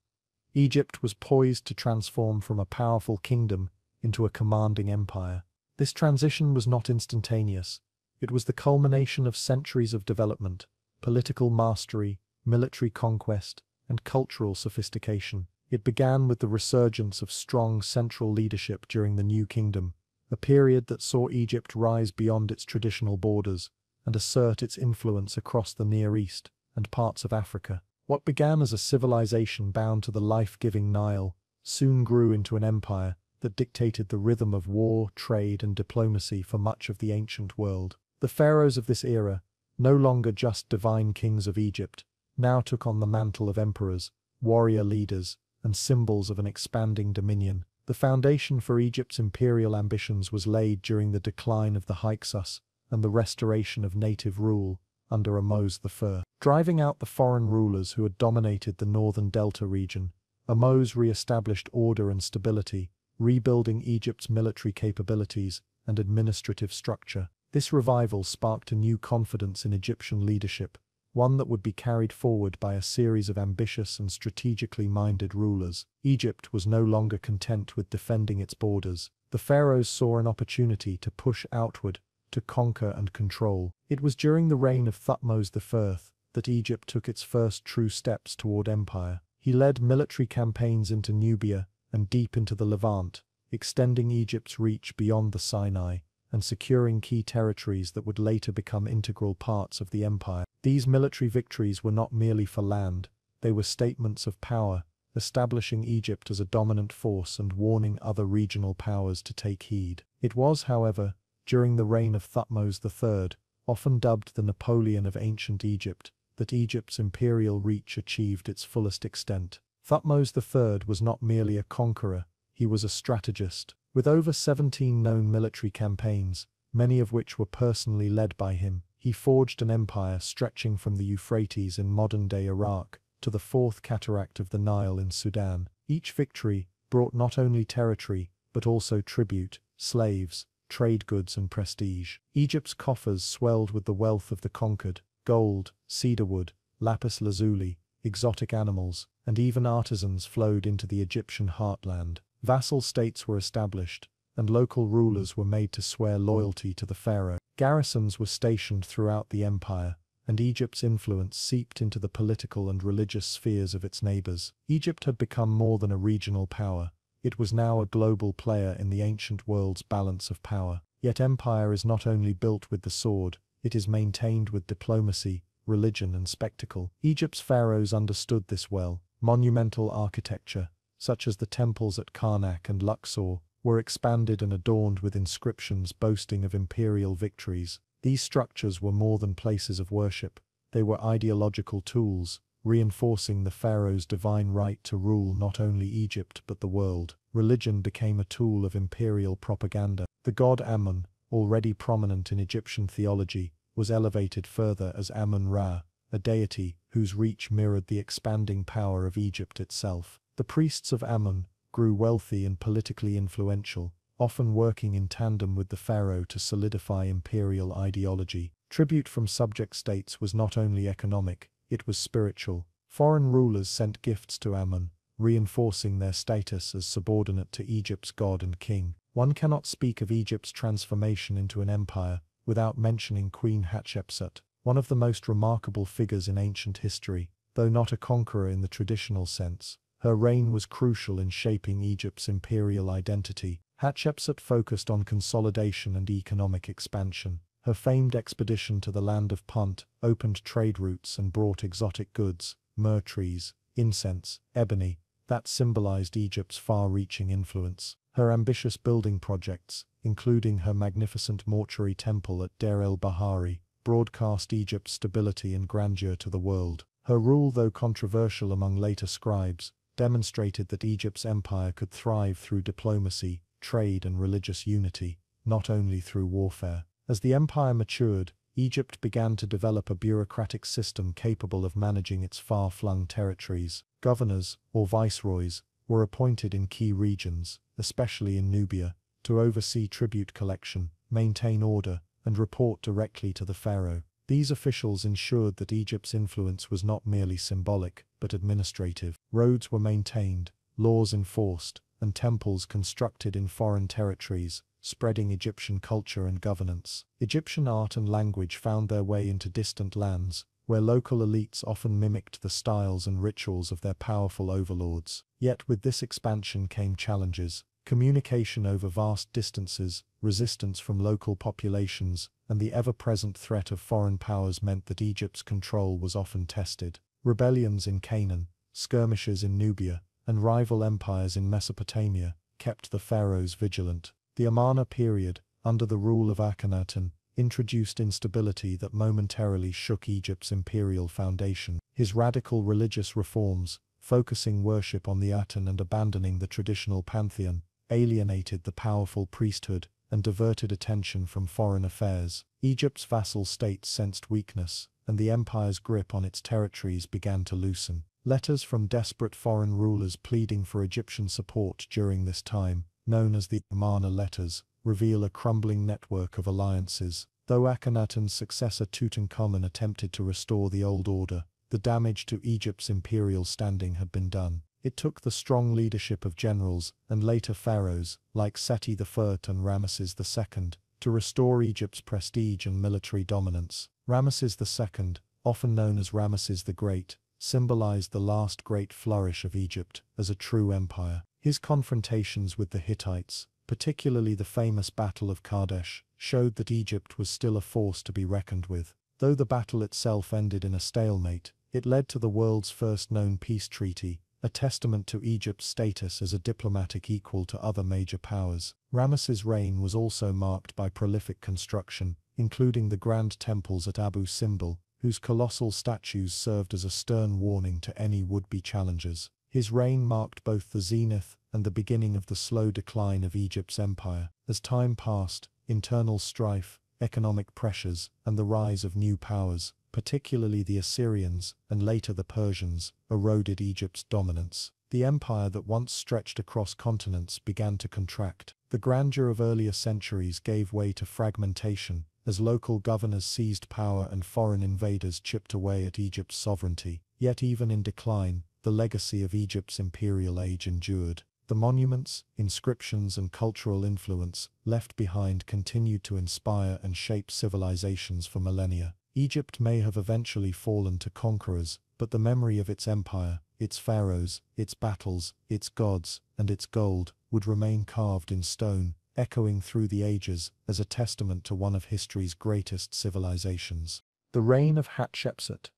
Egypt was poised to transform from a powerful kingdom into a commanding empire. This transition was not instantaneous. It was the culmination of centuries of development, political mastery, military conquest, and cultural sophistication. It began with the resurgence of strong central leadership during the New Kingdom, a period that saw Egypt rise beyond its traditional borders and assert its influence across the Near East and parts of Africa. What began as a civilization bound to the life-giving Nile soon grew into an empire that dictated the rhythm of war, trade, and diplomacy for much of the ancient world. The pharaohs of this era, no longer just divine kings of Egypt, now took on the mantle of emperors, warrior leaders, and symbols of an expanding dominion. The foundation for Egypt's imperial ambitions was laid during the decline of the Hyksos and the restoration of native rule under Ahmose I. Driving out the foreign rulers who had dominated the northern delta region, Ahmose re-established order and stability, rebuilding Egypt's military capabilities and administrative structure. This revival sparked a new confidence in Egyptian leadership, one that would be carried forward by a series of ambitious and strategically minded rulers. Egypt was no longer content with defending its borders. The pharaohs saw an opportunity to push outward, to conquer and control. It was during the reign of Thutmose I that Egypt took its first true steps toward empire. He led military campaigns into Nubia and deep into the Levant, extending Egypt's reach beyond the Sinai and securing key territories that would later become integral parts of the empire. These military victories were not merely for land, they were statements of power, establishing Egypt as a dominant force and warning other regional powers to take heed. It was, however, during the reign of Thutmose III, often dubbed the Napoleon of ancient Egypt, that Egypt's imperial reach achieved its fullest extent. Thutmose III was not merely a conqueror, he was a strategist. With over 17 known military campaigns, many of which were personally led by him, he forged an empire stretching from the Euphrates in modern-day Iraq to the fourth cataract of the Nile in Sudan. Each victory brought not only territory, but also tribute, slaves, trade goods and prestige. Egypt's coffers swelled with the wealth of the conquered: gold, cedarwood, lapis lazuli, exotic animals, and even artisans flowed into the Egyptian heartland. Vassal states were established, and local rulers were made to swear loyalty to the pharaoh. Garrisons were stationed throughout the empire, and Egypt's influence seeped into the political and religious spheres of its neighbors. Egypt had become more than a regional power. It was now a global player in the ancient world's balance of power. Yet empire is not only built with the sword, it is maintained with diplomacy, religion and spectacle. Egypt's pharaohs understood this well. Monumental architecture, such as the temples at Karnak and Luxor, were expanded and adorned with inscriptions boasting of imperial victories. These structures were more than places of worship, they were ideological tools, reinforcing the pharaoh's divine right to rule not only Egypt but the world. Religion became a tool of imperial propaganda. The god Amun, already prominent in Egyptian theology, was elevated further as Amun-Ra, a deity whose reach mirrored the expanding power of Egypt itself. The priests of Amun grew wealthy and politically influential, often working in tandem with the pharaoh to solidify imperial ideology. Tribute from subject states was not only economic, it was spiritual. Foreign rulers sent gifts to Amun, reinforcing their status as subordinate to Egypt's god and king. One cannot speak of Egypt's transformation into an empire without mentioning Queen Hatshepsut, one of the most remarkable figures in ancient history. Though not a conqueror in the traditional sense, her reign was crucial in shaping Egypt's imperial identity. Hatshepsut focused on consolidation and economic expansion. Her famed expedition to the land of Punt opened trade routes and brought exotic goods, myrrh trees, incense, ebony, that symbolized Egypt's far-reaching influence. Her ambitious building projects, including her magnificent mortuary temple at Deir el-Bahari, broadcast Egypt's stability and grandeur to the world. Her rule, though controversial among later scribes, demonstrated that Egypt's empire could thrive through diplomacy, trade and religious unity, not only through warfare. As the empire matured, Egypt began to develop a bureaucratic system capable of managing its far-flung territories. Governors, or viceroys, were appointed in key regions, especially in Nubia, to oversee tribute collection, maintain order, and report directly to the pharaoh. These officials ensured that Egypt's influence was not merely symbolic, but administrative. Roads were maintained, laws enforced, and temples constructed in foreign territories, spreading Egyptian culture and governance. Egyptian art and language found their way into distant lands, where local elites often mimicked the styles and rituals of their powerful overlords. Yet with this expansion came challenges: communication over vast distances, resistance from local populations, and the ever-present threat of foreign powers meant that Egypt's control was often tested. Rebellions in Canaan, skirmishes in Nubia, and rival empires in Mesopotamia kept the pharaohs vigilant. The Amarna period, under the rule of Akhenaten, introduced instability that momentarily shook Egypt's imperial foundation. His radical religious reforms, focusing worship on the Aten and abandoning the traditional pantheon, alienated the powerful priesthood and diverted attention from foreign affairs. Egypt's vassal states sensed weakness, and the empire's grip on its territories began to loosen. Letters from desperate foreign rulers pleading for Egyptian support during this time, known as the Amarna letters, reveal a crumbling network of alliances. Though Akhenaten's successor Tutankhamun attempted to restore the old order, the damage to Egypt's imperial standing had been done. It took the strong leadership of generals and later pharaohs, like Seti I and Ramses II, to restore Egypt's prestige and military dominance. Ramses II, often known as Ramses the Great, symbolized the last great flourish of Egypt as a true empire. His confrontations with the Hittites, particularly the famous Battle of Kadesh, showed that Egypt was still a force to be reckoned with. Though the battle itself ended in a stalemate, it led to the world's first known peace treaty, a testament to Egypt's status as a diplomatic equal to other major powers. Ramesses' reign was also marked by prolific construction, including the grand temples at Abu Simbel, whose colossal statues served as a stern warning to any would-be challengers. His reign marked both the zenith and the beginning of the slow decline of Egypt's empire. As time passed, internal strife, economic pressures, and the rise of new powers, particularly the Assyrians and later the Persians, eroded Egypt's dominance. The empire that once stretched across continents began to contract. The grandeur of earlier centuries gave way to fragmentation, as local governors seized power and foreign invaders chipped away at Egypt's sovereignty. Yet even in decline, the legacy of Egypt's imperial age endured. The monuments, inscriptions, and cultural influence left behind continued to inspire and shape civilizations for millennia. Egypt may have eventually fallen to conquerors, but the memory of its empire, its pharaohs, its battles, its gods, and its gold would remain carved in stone, echoing through the ages as a testament to one of history's greatest civilizations. The Reign of Hatshepsut.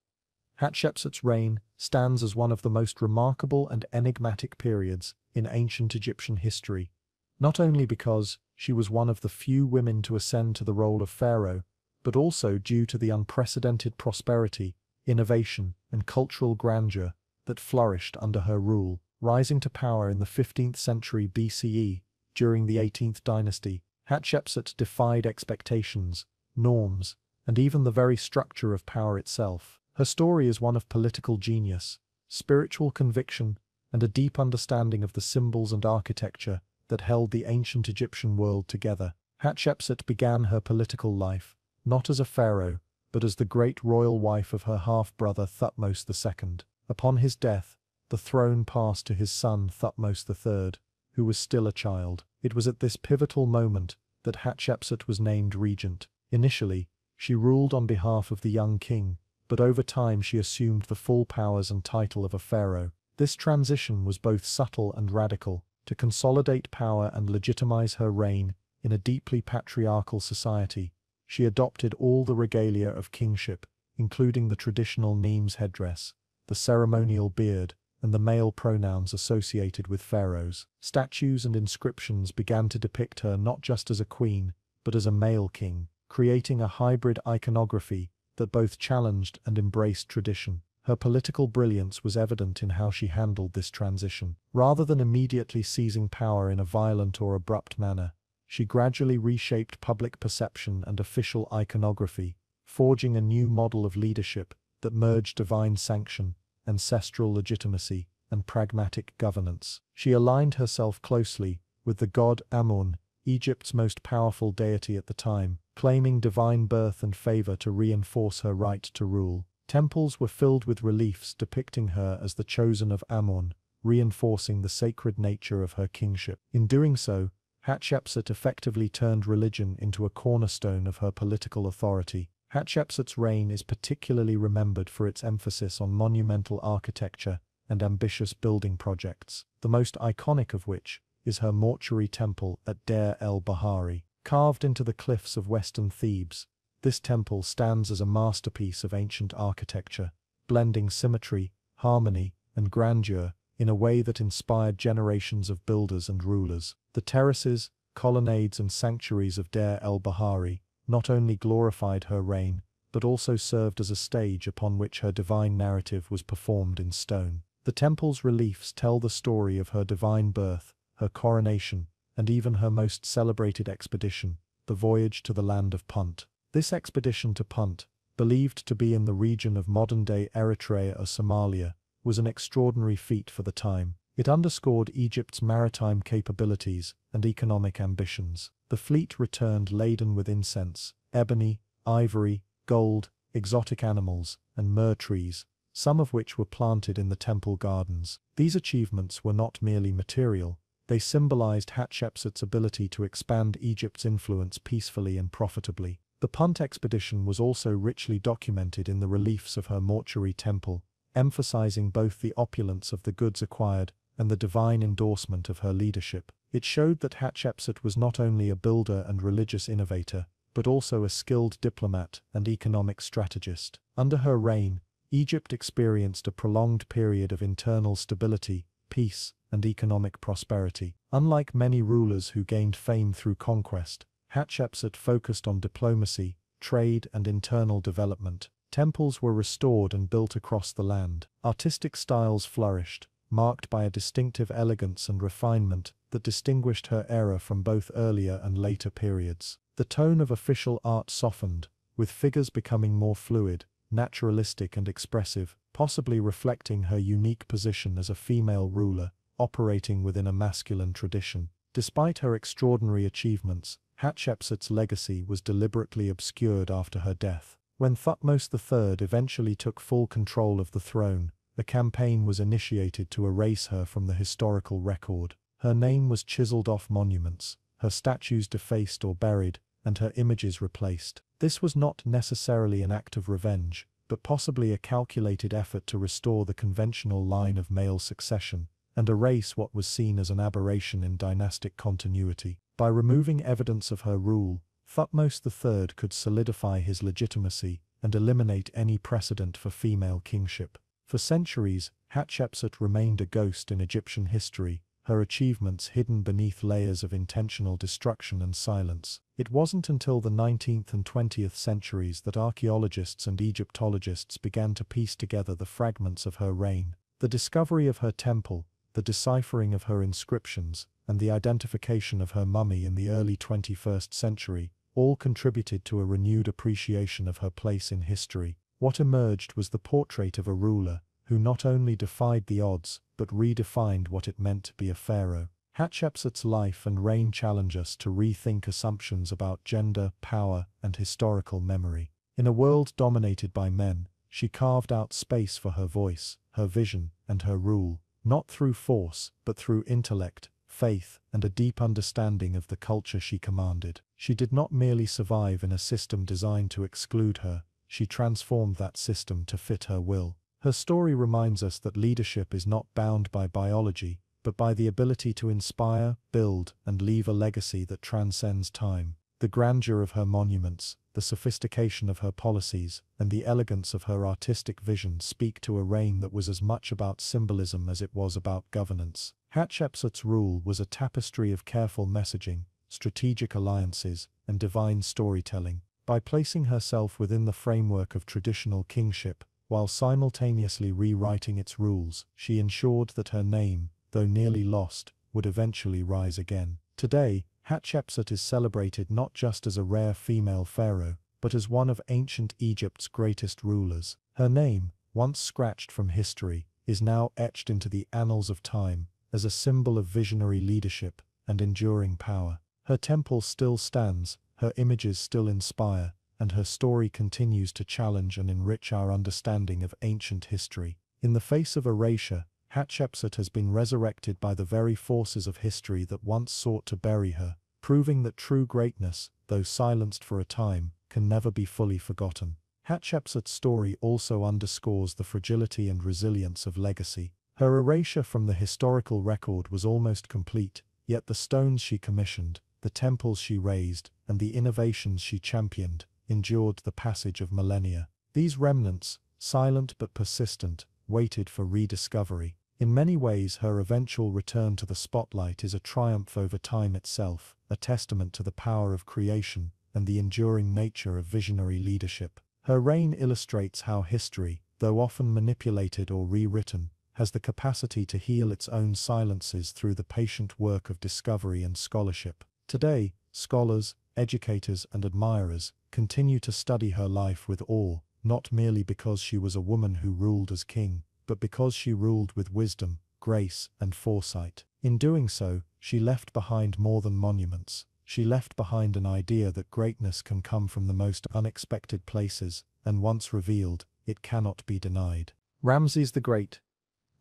Hatshepsut's reign stands as one of the most remarkable and enigmatic periods in ancient Egyptian history, not only because she was one of the few women to ascend to the role of pharaoh, but also due to the unprecedented prosperity, innovation, and cultural grandeur that flourished under her rule. Rising to power in the 15th century BCE, during the 18th dynasty, Hatshepsut defied expectations, norms, and even the very structure of power itself. Her story is one of political genius, spiritual conviction, and a deep understanding of the symbols and architecture that held the ancient Egyptian world together. Hatshepsut began her political life, not as a pharaoh, but as the great royal wife of her half-brother Thutmose II. Upon his death, the throne passed to his son Thutmose III, who was still a child. It was at this pivotal moment that Hatshepsut was named regent. Initially, she ruled on behalf of the young king, but over time she assumed the full powers and title of a pharaoh. This transition was both subtle and radical, to consolidate power and legitimize her reign in a deeply patriarchal society. She adopted all the regalia of kingship, including the traditional Nemes headdress, the ceremonial beard, and the male pronouns associated with pharaohs. Statues and inscriptions began to depict her not just as a queen, but as a male king, creating a hybrid iconography that both challenged and embraced tradition. Her political brilliance was evident in how she handled this transition. Rather than immediately seizing power in a violent or abrupt manner, she gradually reshaped public perception and official iconography, forging a new model of leadership that merged divine sanction, ancestral legitimacy, and pragmatic governance. She aligned herself closely with the god Amun, Egypt's most powerful deity at the time, claiming divine birth and favor to reinforce her right to rule. Temples were filled with reliefs depicting her as the chosen of Amun, reinforcing the sacred nature of her kingship. In doing so, Hatshepsut effectively turned religion into a cornerstone of her political authority. Hatshepsut's reign is particularly remembered for its emphasis on monumental architecture and ambitious building projects, the most iconic of which is her mortuary temple at Deir el-Bahari. Carved into the cliffs of western Thebes, this temple stands as a masterpiece of ancient architecture, blending symmetry, harmony, and grandeur in a way that inspired generations of builders and rulers. The terraces, colonnades, and sanctuaries of Deir el-Bahari not only glorified her reign, but also served as a stage upon which her divine narrative was performed in stone. The temple's reliefs tell the story of her divine birth, her coronation, and even her most celebrated expedition, the voyage to the land of Punt. This expedition to Punt, believed to be in the region of modern-day Eritrea or Somalia, was an extraordinary feat for the time. It underscored Egypt's maritime capabilities and economic ambitions. The fleet returned laden with incense, ebony, ivory, gold, exotic animals, and myrrh trees, some of which were planted in the temple gardens. These achievements were not merely material. They symbolized Hatshepsut's ability to expand Egypt's influence peacefully and profitably. The Punt expedition was also richly documented in the reliefs of her mortuary temple, emphasizing both the opulence of the goods acquired and the divine endorsement of her leadership. It showed that Hatshepsut was not only a builder and religious innovator, but also a skilled diplomat and economic strategist. Under her reign, Egypt experienced a prolonged period of internal stability, peace, and economic prosperity. Unlike many rulers who gained fame through conquest, Hatshepsut focused on diplomacy, trade, and internal development. Temples were restored and built across the land. Artistic styles flourished, marked by a distinctive elegance and refinement that distinguished her era from both earlier and later periods. The tone of official art softened, with figures becoming more fluid, naturalistic, and expressive, possibly reflecting her unique position as a female ruler, operating within a masculine tradition. Despite her extraordinary achievements, Hatshepsut's legacy was deliberately obscured after her death. When Thutmose III eventually took full control of the throne, a campaign was initiated to erase her from the historical record. Her name was chiseled off monuments, her statues defaced or buried, and her images replaced. This was not necessarily an act of revenge, but possibly a calculated effort to restore the conventional line of male succession, and erase what was seen as an aberration in dynastic continuity. By removing evidence of her rule, Thutmose III could solidify his legitimacy and eliminate any precedent for female kingship. For centuries, Hatshepsut remained a ghost in Egyptian history, her achievements hidden beneath layers of intentional destruction and silence. It wasn't until the 19th and 20th centuries that archaeologists and Egyptologists began to piece together the fragments of her reign. The discovery of her temple, the deciphering of her inscriptions, and the identification of her mummy in the early 21st century all contributed to a renewed appreciation of her place in history. What emerged was the portrait of a ruler who not only defied the odds, but redefined what it meant to be a pharaoh. Hatshepsut's life and reign challenge us to rethink assumptions about gender, power, and historical memory. In a world dominated by men, she carved out space for her voice, her vision, and her rule, not through force, but through intellect, faith, and a deep understanding of the culture she commanded. She did not merely survive in a system designed to exclude her, she transformed that system to fit her will. Her story reminds us that leadership is not bound by biology, but by the ability to inspire, build, and leave a legacy that transcends time. The grandeur of her monuments, the sophistication of her policies, and the elegance of her artistic vision speak to a reign that was as much about symbolism as it was about governance. Hatshepsut's rule was a tapestry of careful messaging, strategic alliances, and divine storytelling. By placing herself within the framework of traditional kingship, while simultaneously rewriting its rules, she ensured that her name, though nearly lost, would eventually rise again. Today, Hatshepsut is celebrated not just as a rare female pharaoh, but as one of ancient Egypt's greatest rulers. Her name, once scratched from history, is now etched into the annals of time as a symbol of visionary leadership and enduring power. Her temple still stands, her images still inspire, and her story continues to challenge and enrich our understanding of ancient history. In the face of erasure, Hatshepsut has been resurrected by the very forces of history that once sought to bury her, proving that true greatness, though silenced for a time, can never be fully forgotten. Hatshepsut's story also underscores the fragility and resilience of legacy. Her erasure from the historical record was almost complete, yet the stones she commissioned, the temples she raised, and the innovations she championed, endured the passage of millennia. These remnants, silent but persistent, waited for rediscovery. In many ways, her eventual return to the spotlight is a triumph over time itself, a testament to the power of creation and the enduring nature of visionary leadership. Her reign illustrates how history, though often manipulated or rewritten, has the capacity to heal its own silences through the patient work of discovery and scholarship. Today, scholars, educators, and admirers continue to study her life with awe, not merely because she was a woman who ruled as king, but because she ruled with wisdom, grace, and foresight. In doing so, she left behind more than monuments. She left behind an idea that greatness can come from the most unexpected places, and once revealed, it cannot be denied. Ramses the Great.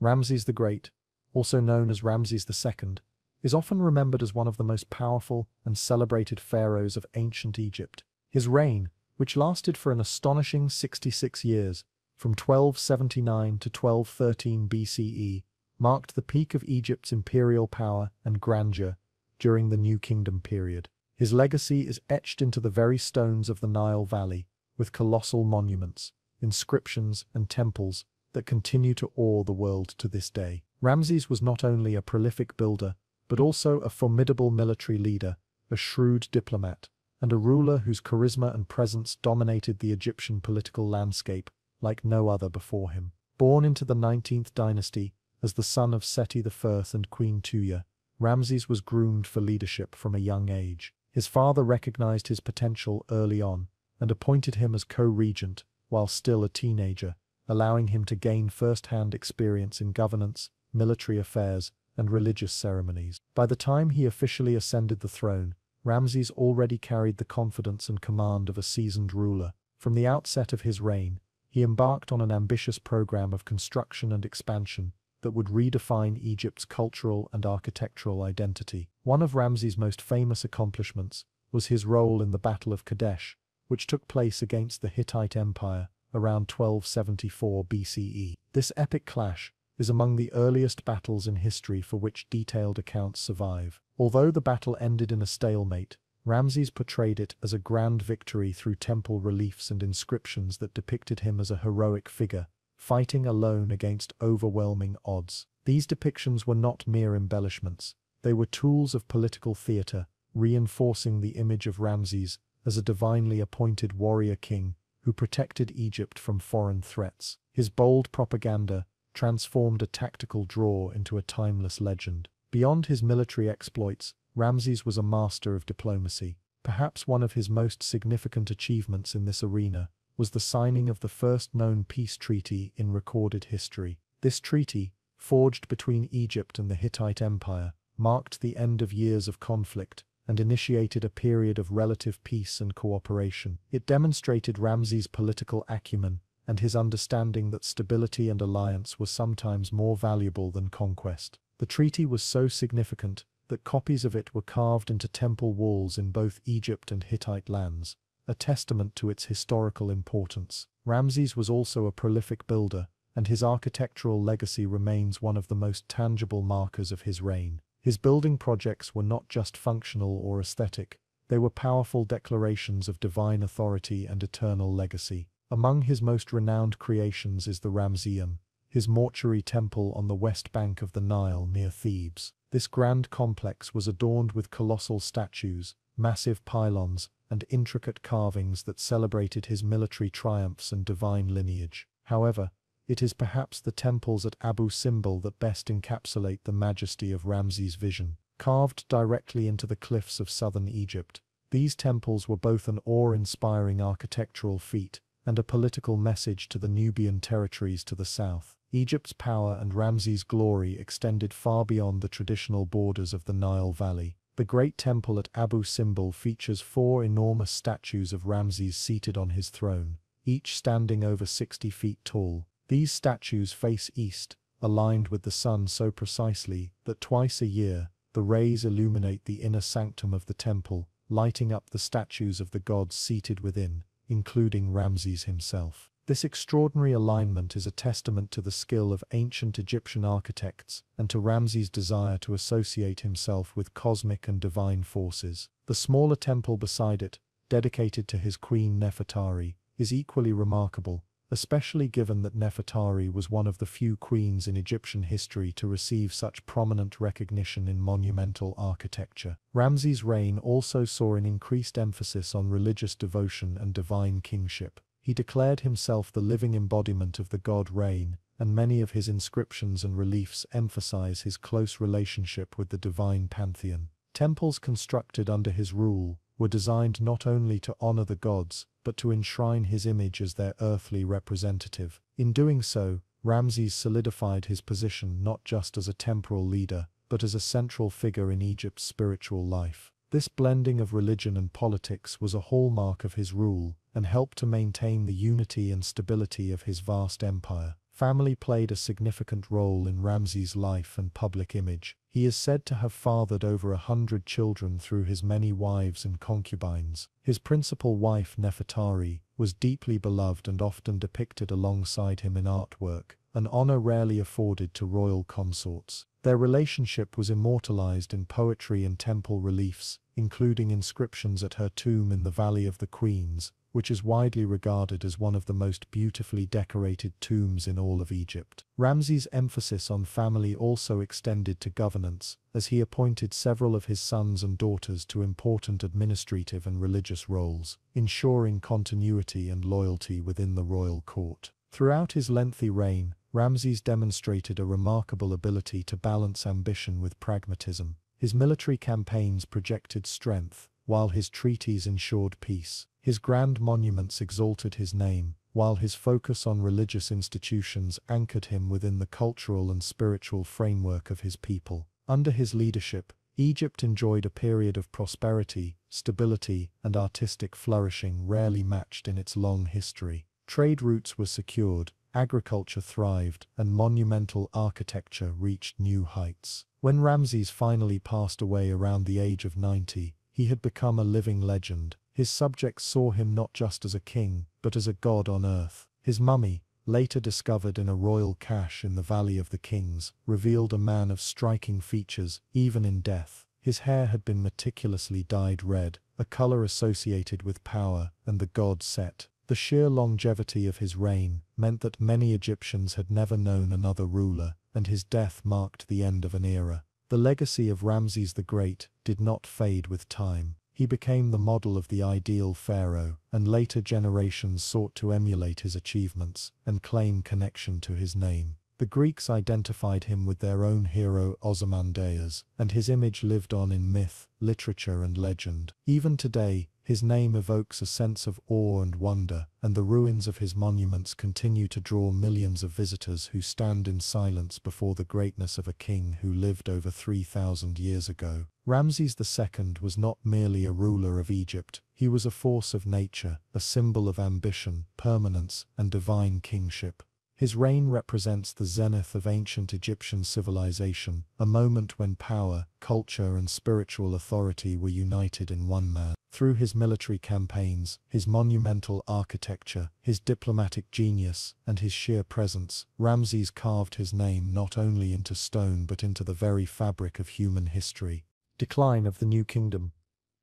Ramses the Great, also known as Ramses II, is often remembered as one of the most powerful and celebrated pharaohs of ancient Egypt. His reign, which lasted for an astonishing 66 years, from 1279 to 1213 BCE, marked the peak of Egypt's imperial power and grandeur during the New Kingdom period. His legacy is etched into the very stones of the Nile Valley, with colossal monuments, inscriptions, and temples that continue to awe the world to this day. Ramses was not only a prolific builder, but also a formidable military leader, a shrewd diplomat, and a ruler whose charisma and presence dominated the Egyptian political landscape like no other before him. Born into the 19th dynasty as the son of Seti I and Queen Tuya, Ramses was groomed for leadership from a young age. His father recognized his potential early on and appointed him as co-regent while still a teenager, allowing him to gain first-hand experience in governance, military affairs, and religious ceremonies. By the time he officially ascended the throne, Ramses already carried the confidence and command of a seasoned ruler. From the outset of his reign, he embarked on an ambitious program of construction and expansion that would redefine Egypt's cultural and architectural identity. One of Ramses' most famous accomplishments was his role in the Battle of Kadesh, which took place against the Hittite Empire around 1274 BCE. This epic clash is among the earliest battles in history for which detailed accounts survive. Although the battle ended in a stalemate, Ramses portrayed it as a grand victory through temple reliefs and inscriptions that depicted him as a heroic figure, fighting alone against overwhelming odds. These depictions were not mere embellishments. They were tools of political theater, reinforcing the image of Ramses as a divinely appointed warrior king who protected Egypt from foreign threats. His bold propaganda transformed a tactical draw into a timeless legend. Beyond his military exploits, Ramses was a master of diplomacy. Perhaps one of his most significant achievements in this arena was the signing of the first known peace treaty in recorded history. This treaty, forged between Egypt and the Hittite Empire, marked the end of years of conflict and initiated a period of relative peace and cooperation. It demonstrated Ramses' political acumen and his understanding that stability and alliance were sometimes more valuable than conquest. The treaty was so significant that copies of it were carved into temple walls in both Egypt and Hittite lands, a testament to its historical importance. Ramses was also a prolific builder, and his architectural legacy remains one of the most tangible markers of his reign. His building projects were not just functional or aesthetic, they were powerful declarations of divine authority and eternal legacy. Among his most renowned creations is the Ramseum, his mortuary temple on the west bank of the Nile near Thebes. This grand complex was adorned with colossal statues, massive pylons, and intricate carvings that celebrated his military triumphs and divine lineage. However, it is perhaps the temples at Abu Simbel that best encapsulate the majesty of Ramses' vision. Carved directly into the cliffs of southern Egypt, these temples were both an awe-inspiring architectural feat and a political message to the Nubian territories to the south. Egypt's power and Ramses' glory extended far beyond the traditional borders of the Nile Valley. The Great Temple at Abu Simbel features 4 enormous statues of Ramses seated on his throne, each standing over 60 feet tall. These statues face east, aligned with the sun so precisely that twice a year, the rays illuminate the inner sanctum of the temple, lighting up the statues of the gods seated within, including Ramses himself. This extraordinary alignment is a testament to the skill of ancient Egyptian architects and to Ramses' desire to associate himself with cosmic and divine forces. The smaller temple beside it, dedicated to his queen Nefertari, is equally remarkable, especially given that Nefertari was one of the few queens in Egyptian history to receive such prominent recognition in monumental architecture. Ramses' reign also saw an increased emphasis on religious devotion and divine kingship. He declared himself the living embodiment of the god Reign, and many of his inscriptions and reliefs emphasize his close relationship with the divine pantheon. Temples constructed under his rule were designed not only to honor the gods, but to enshrine his image as their earthly representative. In doing so, Ramses solidified his position not just as a temporal leader, but as a central figure in Egypt's spiritual life. This blending of religion and politics was a hallmark of his rule, and helped to maintain the unity and stability of his vast empire. Family played a significant role in Ramses' life and public image. He is said to have fathered over 100 children through his many wives and concubines. His principal wife Nefertari was deeply beloved and often depicted alongside him in artwork, an honor rarely afforded to royal consorts. Their relationship was immortalized in poetry and temple reliefs, including inscriptions at her tomb in the Valley of the Queens, which is widely regarded as one of the most beautifully decorated tombs in all of Egypt. Ramses' emphasis on family also extended to governance, as he appointed several of his sons and daughters to important administrative and religious roles, ensuring continuity and loyalty within the royal court. Throughout his lengthy reign, Ramses demonstrated a remarkable ability to balance ambition with pragmatism. His military campaigns projected strength, while his treaties ensured peace. His grand monuments exalted his name, while his focus on religious institutions anchored him within the cultural and spiritual framework of his people. Under his leadership, Egypt enjoyed a period of prosperity, stability, and artistic flourishing rarely matched in its long history. Trade routes were secured, agriculture thrived, and monumental architecture reached new heights. When Ramses finally passed away around the age of 90, he had become a living legend. His subjects saw him not just as a king, but as a god on earth. His mummy, later discovered in a royal cache in the Valley of the Kings, revealed a man of striking features, even in death. His hair had been meticulously dyed red, a color associated with power and the god Set. The sheer longevity of his reign meant that many Egyptians had never known another ruler, and his death marked the end of an era. The legacy of Ramses the Great did not fade with time. He became the model of the ideal pharaoh, and later generations sought to emulate his achievements and claim connection to his name. The Greeks identified him with their own hero Ozymandias, and his image lived on in myth, literature, and legend. Even today, his name evokes a sense of awe and wonder, and the ruins of his monuments continue to draw millions of visitors who stand in silence before the greatness of a king who lived over 3,000 years ago. Ramses II was not merely a ruler of Egypt, he was a force of nature, a symbol of ambition, permanence, and divine kingship. His reign represents the zenith of ancient Egyptian civilization, a moment when power, culture, and spiritual authority were united in one man. Through his military campaigns, his monumental architecture, his diplomatic genius, and his sheer presence, Ramses carved his name not only into stone but into the very fabric of human history. Decline of the New Kingdom.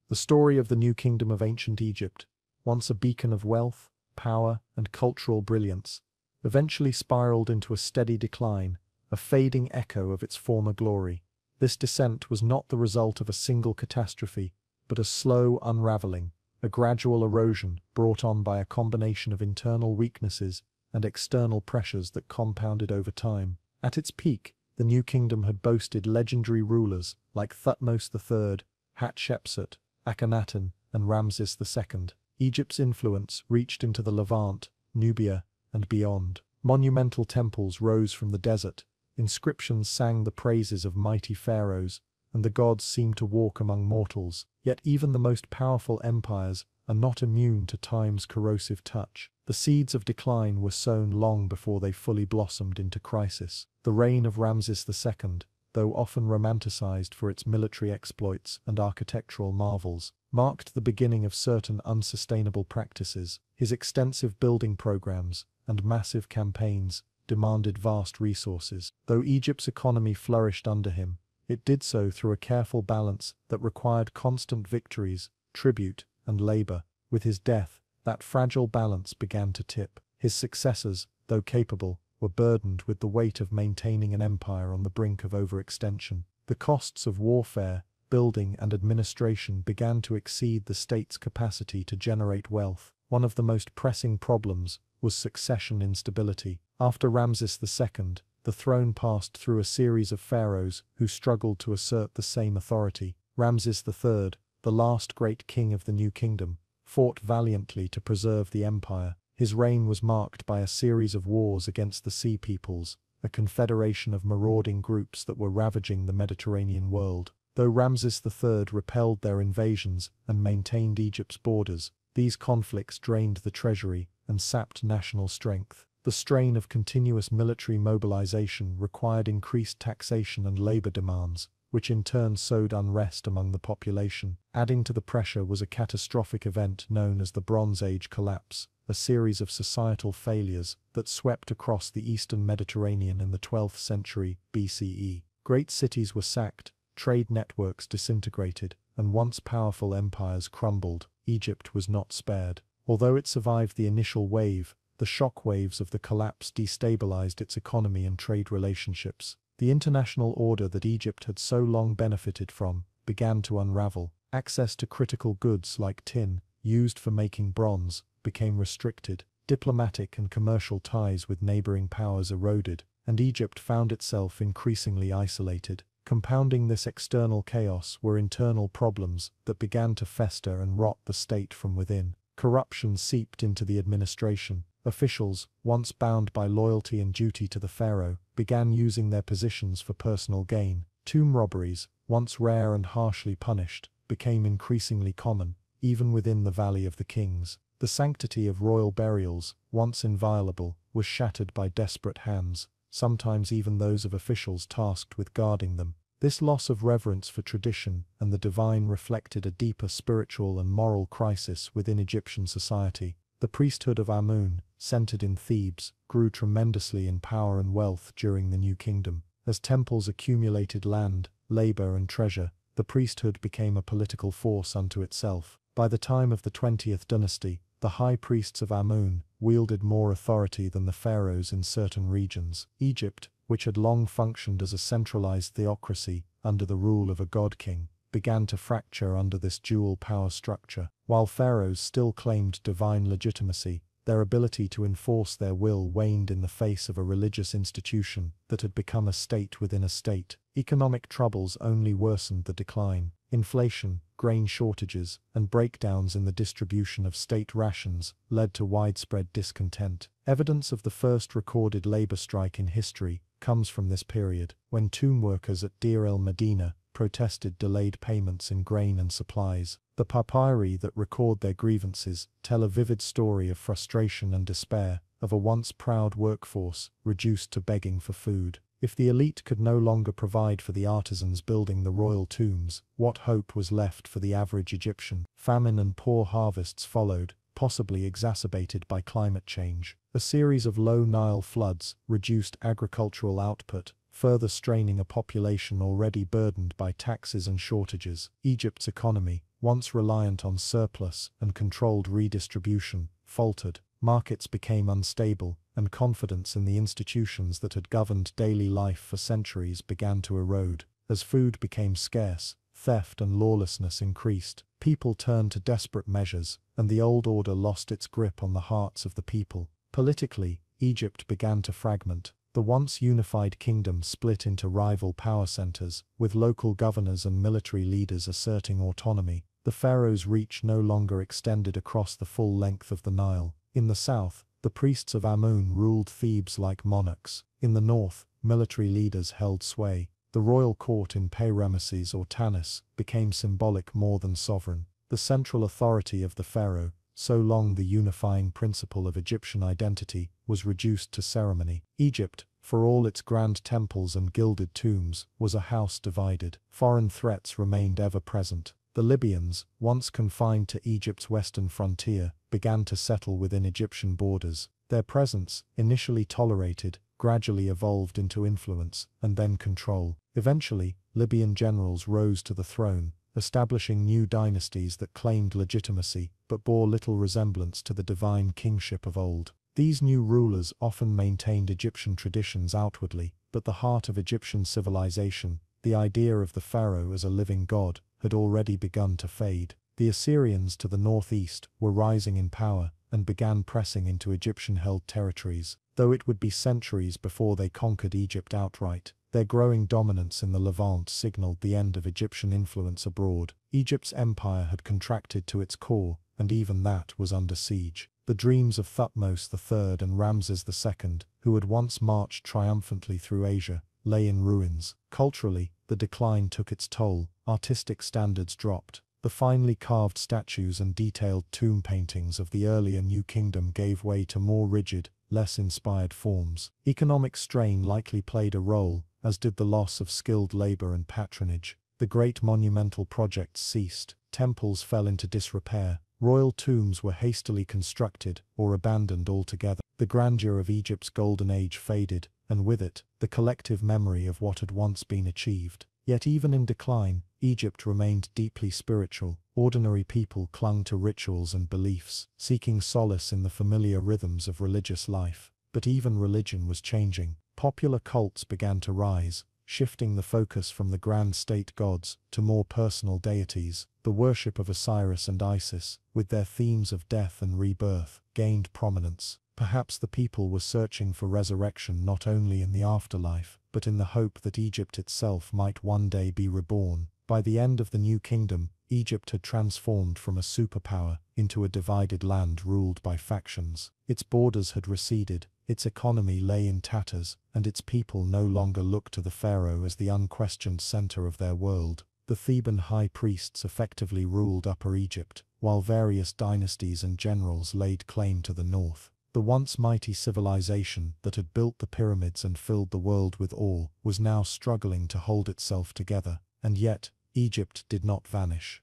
The story of the New Kingdom of ancient Egypt, once a beacon of wealth, power, and cultural brilliance, eventually spiraled into a steady decline, a fading echo of its former glory. This descent was not the result of a single catastrophe, but a slow unraveling, a gradual erosion brought on by a combination of internal weaknesses and external pressures that compounded over time. At its peak, the New Kingdom had boasted legendary rulers like Thutmose III, Hatshepsut, Akhenaten, and Ramses II. Egypt's influence reached into the Levant, Nubia, and beyond. Monumental temples rose from the desert, inscriptions sang the praises of mighty pharaohs, and the gods seemed to walk among mortals. Yet even the most powerful empires are not immune to time's corrosive touch. The seeds of decline were sown long before they fully blossomed into crisis. The reign of Ramses II, though often romanticized for its military exploits and architectural marvels, marked the beginning of certain unsustainable practices. His extensive building programs and massive campaigns demanded vast resources. Though Egypt's economy flourished under him, it did so through a careful balance that required constant victories, tribute, and labor. With his death, that fragile balance began to tip. His successors, though capable, were burdened with the weight of maintaining an empire on the brink of overextension. The costs of warfare, building, and administration began to exceed the state's capacity to generate wealth. One of the most pressing problems was succession instability. After Ramses II, the throne passed through a series of pharaohs who struggled to assert the same authority. Ramses III, the last great king of the New Kingdom, fought valiantly to preserve the empire. His reign was marked by a series of wars against the Sea Peoples, a confederation of marauding groups that were ravaging the Mediterranean world. Though Ramses III repelled their invasions and maintained Egypt's borders, these conflicts drained the treasury and sapped national strength. The strain of continuous military mobilization required increased taxation and labor demands, which in turn sowed unrest among the population. Adding to the pressure was a catastrophic event known as the Bronze Age collapse, a series of societal failures that swept across the eastern Mediterranean in the 12th century BCE. Great cities were sacked, trade networks disintegrated, and once powerful empires crumbled. Egypt was not spared. Although it survived the initial wave, the shock waves of the collapse destabilized its economy and trade relationships. The international order that Egypt had so long benefited from began to unravel. Access to critical goods like tin, used for making bronze, became restricted. Diplomatic and commercial ties with neighboring powers eroded, and Egypt found itself increasingly isolated. Compounding this external chaos were internal problems that began to fester and rot the state from within. Corruption seeped into the administration. Officials, once bound by loyalty and duty to the pharaoh, began using their positions for personal gain. Tomb robberies, once rare and harshly punished, became increasingly common, even within the Valley of the Kings. The sanctity of royal burials, once inviolable, was shattered by desperate hands, sometimes even those of officials tasked with guarding them. This loss of reverence for tradition and the divine reflected a deeper spiritual and moral crisis within Egyptian society. The priesthood of Amun, centered in Thebes, grew tremendously in power and wealth during the New Kingdom. As temples accumulated land, labor, and treasure, the priesthood became a political force unto itself. By the time of the 20th dynasty, the high priests of Amun wielded more authority than the pharaohs in certain regions. Egypt, which had long functioned as a centralized theocracy under the rule of a god-king, began to fracture under this dual power structure. While pharaohs still claimed divine legitimacy, their ability to enforce their will waned in the face of a religious institution that had become a state within a state. Economic troubles only worsened the decline. Inflation, grain shortages, and breakdowns in the distribution of state rations led to widespread discontent. Evidence of the first recorded labor strike in history comes from this period, when tomb workers at Deir el-Medina protested delayed payments in grain and supplies. The papyri that record their grievances tell a vivid story of frustration and despair, of a once proud workforce reduced to begging for food. If the elite could no longer provide for the artisans building the royal tombs, what hope was left for the average Egyptian? Famine and poor harvests followed, possibly exacerbated by climate change. A series of low Nile floods reduced agricultural output, further straining a population already burdened by taxes and shortages. Egypt's economy, once reliant on surplus and controlled redistribution, faltered. Markets became unstable, and confidence in the institutions that had governed daily life for centuries began to erode. As food became scarce, theft and lawlessness increased. People turned to desperate measures, and the old order lost its grip on the hearts of the people. Politically, Egypt began to fragment. The once unified kingdom split into rival power centers, with local governors and military leaders asserting autonomy. The pharaoh's reach no longer extended across the full length of the Nile. In the south, the priests of Amun ruled Thebes like monarchs. In the north, military leaders held sway. The royal court in Ramesses or Tanis became symbolic more than sovereign. The central authority of the pharaoh, so long the unifying principle of Egyptian identity, was reduced to ceremony. Egypt, for all its grand temples and gilded tombs, was a house divided. Foreign threats remained ever present. The Libyans, once confined to Egypt's western frontier, began to settle within Egyptian borders. Their presence, initially tolerated, gradually evolved into influence, and then control. Eventually, Libyan generals rose to the throne, establishing new dynasties that claimed legitimacy, but bore little resemblance to the divine kingship of old. These new rulers often maintained Egyptian traditions outwardly, but the heart of Egyptian civilization, the idea of the pharaoh as a living god, had already begun to fade. The Assyrians to the northeast were rising in power and began pressing into Egyptian-held territories. Though it would be centuries before they conquered Egypt outright, their growing dominance in the Levant signaled the end of Egyptian influence abroad. Egypt's empire had contracted to its core, and even that was under siege. The dreams of Thutmose III and Ramses II, who had once marched triumphantly through Asia, lay in ruins. Culturally, the decline took its toll. Artistic standards dropped. The finely carved statues and detailed tomb paintings of the earlier New Kingdom gave way to more rigid, less inspired forms. Economic strain likely played a role, as did the loss of skilled labor and patronage. The great monumental projects ceased. Temples fell into disrepair. Royal tombs were hastily constructed or abandoned altogether. The grandeur of Egypt's golden age faded, and with it, the collective memory of what had once been achieved. Yet even in decline, Egypt remained deeply spiritual. Ordinary people clung to rituals and beliefs, seeking solace in the familiar rhythms of religious life. But even religion was changing. Popular cults began to rise, shifting the focus from the grand state gods to more personal deities. The worship of Osiris and Isis, with their themes of death and rebirth, gained prominence. Perhaps the people were searching for resurrection not only in the afterlife, but in the hope that Egypt itself might one day be reborn. By the end of the New Kingdom, Egypt had transformed from a superpower into a divided land ruled by factions. Its borders had receded, its economy lay in tatters, and its people no longer looked to the pharaoh as the unquestioned center of their world. The Theban high priests effectively ruled Upper Egypt, while various dynasties and generals laid claim to the north. The once mighty civilization that had built the pyramids and filled the world with awe was now struggling to hold itself together, and yet, Egypt did not vanish.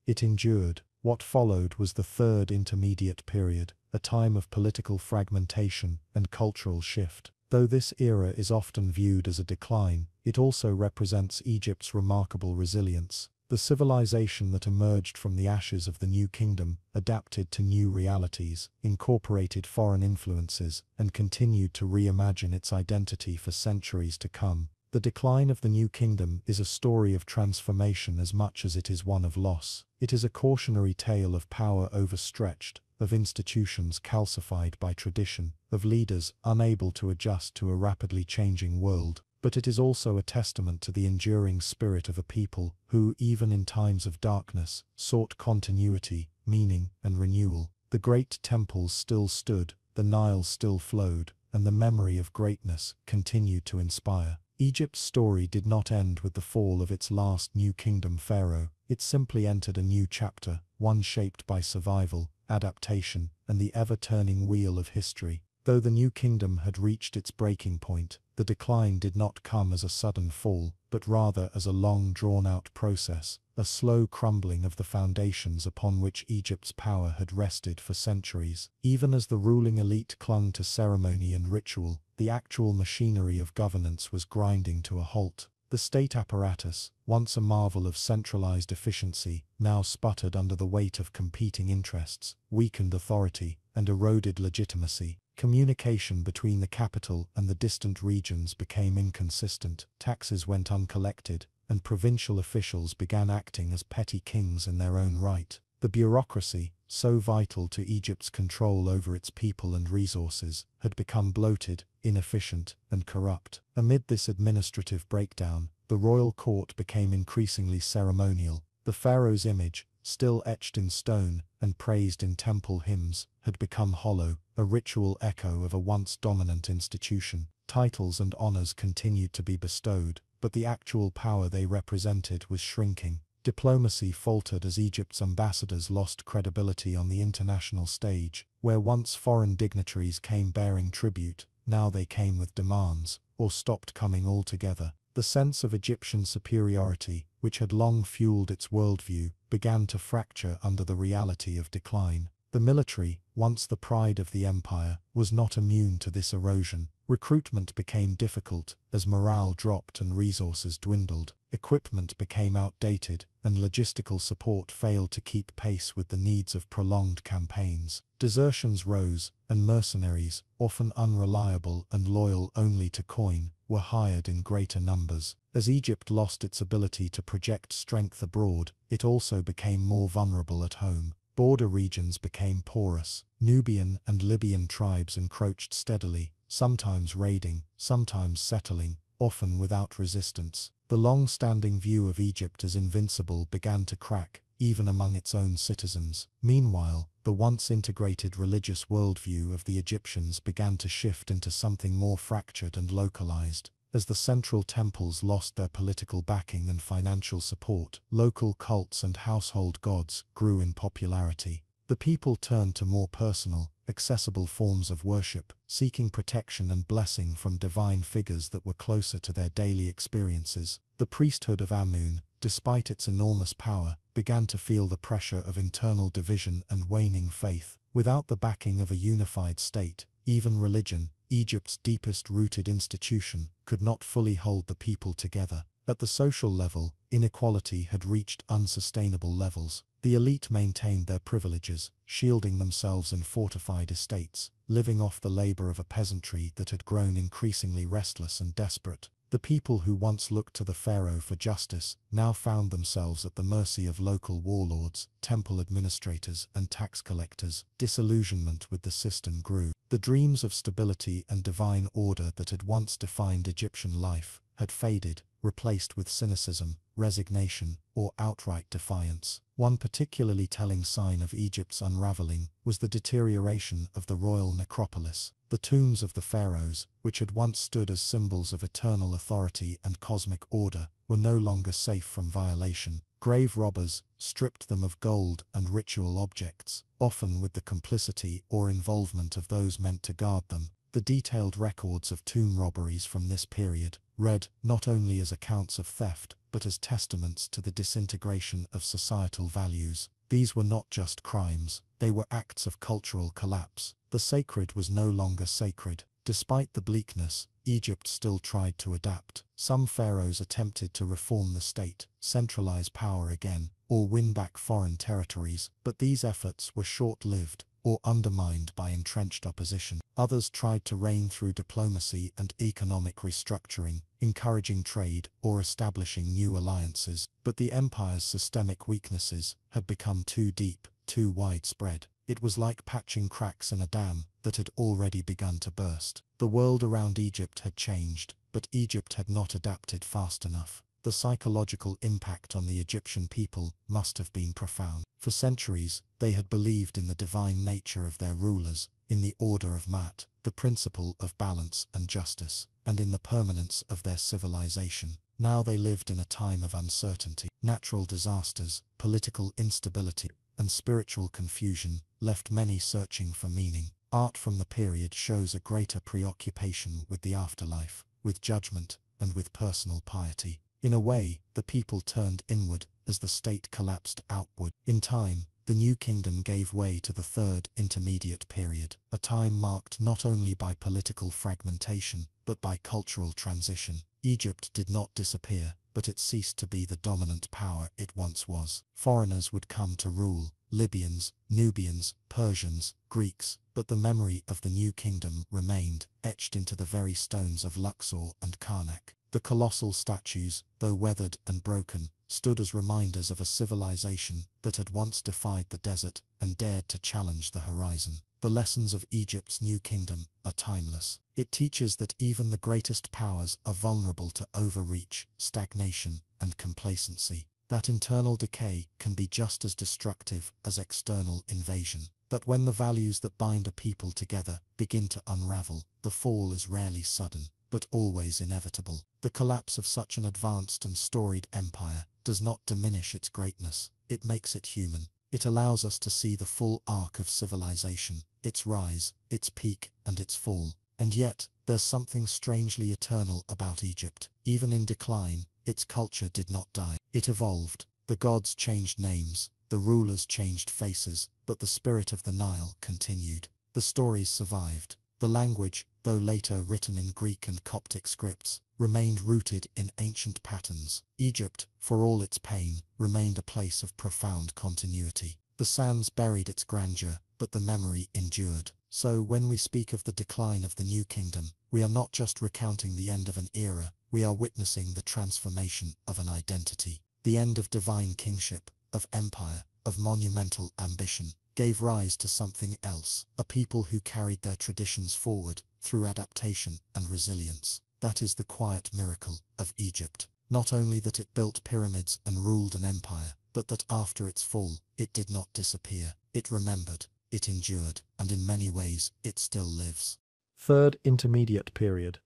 It endured. What followed was the Third Intermediate Period, a time of political fragmentation and cultural shift. Though this era is often viewed as a decline, it also represents Egypt's remarkable resilience. The civilization that emerged from the ashes of the New Kingdom adapted to new realities, incorporated foreign influences, and continued to reimagine its identity for centuries to come. The decline of the New Kingdom is a story of transformation as much as it is one of loss. It is a cautionary tale of power overstretched, of institutions calcified by tradition, of leaders unable to adjust to a rapidly changing world. But it is also a testament to the enduring spirit of a people who, even in times of darkness, sought continuity, meaning, and renewal. The great temples still stood, the Nile still flowed, and the memory of greatness continued to inspire. Egypt's story did not end with the fall of its last New Kingdom pharaoh. It simply entered a new chapter, one shaped by survival, adaptation, and the ever-turning wheel of history. Though the New Kingdom had reached its breaking point, the decline did not come as a sudden fall, but rather as a long drawn-out process, a slow crumbling of the foundations upon which Egypt's power had rested for centuries. Even as the ruling elite clung to ceremony and ritual, the actual machinery of governance was grinding to a halt. The state apparatus, once a marvel of centralized efficiency, now sputtered under the weight of competing interests, weakened authority, and eroded legitimacy. Communication between the capital and the distant regions became inconsistent, taxes went uncollected, and provincial officials began acting as petty kings in their own right. The bureaucracy, so vital to Egypt's control over its people and resources, had become bloated, inefficient, and corrupt. Amid this administrative breakdown, the royal court became increasingly ceremonial. The pharaoh's image, still etched in stone and praised in temple hymns, had become hollow, a ritual echo of a once dominant institution. Titles and honors continued to be bestowed, but the actual power they represented was shrinking. Diplomacy faltered as Egypt's ambassadors lost credibility on the international stage. Where once foreign dignitaries came bearing tribute, now they came with demands, or stopped coming altogether. The sense of Egyptian superiority, which had long fueled its worldview, began to fracture under the reality of decline. The military, once the pride of the empire, was not immune to this erosion. Recruitment became difficult as morale dropped and resources dwindled. Equipment became outdated, and logistical support failed to keep pace with the needs of prolonged campaigns. Desertions rose, and mercenaries, often unreliable and loyal only to coin, were hired in greater numbers. As Egypt lost its ability to project strength abroad, it also became more vulnerable at home. Border regions became porous. Nubian and Libyan tribes encroached steadily, sometimes raiding, sometimes settling, often without resistance. The long-standing view of Egypt as invincible began to crack, even among its own citizens. Meanwhile, the once integrated religious worldview of the Egyptians began to shift into something more fractured and localized. As the central temples lost their political backing and financial support, local cults and household gods grew in popularity. The people turned to more personal, accessible forms of worship, seeking protection and blessing from divine figures that were closer to their daily experiences. The priesthood of Amun, despite its enormous power, began to feel the pressure of internal division and waning faith. Without the backing of a unified state, even religion, Egypt's deepest-rooted institution, could not fully hold the people together. At the social level, inequality had reached unsustainable levels. The elite maintained their privileges, shielding themselves in fortified estates, living off the labor of a peasantry that had grown increasingly restless and desperate. The people who once looked to the pharaoh for justice now found themselves at the mercy of local warlords, temple administrators, and tax collectors. Disillusionment with the system grew. The dreams of stability and divine order that had once defined Egyptian life had faded, replaced with cynicism, resignation, or outright defiance. One particularly telling sign of Egypt's unraveling was the deterioration of the royal necropolis. The tombs of the pharaohs, which had once stood as symbols of eternal authority and cosmic order, were no longer safe from violation. Grave robbers stripped them of gold and ritual objects, often with the complicity or involvement of those meant to guard them. The detailed records of tomb robberies from this period, read not only as accounts of theft, but as testaments to the disintegration of societal values. These were not just crimes, they were acts of cultural collapse. The sacred was no longer sacred. Despite the bleakness, Egypt still tried to adapt. Some pharaohs attempted to reform the state, centralize power again, or win back foreign territories, but these efforts were short-lived or undermined by entrenched opposition. Others tried to reign through diplomacy and economic restructuring, encouraging trade or establishing new alliances, but the empire's systemic weaknesses had become too deep, too widespread. It was like patching cracks in a dam that had already begun to burst. The world around Egypt had changed, but Egypt had not adapted fast enough. The psychological impact on the Egyptian people must have been profound. For centuries, they had believed in the divine nature of their rulers, in the order of Mat, the principle of balance and justice, and in the permanence of their civilization. Now they lived in a time of uncertainty. Natural disasters, political instability, and spiritual confusion left many searching for meaning. Art from the period shows a greater preoccupation with the afterlife, with judgment, and with personal piety. In a way, the people turned inward as the state collapsed outward. In time, the new kingdom gave way to the third intermediate period, a time marked not only by political fragmentation, but by cultural transition. Egypt did not disappear, but it ceased to be the dominant power it once was. Foreigners would come to rule, Libyans, Nubians, Persians, Greeks, but the memory of the new kingdom remained, etched into the very stones of Luxor and Karnak. The colossal statues, though weathered and broken, stood as reminders of a civilization that had once defied the desert and dared to challenge the horizon. The lessons of Egypt's new kingdom are timeless. It teaches that even the greatest powers are vulnerable to overreach, stagnation, and complacency. That internal decay can be just as destructive as external invasion. That when the values that bind a people together begin to unravel, the fall is rarely sudden, but always inevitable. The collapse of such an advanced and storied empire does not diminish its greatness, it makes it human. It allows us to see the full arc of civilization, its rise, its peak, and its fall. And yet, there's something strangely eternal about Egypt. Even in decline, its culture did not die. It evolved. The gods changed names, the rulers changed faces, but the spirit of the Nile continued. The stories survived. The language, though later written in Greek and Coptic scripts, remained rooted in ancient patterns. Egypt, for all its pain, remained a place of profound continuity. The sands buried its grandeur, but the memory endured. So when we speak of the decline of the New Kingdom, we are not just recounting the end of an era, we are witnessing the transformation of an identity. The end of divine kingship, of empire, of monumental ambition, gave rise to something else, a people who carried their traditions forward through adaptation and resilience. That is the quiet miracle of Egypt. Not only that it built pyramids and ruled an empire, but that after its fall, it did not disappear. It remembered, it endured, and in many ways, it still lives. Third Intermediate Period.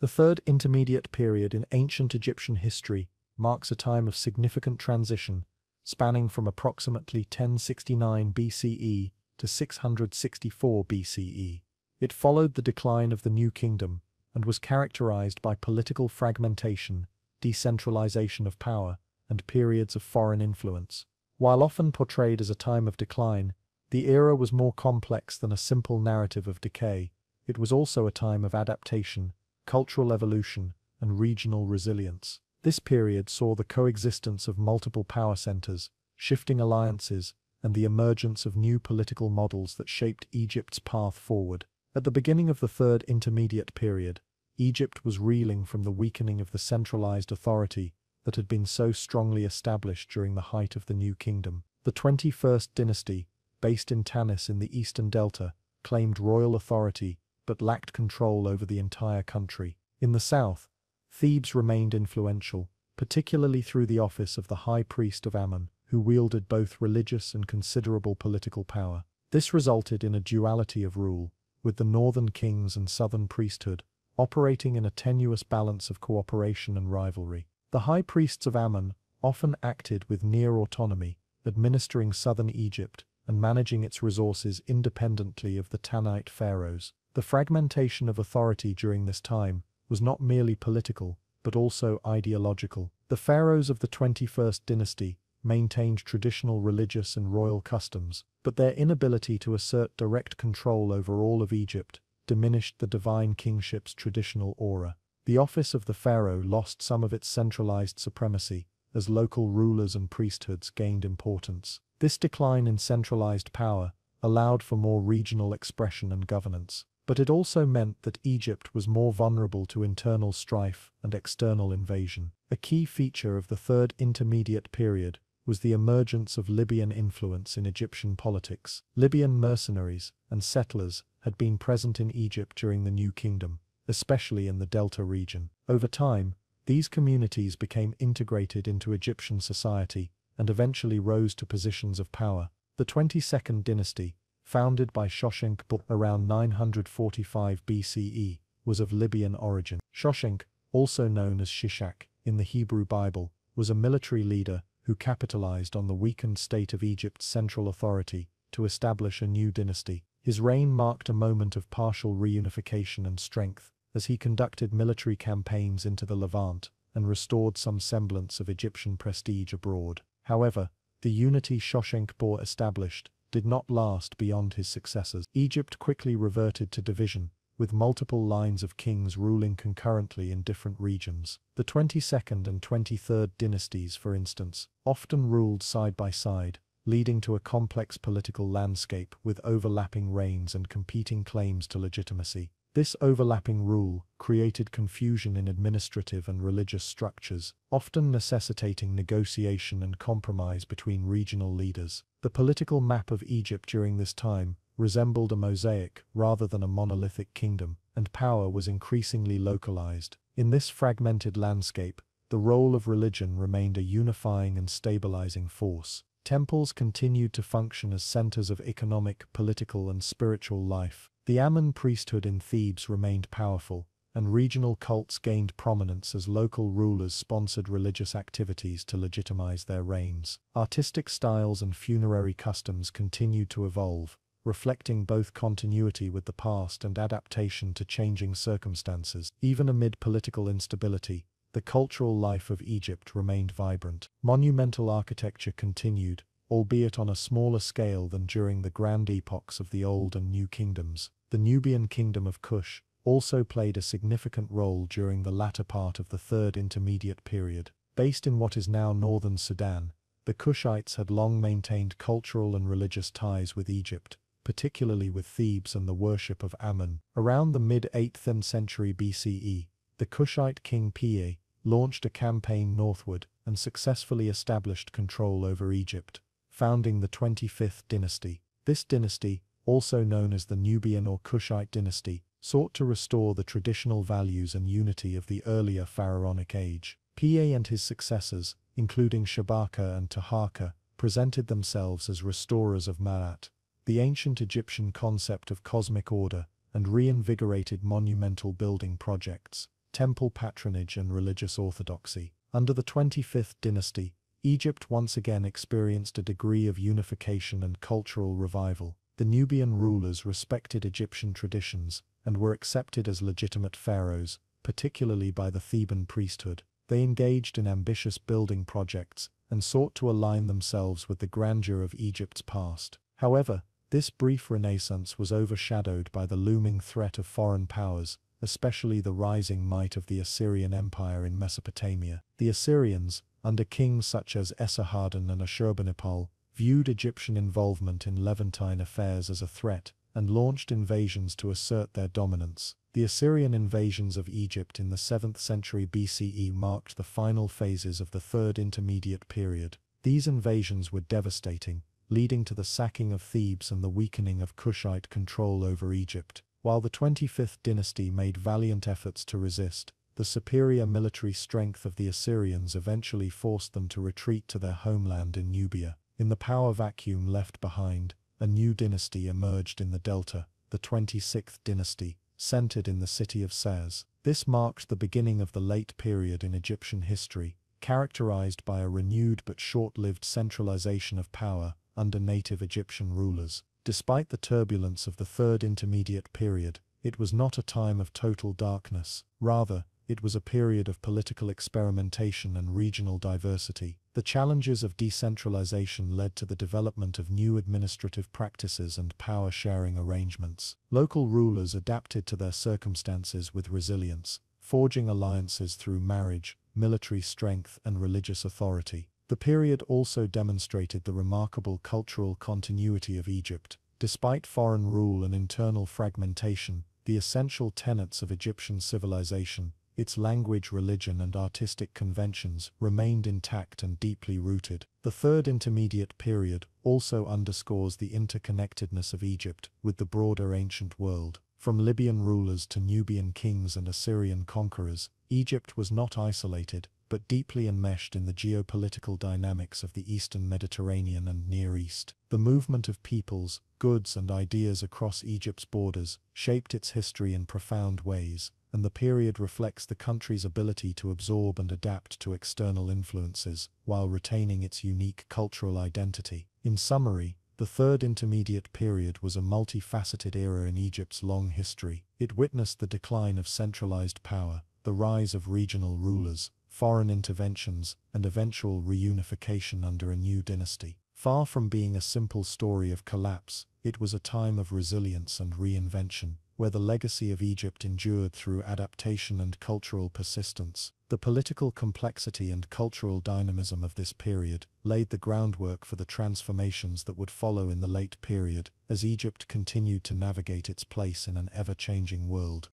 The Third Intermediate Period in ancient Egyptian history marks a time of significant transition, spanning from approximately 1069 BCE to 664 BCE. It followed the decline of the New Kingdom and was characterized by political fragmentation, decentralization of power, and periods of foreign influence. While often portrayed as a time of decline, the era was more complex than a simple narrative of decay. It was also a time of adaptation, cultural evolution, and regional resilience. This period saw the coexistence of multiple power centers, shifting alliances, and the emergence of new political models that shaped Egypt's path forward. At the beginning of the Third Intermediate Period, Egypt was reeling from the weakening of the centralized authority that had been so strongly established during the height of the New Kingdom. The 21st dynasty, based in Tanis in the eastern delta, claimed royal authority but lacked control over the entire country. In the south, Thebes remained influential, particularly through the office of the High Priest of Ammon, who wielded both religious and considerable political power. This resulted in a duality of rule, with the northern kings and southern priesthood operating in a tenuous balance of cooperation and rivalry. The High Priests of Ammon often acted with near autonomy, administering southern Egypt and managing its resources independently of the Tanite pharaohs. The fragmentation of authority during this time was not merely political, but also ideological. The pharaohs of the 21st dynasty maintained traditional religious and royal customs, but their inability to assert direct control over all of Egypt diminished the divine kingship's traditional aura. The office of the pharaoh lost some of its centralized supremacy as local rulers and priesthoods gained importance. This decline in centralized power allowed for more regional expression and governance, but it also meant that Egypt was more vulnerable to internal strife and external invasion. A key feature of the Third Intermediate Period was the emergence of Libyan influence in Egyptian politics. Libyan mercenaries and settlers had been present in Egypt during the New Kingdom, especially in the Delta region. Over time, these communities became integrated into Egyptian society and eventually rose to positions of power. The 22nd dynasty, founded by Shoshenq around 945 BCE, was of Libyan origin. Shoshenq, also known as Shishak in the Hebrew Bible, was a military leader who capitalized on the weakened state of Egypt's central authority to establish a new dynasty. His reign marked a moment of partial reunification and strength, as he conducted military campaigns into the Levant and restored some semblance of Egyptian prestige abroad. However, the unity Shoshenq established did not last beyond his successors. Egypt quickly reverted to division, with multiple lines of kings ruling concurrently in different regions. The 22nd and 23rd dynasties, for instance, often ruled side by side, leading to a complex political landscape with overlapping reigns and competing claims to legitimacy. This overlapping rule created confusion in administrative and religious structures, often necessitating negotiation and compromise between regional leaders. The political map of Egypt during this time resembled a mosaic rather than a monolithic kingdom, and power was increasingly localized. In this fragmented landscape, the role of religion remained a unifying and stabilizing force. Temples continued to function as centers of economic, political, and spiritual life. The Ammon priesthood in Thebes remained powerful, and regional cults gained prominence as local rulers sponsored religious activities to legitimize their reigns. Artistic styles and funerary customs continued to evolve, reflecting both continuity with the past and adaptation to changing circumstances. Even amid political instability, the cultural life of Egypt remained vibrant. Monumental architecture continued, albeit on a smaller scale than during the grand epochs of the Old and New Kingdoms. The Nubian kingdom of Kush also played a significant role during the latter part of the Third Intermediate Period. Based in what is now northern Sudan, the Kushites had long maintained cultural and religious ties with Egypt, particularly with Thebes and the worship of Amun. Around the mid-8th century BCE, the Kushite king Piye launched a campaign northward and successfully established control over Egypt, founding the 25th dynasty. This dynasty, also known as the Nubian or Kushite dynasty, sought to restore the traditional values and unity of the earlier pharaonic age. Piye and his successors, including Shabaka and Taharqa, presented themselves as restorers of Ma'at, the ancient Egyptian concept of cosmic order, and reinvigorated monumental building projects, temple patronage and religious orthodoxy. Under the 25th dynasty, Egypt once again experienced a degree of unification and cultural revival. The Nubian rulers respected Egyptian traditions and were accepted as legitimate pharaohs, particularly by the Theban priesthood. They engaged in ambitious building projects and sought to align themselves with the grandeur of Egypt's past. However, this brief renaissance was overshadowed by the looming threat of foreign powers, especially the rising might of the Assyrian Empire in Mesopotamia. The Assyrians, under kings such as Esarhaddon and Ashurbanipal, viewed Egyptian involvement in Levantine affairs as a threat and launched invasions to assert their dominance. The Assyrian invasions of Egypt in the 7th century BCE marked the final phases of the Third Intermediate Period. These invasions were devastating, leading to the sacking of Thebes and the weakening of Kushite control over Egypt. While the 25th dynasty made valiant efforts to resist, the superior military strength of the Assyrians eventually forced them to retreat to their homeland in Nubia. In the power vacuum left behind, a new dynasty emerged in the Delta, the 26th dynasty, centered in the city of Sais. This marked the beginning of the late period in Egyptian history, characterized by a renewed but short-lived centralization of power under native Egyptian rulers. Despite the turbulence of the Third Intermediate Period, it was not a time of total darkness. Rather, it was a period of political experimentation and regional diversity. The challenges of decentralization led to the development of new administrative practices and power-sharing arrangements. Local rulers adapted to their circumstances with resilience, forging alliances through marriage, military strength, and religious authority. The period also demonstrated the remarkable cultural continuity of Egypt. Despite foreign rule and internal fragmentation, the essential tenets of Egyptian civilization, its language, religion, and artistic conventions, remained intact and deeply rooted. The Third Intermediate Period also underscores the interconnectedness of Egypt with the broader ancient world. From Libyan rulers to Nubian kings and Assyrian conquerors, Egypt was not isolated, but deeply enmeshed in the geopolitical dynamics of the Eastern Mediterranean and Near East. The movement of peoples, goods, and ideas across Egypt's borders shaped its history in profound ways, and the period reflects the country's ability to absorb and adapt to external influences, while retaining its unique cultural identity. In summary, the Third Intermediate Period was a multifaceted era in Egypt's long history. It witnessed the decline of centralized power, the rise of regional rulers, foreign interventions, and eventual reunification under a new dynasty. Far from being a simple story of collapse, it was a time of resilience and reinvention, where the legacy of Egypt endured through adaptation and cultural persistence. The political complexity and cultural dynamism of this period laid the groundwork for the transformations that would follow in the late period, as Egypt continued to navigate its place in an ever-changing world.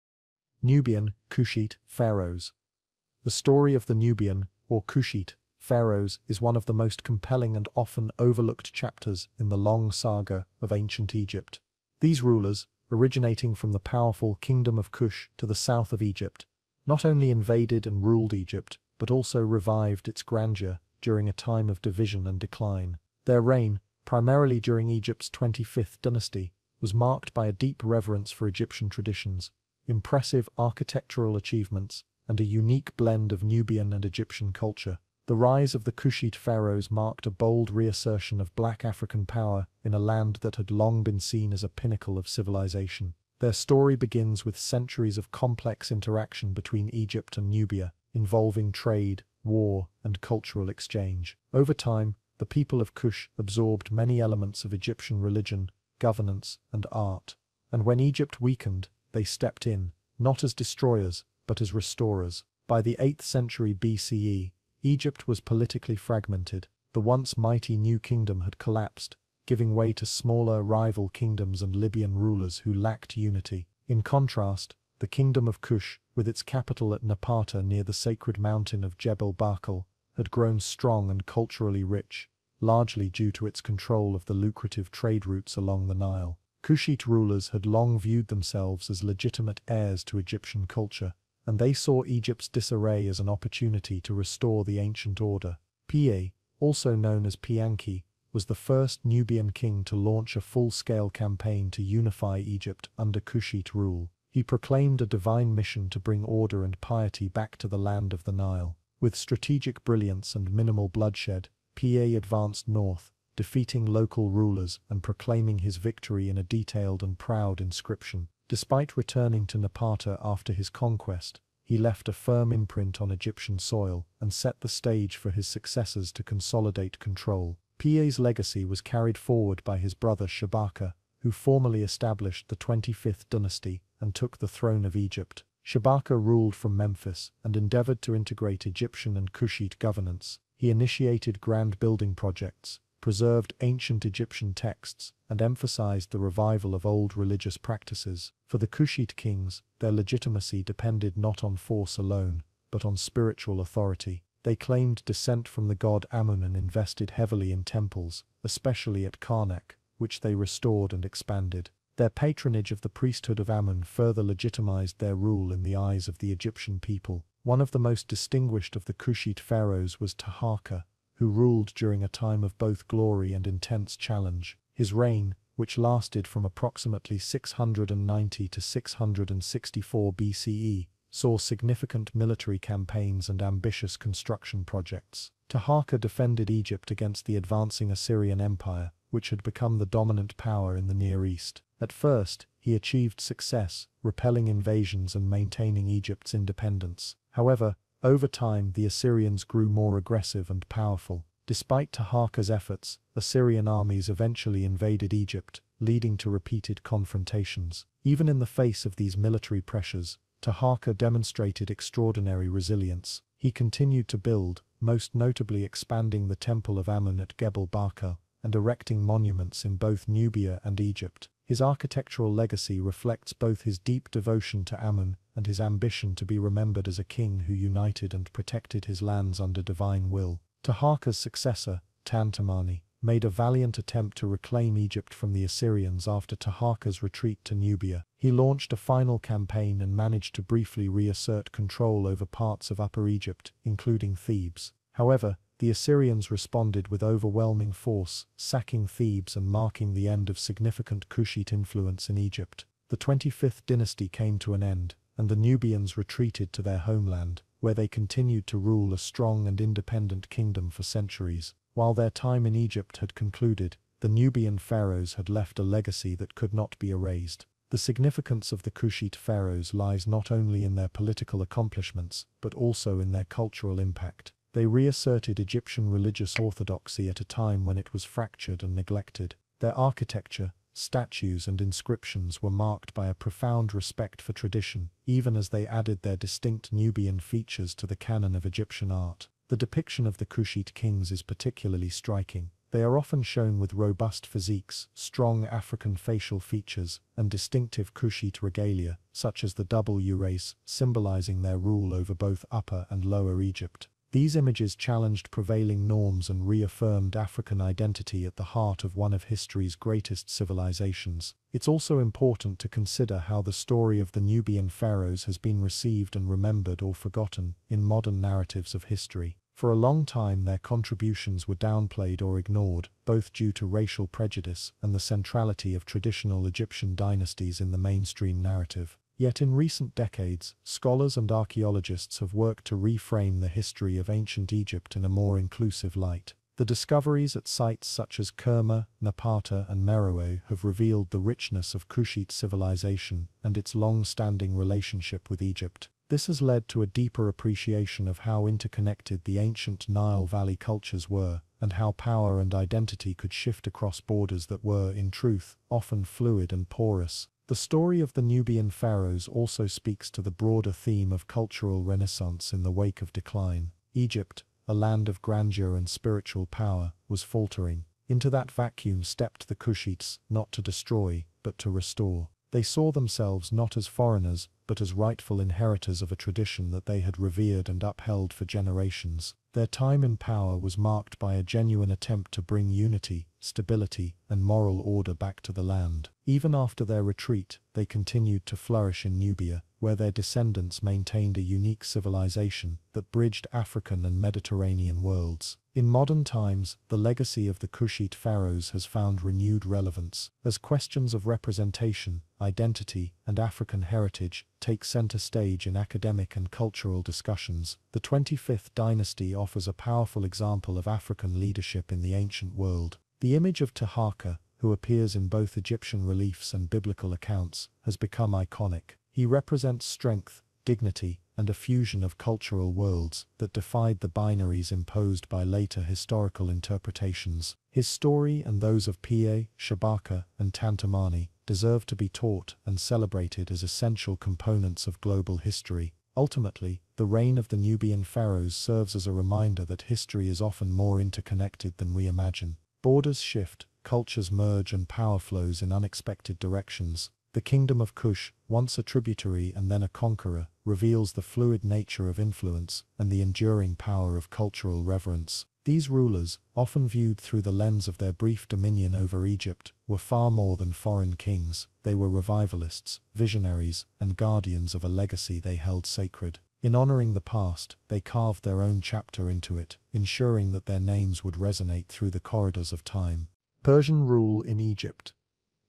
Nubian, Kushite, Pharaohs. The story of the Nubian, or Kushite, pharaohs is one of the most compelling and often overlooked chapters in the long saga of ancient Egypt. These rulers, originating from the powerful Kingdom of Kush to the south of Egypt, not only invaded and ruled Egypt, but also revived its grandeur during a time of division and decline. Their reign, primarily during Egypt's 25th dynasty, was marked by a deep reverence for Egyptian traditions, impressive architectural achievements, and a unique blend of Nubian and Egyptian culture. The rise of the Kushite pharaohs marked a bold reassertion of black African power in a land that had long been seen as a pinnacle of civilization. Their story begins with centuries of complex interaction between Egypt and Nubia, involving trade, war, and cultural exchange. Over time, the people of Kush absorbed many elements of Egyptian religion, governance, and art. And when Egypt weakened, they stepped in, not as destroyers, but as restorers. By the 8th century BCE, Egypt was politically fragmented. The once mighty New Kingdom had collapsed, giving way to smaller rival kingdoms and Libyan rulers who lacked unity. In contrast, the Kingdom of Kush, with its capital at Napata near the sacred mountain of Jebel Barkal, had grown strong and culturally rich, largely due to its control of the lucrative trade routes along the Nile. Kushite rulers had long viewed themselves as legitimate heirs to Egyptian culture, and they saw Egypt's disarray as an opportunity to restore the ancient order. Pa, also known as Pianki, was the first Nubian king to launch a full-scale campaign to unify Egypt under Kushite rule. He proclaimed a divine mission to bring order and piety back to the land of the Nile. With strategic brilliance and minimal bloodshed, Pa advanced north, defeating local rulers and proclaiming his victory in a detailed and proud inscription. Despite returning to Napata after his conquest, he left a firm imprint on Egyptian soil and set the stage for his successors to consolidate control. Pa's legacy was carried forward by his brother Shabaka, who formally established the 25th dynasty and took the throne of Egypt. Shabaka ruled from Memphis and endeavored to integrate Egyptian and Kushite governance. He initiated grand building projects, preserved ancient Egyptian texts, and emphasized the revival of old religious practices. For the Kushite kings, their legitimacy depended not on force alone, but on spiritual authority. They claimed descent from the god Amun and invested heavily in temples, especially at Karnak, which they restored and expanded. Their patronage of the priesthood of Amun further legitimized their rule in the eyes of the Egyptian people. One of the most distinguished of the Kushite pharaohs was Taharqa, who ruled during a time of both glory and intense challenge. His reign, which lasted from approximately 690 to 664 BCE, saw significant military campaigns and ambitious construction projects. Taharqa defended Egypt against the advancing Assyrian Empire, which had become the dominant power in the Near East. At first, he achieved success, repelling invasions and maintaining Egypt's independence. However, over time the Assyrians grew more aggressive and powerful. Despite Taharqa's efforts, Assyrian armies eventually invaded Egypt, leading to repeated confrontations. Even in the face of these military pressures, Taharqa demonstrated extraordinary resilience. He continued to build, most notably expanding the Temple of Amun at Gebel Barkal, and erecting monuments in both Nubia and Egypt. His architectural legacy reflects both his deep devotion to Amun and his ambition to be remembered as a king who united and protected his lands under divine will. Taharqa's successor, Tantamani, made a valiant attempt to reclaim Egypt from the Assyrians after Taharqa's retreat to Nubia. He launched a final campaign and managed to briefly reassert control over parts of Upper Egypt, including Thebes. However, the Assyrians responded with overwhelming force, sacking Thebes and marking the end of significant Kushite influence in Egypt. The 25th dynasty came to an end, and the Nubians retreated to their homeland, where they continued to rule a strong and independent kingdom for centuries. While their time in Egypt had concluded, the Nubian pharaohs had left a legacy that could not be erased. The significance of the Kushite pharaohs lies not only in their political accomplishments, but also in their cultural impact. They reasserted Egyptian religious orthodoxy at a time when it was fractured and neglected. Their architecture, statues and inscriptions were marked by a profound respect for tradition, even as they added their distinct Nubian features to the canon of Egyptian art. The depiction of the Kushite kings is particularly striking. They are often shown with robust physiques, strong African facial features, and distinctive Kushite regalia, such as the double urace, symbolizing their rule over both Upper and Lower Egypt. These images challenged prevailing norms and reaffirmed African identity at the heart of one of history's greatest civilizations. It's also important to consider how the story of the Nubian pharaohs has been received and remembered or forgotten in modern narratives of history. For a long time their contributions were downplayed or ignored, both due to racial prejudice and the centrality of traditional Egyptian dynasties in the mainstream narrative. Yet in recent decades, scholars and archaeologists have worked to reframe the history of ancient Egypt in a more inclusive light. The discoveries at sites such as Kerma, Napata and Meroe have revealed the richness of Kushite civilization and its long-standing relationship with Egypt. This has led to a deeper appreciation of how interconnected the ancient Nile Valley cultures were, and how power and identity could shift across borders that were, in truth, often fluid and porous. The story of the Nubian pharaohs also speaks to the broader theme of cultural renaissance in the wake of decline. Egypt, a land of grandeur and spiritual power, was faltering. Into that vacuum stepped the Kushites, not to destroy, but to restore. They saw themselves not as foreigners, but as rightful inheritors of a tradition that they had revered and upheld for generations. Their time in power was marked by a genuine attempt to bring unity, stability, and moral order back to the land. Even after their retreat, they continued to flourish in Nubia, where their descendants maintained a unique civilization that bridged African and Mediterranean worlds. In modern times, the legacy of the Kushite pharaohs has found renewed relevance, as questions of representation, identity, and African heritage take center stage in academic and cultural discussions. The 25th dynasty offers a powerful example of African leadership in the ancient world. The image of Taharqa, who appears in both Egyptian reliefs and biblical accounts, has become iconic. He represents strength, dignity, and a fusion of cultural worlds that defied the binaries imposed by later historical interpretations. His story and those of Pie, Shabaka, and Tantamani deserve to be taught and celebrated as essential components of global history. Ultimately, the reign of the Nubian pharaohs serves as a reminder that history is often more interconnected than we imagine. Borders shift, cultures merge, and power flows in unexpected directions. The kingdom of Kush, once a tributary and then a conqueror, reveals the fluid nature of influence and the enduring power of cultural reverence. These rulers, often viewed through the lens of their brief dominion over Egypt, were far more than foreign kings. They were revivalists, visionaries, and guardians of a legacy they held sacred. In honoring the past, they carved their own chapter into it, ensuring that their names would resonate through the corridors of time. Persian rule in Egypt.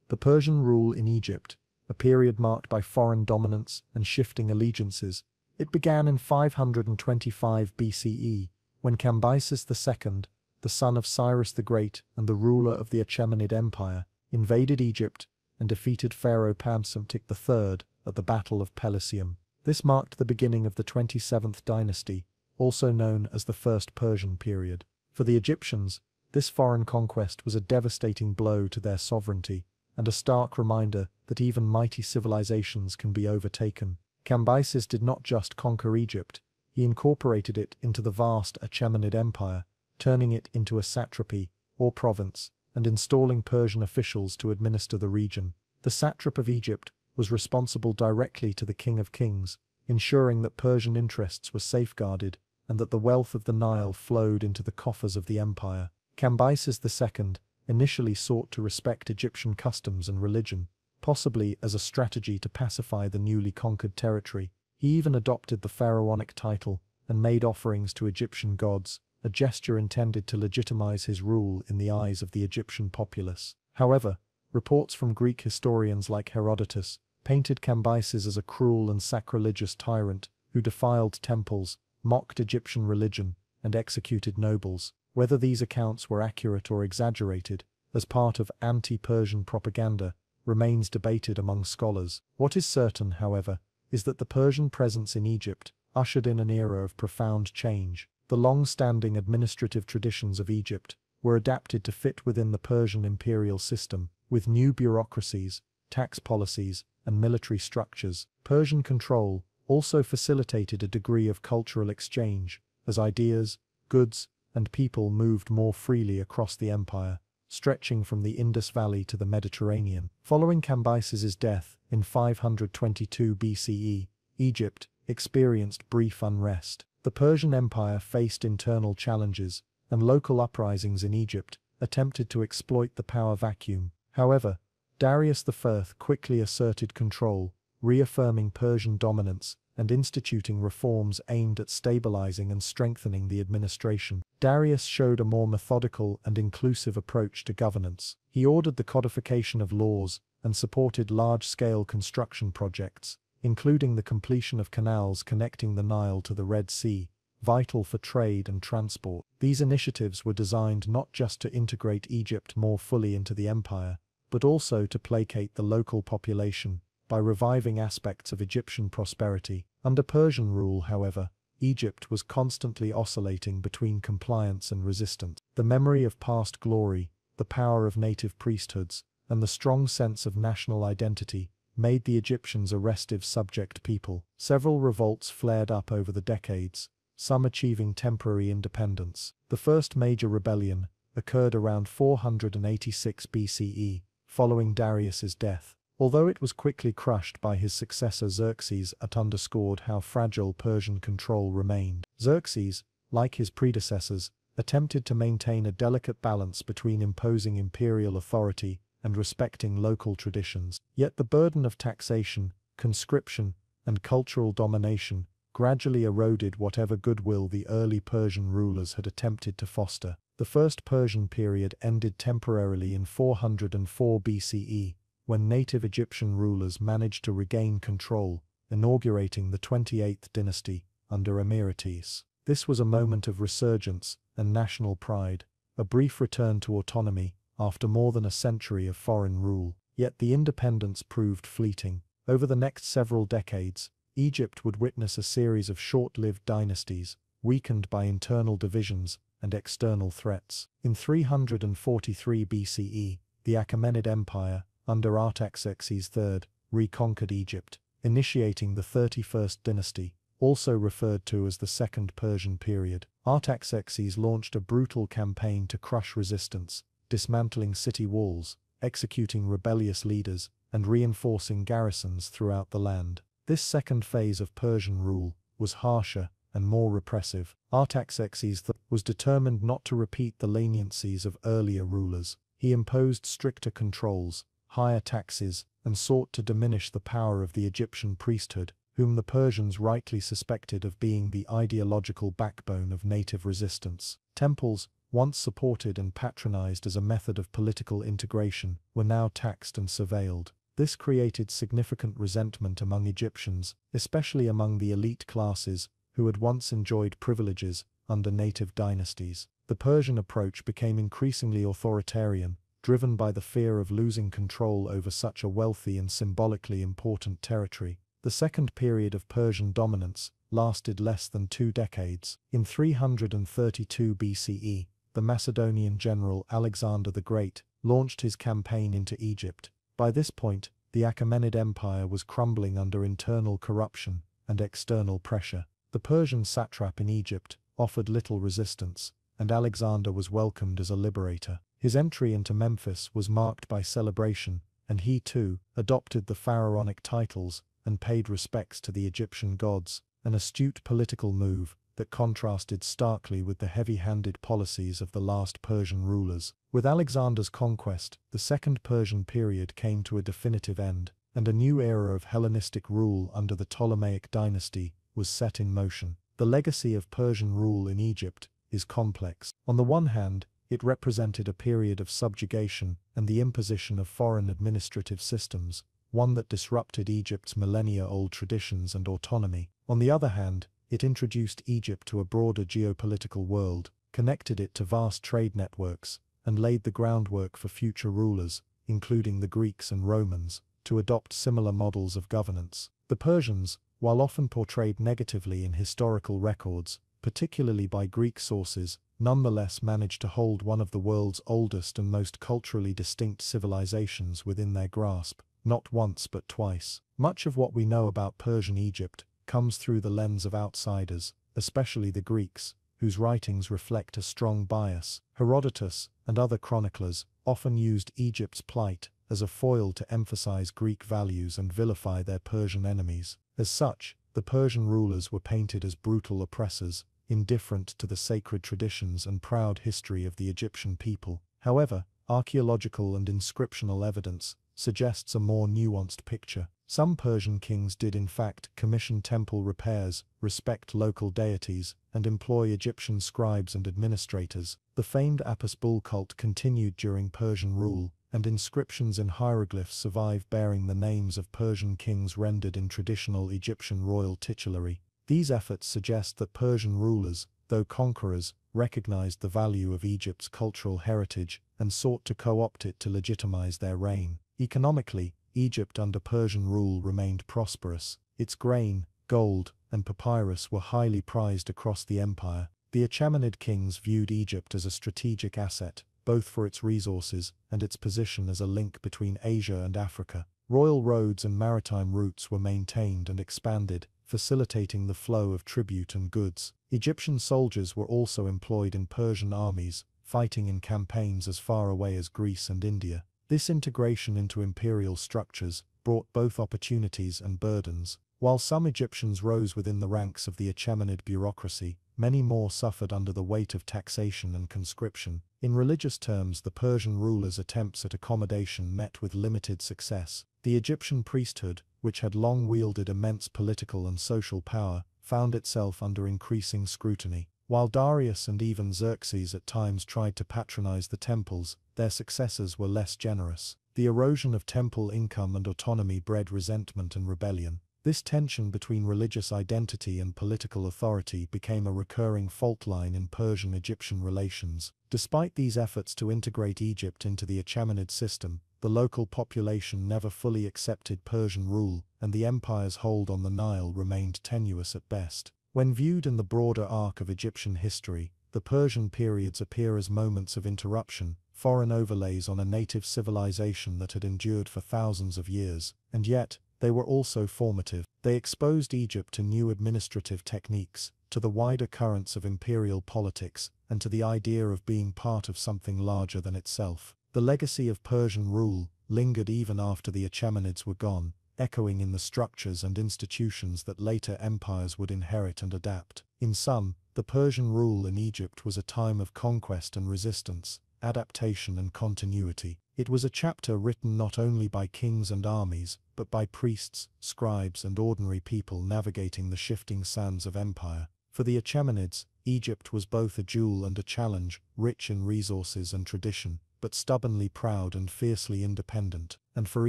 The Persian rule in Egypt, a period marked by foreign dominance and shifting allegiances. It began in 525 BCE, when Cambyses II, the son of Cyrus the Great and the ruler of the Achaemenid Empire, invaded Egypt and defeated Pharaoh Psamtik III at the Battle of Pelusium. This marked the beginning of the 27th dynasty, also known as the First Persian period. For the Egyptians, this foreign conquest was a devastating blow to their sovereignty, and a stark reminder that even mighty civilizations can be overtaken. Cambyses did not just conquer Egypt, he incorporated it into the vast Achaemenid Empire, turning it into a satrapy, or province, and installing Persian officials to administer the region. The satrap of Egypt was responsible directly to the King of Kings, ensuring that Persian interests were safeguarded and that the wealth of the Nile flowed into the coffers of the empire. Cambyses II initially sought to respect Egyptian customs and religion, possibly as a strategy to pacify the newly conquered territory. He even adopted the pharaonic title and made offerings to Egyptian gods, a gesture intended to legitimize his rule in the eyes of the Egyptian populace. However, reports from Greek historians like Herodotus painted Cambyses as a cruel and sacrilegious tyrant who defiled temples, mocked Egyptian religion, and executed nobles. Whether these accounts were accurate or exaggerated, as part of anti-Persian propaganda, remains debated among scholars. What is certain, however, is that the Persian presence in Egypt ushered in an era of profound change. The long-standing administrative traditions of Egypt were adapted to fit within the Persian imperial system, with new bureaucracies, tax policies, and military structures. Persian control also facilitated a degree of cultural exchange, as ideas, goods, and people moved more freely across the empire, stretching from the Indus Valley to the Mediterranean. Following Cambyses's death in 522 BCE, Egypt experienced brief unrest. The Persian Empire faced internal challenges, and local uprisings in Egypt attempted to exploit the power vacuum. However, Darius I quickly asserted control, reaffirming Persian dominance and instituting reforms aimed at stabilizing and strengthening the administration. Darius showed a more methodical and inclusive approach to governance. He ordered the codification of laws and supported large-scale construction projects, including the completion of canals connecting the Nile to the Red Sea, vital for trade and transport. These initiatives were designed not just to integrate Egypt more fully into the empire, but also to placate the local population by reviving aspects of Egyptian prosperity. Under Persian rule, however, Egypt was constantly oscillating between compliance and resistance. The memory of past glory, the power of native priesthoods, and the strong sense of national identity made the Egyptians a restive subject people. Several revolts flared up over the decades, some achieving temporary independence. The first major rebellion occurred around 486 BCE, following Darius's death. Although it was quickly crushed by his successor Xerxes, it underscored how fragile Persian control remained. Xerxes, like his predecessors, attempted to maintain a delicate balance between imposing imperial authority and respecting local traditions. Yet the burden of taxation, conscription, and cultural domination gradually eroded whatever goodwill the early Persian rulers had attempted to foster. The First Persian period ended temporarily in 404 BCE, when native Egyptian rulers managed to regain control, inaugurating the 28th dynasty under Emirates. This was a moment of resurgence and national pride, a brief return to autonomy after more than a century of foreign rule. Yet the independence proved fleeting. Over the next several decades, Egypt would witness a series of short-lived dynasties, weakened by internal divisions and external threats. In 343 BCE, the Achaemenid Empire, under Artaxerxes III, reconquered Egypt, initiating the 31st dynasty, also referred to as the Second Persian period. Artaxerxes launched a brutal campaign to crush resistance, dismantling city walls, executing rebellious leaders, and reinforcing garrisons throughout the land. This second phase of Persian rule was harsher and more repressive. Artaxerxes was determined not to repeat the leniencies of earlier rulers. He imposed stricter controls, higher taxes, and sought to diminish the power of the Egyptian priesthood, whom the Persians rightly suspected of being the ideological backbone of native resistance. Temples, once supported and patronized as a method of political integration, were now taxed and surveilled. This created significant resentment among Egyptians, especially among the elite classes who had once enjoyed privileges under native dynasties. The Persian approach became increasingly authoritarian, driven by the fear of losing control over such a wealthy and symbolically important territory. The second period of Persian dominance lasted less than 2 decades. In 332 BCE, the Macedonian general Alexander the Great launched his campaign into Egypt. By this point, the Achaemenid Empire was crumbling under internal corruption and external pressure. The Persian satrap in Egypt offered little resistance, and Alexander was welcomed as a liberator. His entry into Memphis was marked by celebration, and he too adopted the pharaonic titles and paid respects to the Egyptian gods, an astute political move that contrasted starkly with the heavy-handed policies of the last Persian rulers. With Alexander's conquest, the Second Persian period came to a definitive end, and a new era of Hellenistic rule under the Ptolemaic Dynasty was set in motion. The legacy of Persian rule in Egypt is complex. On the one hand, it represented a period of subjugation and the imposition of foreign administrative systems, one that disrupted Egypt's millennia-old traditions and autonomy. On the other hand, it introduced Egypt to a broader geopolitical world, connected it to vast trade networks, and laid the groundwork for future rulers, including the Greeks and Romans, to adopt similar models of governance. The Persians, while often portrayed negatively in historical records, particularly by Greek sources, nonetheless managed to hold one of the world's oldest and most culturally distinct civilizations within their grasp, not once but twice. Much of what we know about Persian Egypt comes through the lens of outsiders, especially the Greeks, whose writings reflect a strong bias. Herodotus and other chroniclers often used Egypt's plight as a foil to emphasize Greek values and vilify their Persian enemies. As such, the Persian rulers were painted as brutal oppressors, indifferent to the sacred traditions and proud history of the Egyptian people. However, archaeological and inscriptional evidence suggests a more nuanced picture. Some Persian kings did in fact commission temple repairs, respect local deities, and employ Egyptian scribes and administrators. The famed Apis bull cult continued during Persian rule, and inscriptions in hieroglyphs survive bearing the names of Persian kings rendered in traditional Egyptian royal titulary. These efforts suggest that Persian rulers, though conquerors, recognized the value of Egypt's cultural heritage and sought to co-opt it to legitimize their reign. Economically, Egypt under Persian rule remained prosperous. Its grain, gold, and papyrus were highly prized across the empire. The Achaemenid kings viewed Egypt as a strategic asset, both for its resources and its position as a link between Asia and Africa. Royal roads and maritime routes were maintained and expanded, facilitating the flow of tribute and goods. Egyptian soldiers were also employed in Persian armies, fighting in campaigns as far away as Greece and India. This integration into imperial structures brought both opportunities and burdens. While some Egyptians rose within the ranks of the Achaemenid bureaucracy, many more suffered under the weight of taxation and conscription. In religious terms, the Persian rulers' attempts at accommodation met with limited success. The Egyptian priesthood, which had long wielded immense political and social power, found itself under increasing scrutiny. While Darius and even Xerxes at times tried to patronize the temples, their successors were less generous. The erosion of temple income and autonomy bred resentment and rebellion. This tension between religious identity and political authority became a recurring fault line in Persian-Egyptian relations. Despite these efforts to integrate Egypt into the Achaemenid system, the local population never fully accepted Persian rule, and the empire's hold on the Nile remained tenuous at best. When viewed in the broader arc of Egyptian history, the Persian periods appear as moments of interruption, foreign overlays on a native civilization that had endured for thousands of years, and yet, they were also formative. They exposed Egypt to new administrative techniques, to the wider currents of imperial politics, and to the idea of being part of something larger than itself. The legacy of Persian rule lingered even after the Achaemenids were gone, echoing in the structures and institutions that later empires would inherit and adapt. In sum, the Persian rule in Egypt was a time of conquest and resistance, adaptation and continuity. It was a chapter written not only by kings and armies, but by priests, scribes and ordinary people navigating the shifting sands of empire. For the Achaemenids, Egypt was both a jewel and a challenge, rich in resources and tradition, but stubbornly proud and fiercely independent. And for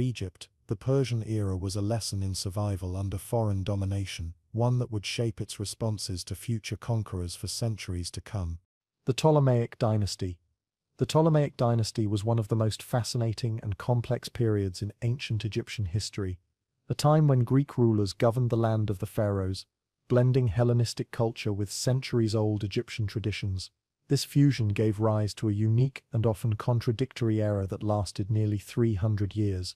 Egypt, the Persian era was a lesson in survival under foreign domination, one that would shape its responses to future conquerors for centuries to come. The Ptolemaic Dynasty. The Ptolemaic Dynasty was one of the most fascinating and complex periods in ancient Egyptian history, a time when Greek rulers governed the land of the pharaohs, blending Hellenistic culture with centuries-old Egyptian traditions. This fusion gave rise to a unique and often contradictory era that lasted nearly 300 years,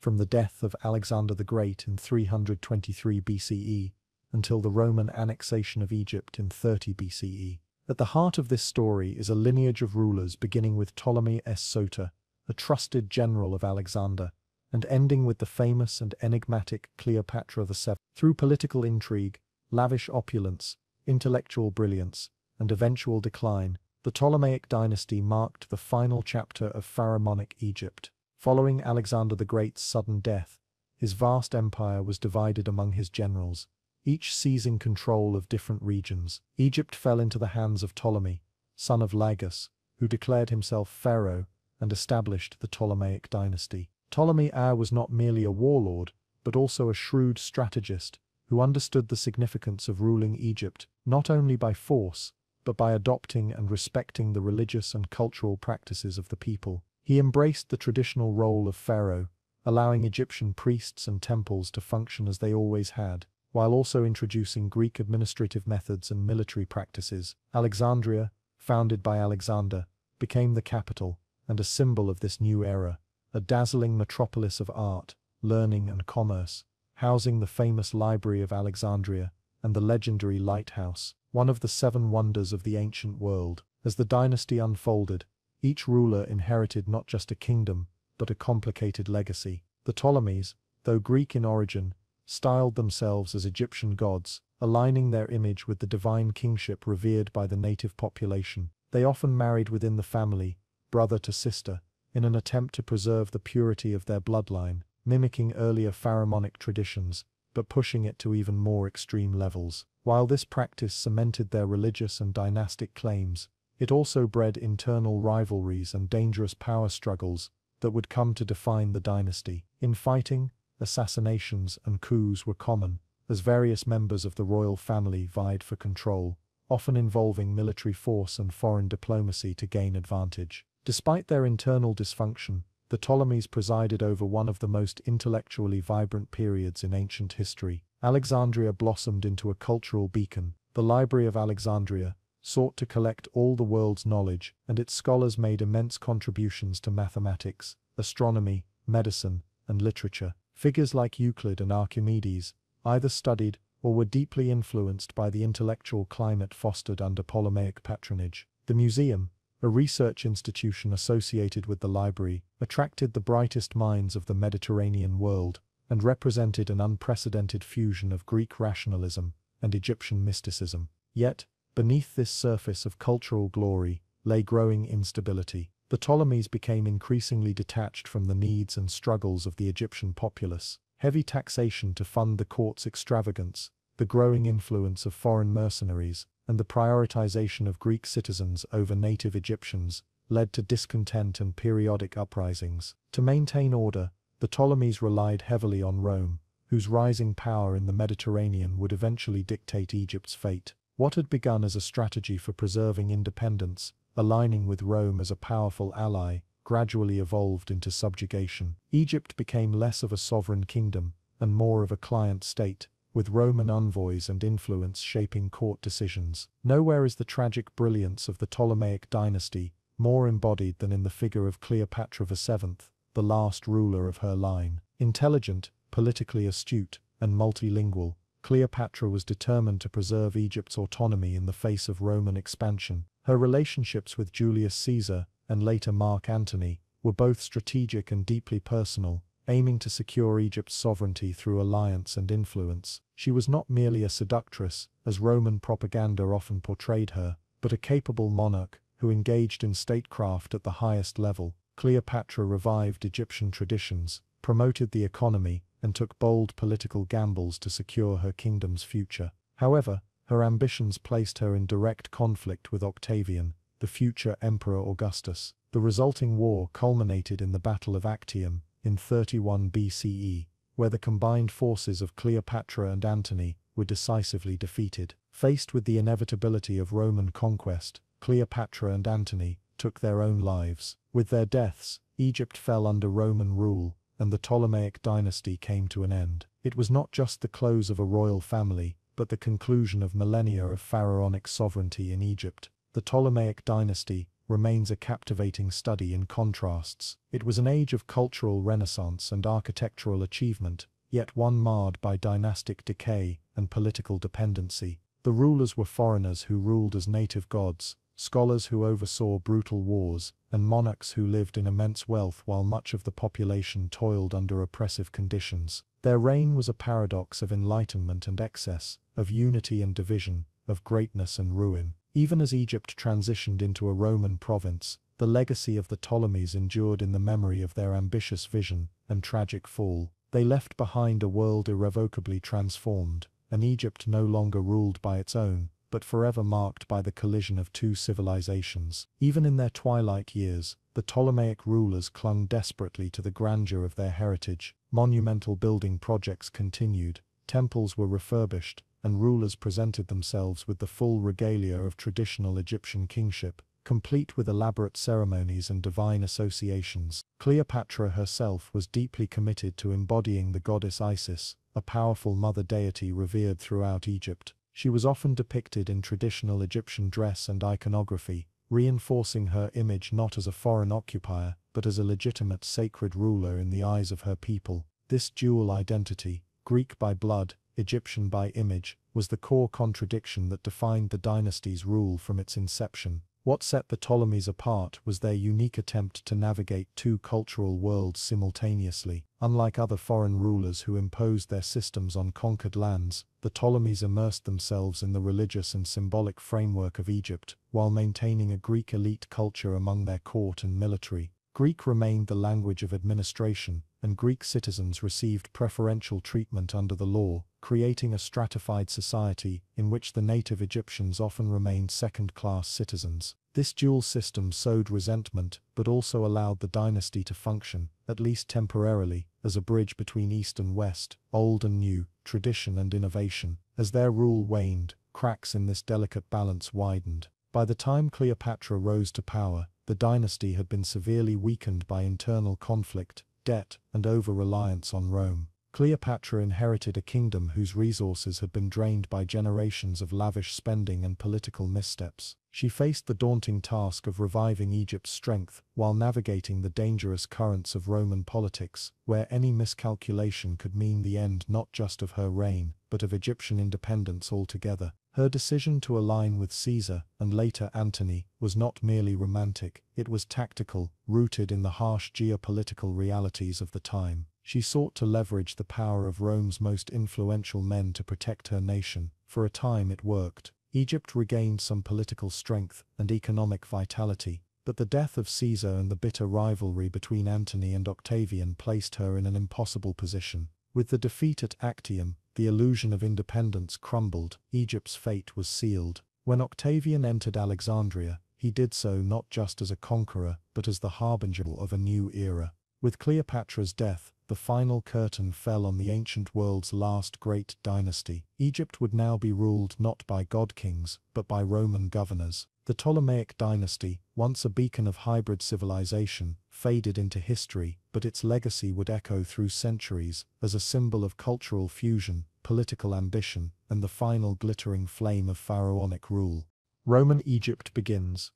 from the death of Alexander the Great in 323 BCE until the Roman annexation of Egypt in 30 BCE. At the heart of this story is a lineage of rulers beginning with Ptolemy Soter, a trusted general of Alexander, and ending with the famous and enigmatic Cleopatra VII. Through political intrigue, lavish opulence, intellectual brilliance, and eventual decline, the Ptolemaic dynasty marked the final chapter of pharaonic Egypt. Following Alexander the Great's sudden death, his vast empire was divided among his generals, each seizing control of different regions. Egypt fell into the hands of Ptolemy, son of Lagus, who declared himself pharaoh and established the Ptolemaic dynasty. Ptolemy was not merely a warlord, but also a shrewd strategist who understood the significance of ruling Egypt not only by force, but by adopting and respecting the religious and cultural practices of the people. He embraced the traditional role of pharaoh, allowing Egyptian priests and temples to function as they always had, while also introducing Greek administrative methods and military practices. Alexandria, founded by Alexander, became the capital and a symbol of this new era, a dazzling metropolis of art, learning and commerce, housing the famous Library of Alexandria and the legendary lighthouse, one of the 7 wonders of the ancient world. As the dynasty unfolded, each ruler inherited not just a kingdom, but a complicated legacy. The Ptolemies, though Greek in origin, styled themselves as Egyptian gods, aligning their image with the divine kingship revered by the native population. They often married within the family, brother to sister, in an attempt to preserve the purity of their bloodline, mimicking earlier pharaonic traditions, but pushing it to even more extreme levels. While this practice cemented their religious and dynastic claims, it also bred internal rivalries and dangerous power struggles, that would come to define the dynasty. Infighting, assassinations, and coups were common, as various members of the royal family vied for control, often involving military force and foreign diplomacy to gain advantage. Despite their internal dysfunction, the Ptolemies presided over one of the most intellectually vibrant periods in ancient history. Alexandria blossomed into a cultural beacon. The Library of Alexandria sought to collect all the world's knowledge, and its scholars made immense contributions to mathematics, astronomy, medicine, and literature. Figures like Euclid and Archimedes either studied or were deeply influenced by the intellectual climate fostered under Ptolemaic patronage. The museum, a research institution associated with the library, attracted the brightest minds of the Mediterranean world and represented an unprecedented fusion of Greek rationalism and Egyptian mysticism. Yet, beneath this surface of cultural glory lay growing instability. The Ptolemies became increasingly detached from the needs and struggles of the Egyptian populace. Heavy taxation to fund the court's extravagance, the growing influence of foreign mercenaries, and the prioritization of Greek citizens over native Egyptians led to discontent and periodic uprisings. To maintain order, the Ptolemies relied heavily on Rome, whose rising power in the Mediterranean would eventually dictate Egypt's fate. What had begun as a strategy for preserving independence, aligning with Rome as a powerful ally, gradually evolved into subjugation. Egypt became less of a sovereign kingdom and more of a client state, with Roman envoys and influence shaping court decisions. Nowhere is the tragic brilliance of the Ptolemaic dynasty more embodied than in the figure of Cleopatra VII, the last ruler of her line. Intelligent, politically astute, and multilingual, Cleopatra was determined to preserve Egypt's autonomy in the face of Roman expansion. Her relationships with Julius Caesar and later Mark Antony were both strategic and deeply personal, aiming to secure Egypt's sovereignty through alliance and influence. She was not merely a seductress, as Roman propaganda often portrayed her, but a capable monarch who engaged in statecraft at the highest level. Cleopatra revived Egyptian traditions, promoted the economy, and took bold political gambles to secure her kingdom's future. However, her ambitions placed her in direct conflict with Octavian, the future Emperor Augustus. The resulting war culminated in the Battle of Actium in 31 BCE, where the combined forces of Cleopatra and Antony were decisively defeated. Faced with the inevitability of Roman conquest, Cleopatra and Antony took their own lives. With their deaths, Egypt fell under Roman rule, and the Ptolemaic dynasty came to an end. It was not just the close of a royal family, but the conclusion of millennia of pharaonic sovereignty in Egypt. The Ptolemaic dynasty remains a captivating study in contrasts. It was an age of cultural renaissance and architectural achievement, yet one marred by dynastic decay and political dependency. The rulers were foreigners who ruled as native gods, scholars who oversaw brutal wars, and monarchs who lived in immense wealth while much of the population toiled under oppressive conditions. Their reign was a paradox of enlightenment and excess, of unity and division, of greatness and ruin. Even as Egypt transitioned into a Roman province, the legacy of the Ptolemies endured in the memory of their ambitious vision and tragic fall. They left behind a world irrevocably transformed, an Egypt no longer ruled by its own, but forever marked by the collision of two civilizations. Even in their twilight years, the Ptolemaic rulers clung desperately to the grandeur of their heritage. Monumental building projects continued, temples were refurbished, and rulers presented themselves with the full regalia of traditional Egyptian kingship, complete with elaborate ceremonies and divine associations. Cleopatra herself was deeply committed to embodying the goddess Isis, a powerful mother deity revered throughout Egypt. She was often depicted in traditional Egyptian dress and iconography, reinforcing her image not as a foreign occupier, but as a legitimate sacred ruler in the eyes of her people. This dual identity, Greek by blood, Egyptian by image, was the core contradiction that defined the dynasty's rule from its inception. What set the Ptolemies apart was their unique attempt to navigate two cultural worlds simultaneously. Unlike other foreign rulers who imposed their systems on conquered lands, the Ptolemies immersed themselves in the religious and symbolic framework of Egypt, while maintaining a Greek elite culture among their court and military. Greek remained the language of administration, and Greek citizens received preferential treatment under the law, creating a stratified society in which the native Egyptians often remained second-class citizens. This dual system sowed resentment but also allowed the dynasty to function, at least temporarily, as a bridge between East and West, old and new, tradition and innovation. As their rule waned, cracks in this delicate balance widened. By the time Cleopatra rose to power, the dynasty had been severely weakened by internal conflict, debt, and over-reliance on Rome. Cleopatra inherited a kingdom whose resources had been drained by generations of lavish spending and political missteps. She faced the daunting task of reviving Egypt's strength while navigating the dangerous currents of Roman politics, where any miscalculation could mean the end not just of her reign, but of Egyptian independence altogether. Her decision to align with Caesar, and later Antony, was not merely romantic, it was tactical, rooted in the harsh geopolitical realities of the time. She sought to leverage the power of Rome's most influential men to protect her nation. For a time it worked. Egypt regained some political strength and economic vitality, but the death of Caesar and the bitter rivalry between Antony and Octavian placed her in an impossible position. With the defeat at Actium, the illusion of independence crumbled, Egypt's fate was sealed. When Octavian entered Alexandria, he did so not just as a conqueror, but as the harbinger of a new era. With Cleopatra's death, the final curtain fell on the ancient world's last great dynasty. Egypt would now be ruled not by god-kings, but by Roman governors. The Ptolemaic Dynasty, once a beacon of hybrid civilization, faded into history, but its legacy would echo through centuries as a symbol of cultural fusion, political ambition, and the final glittering flame of pharaonic rule. Roman Egypt begins.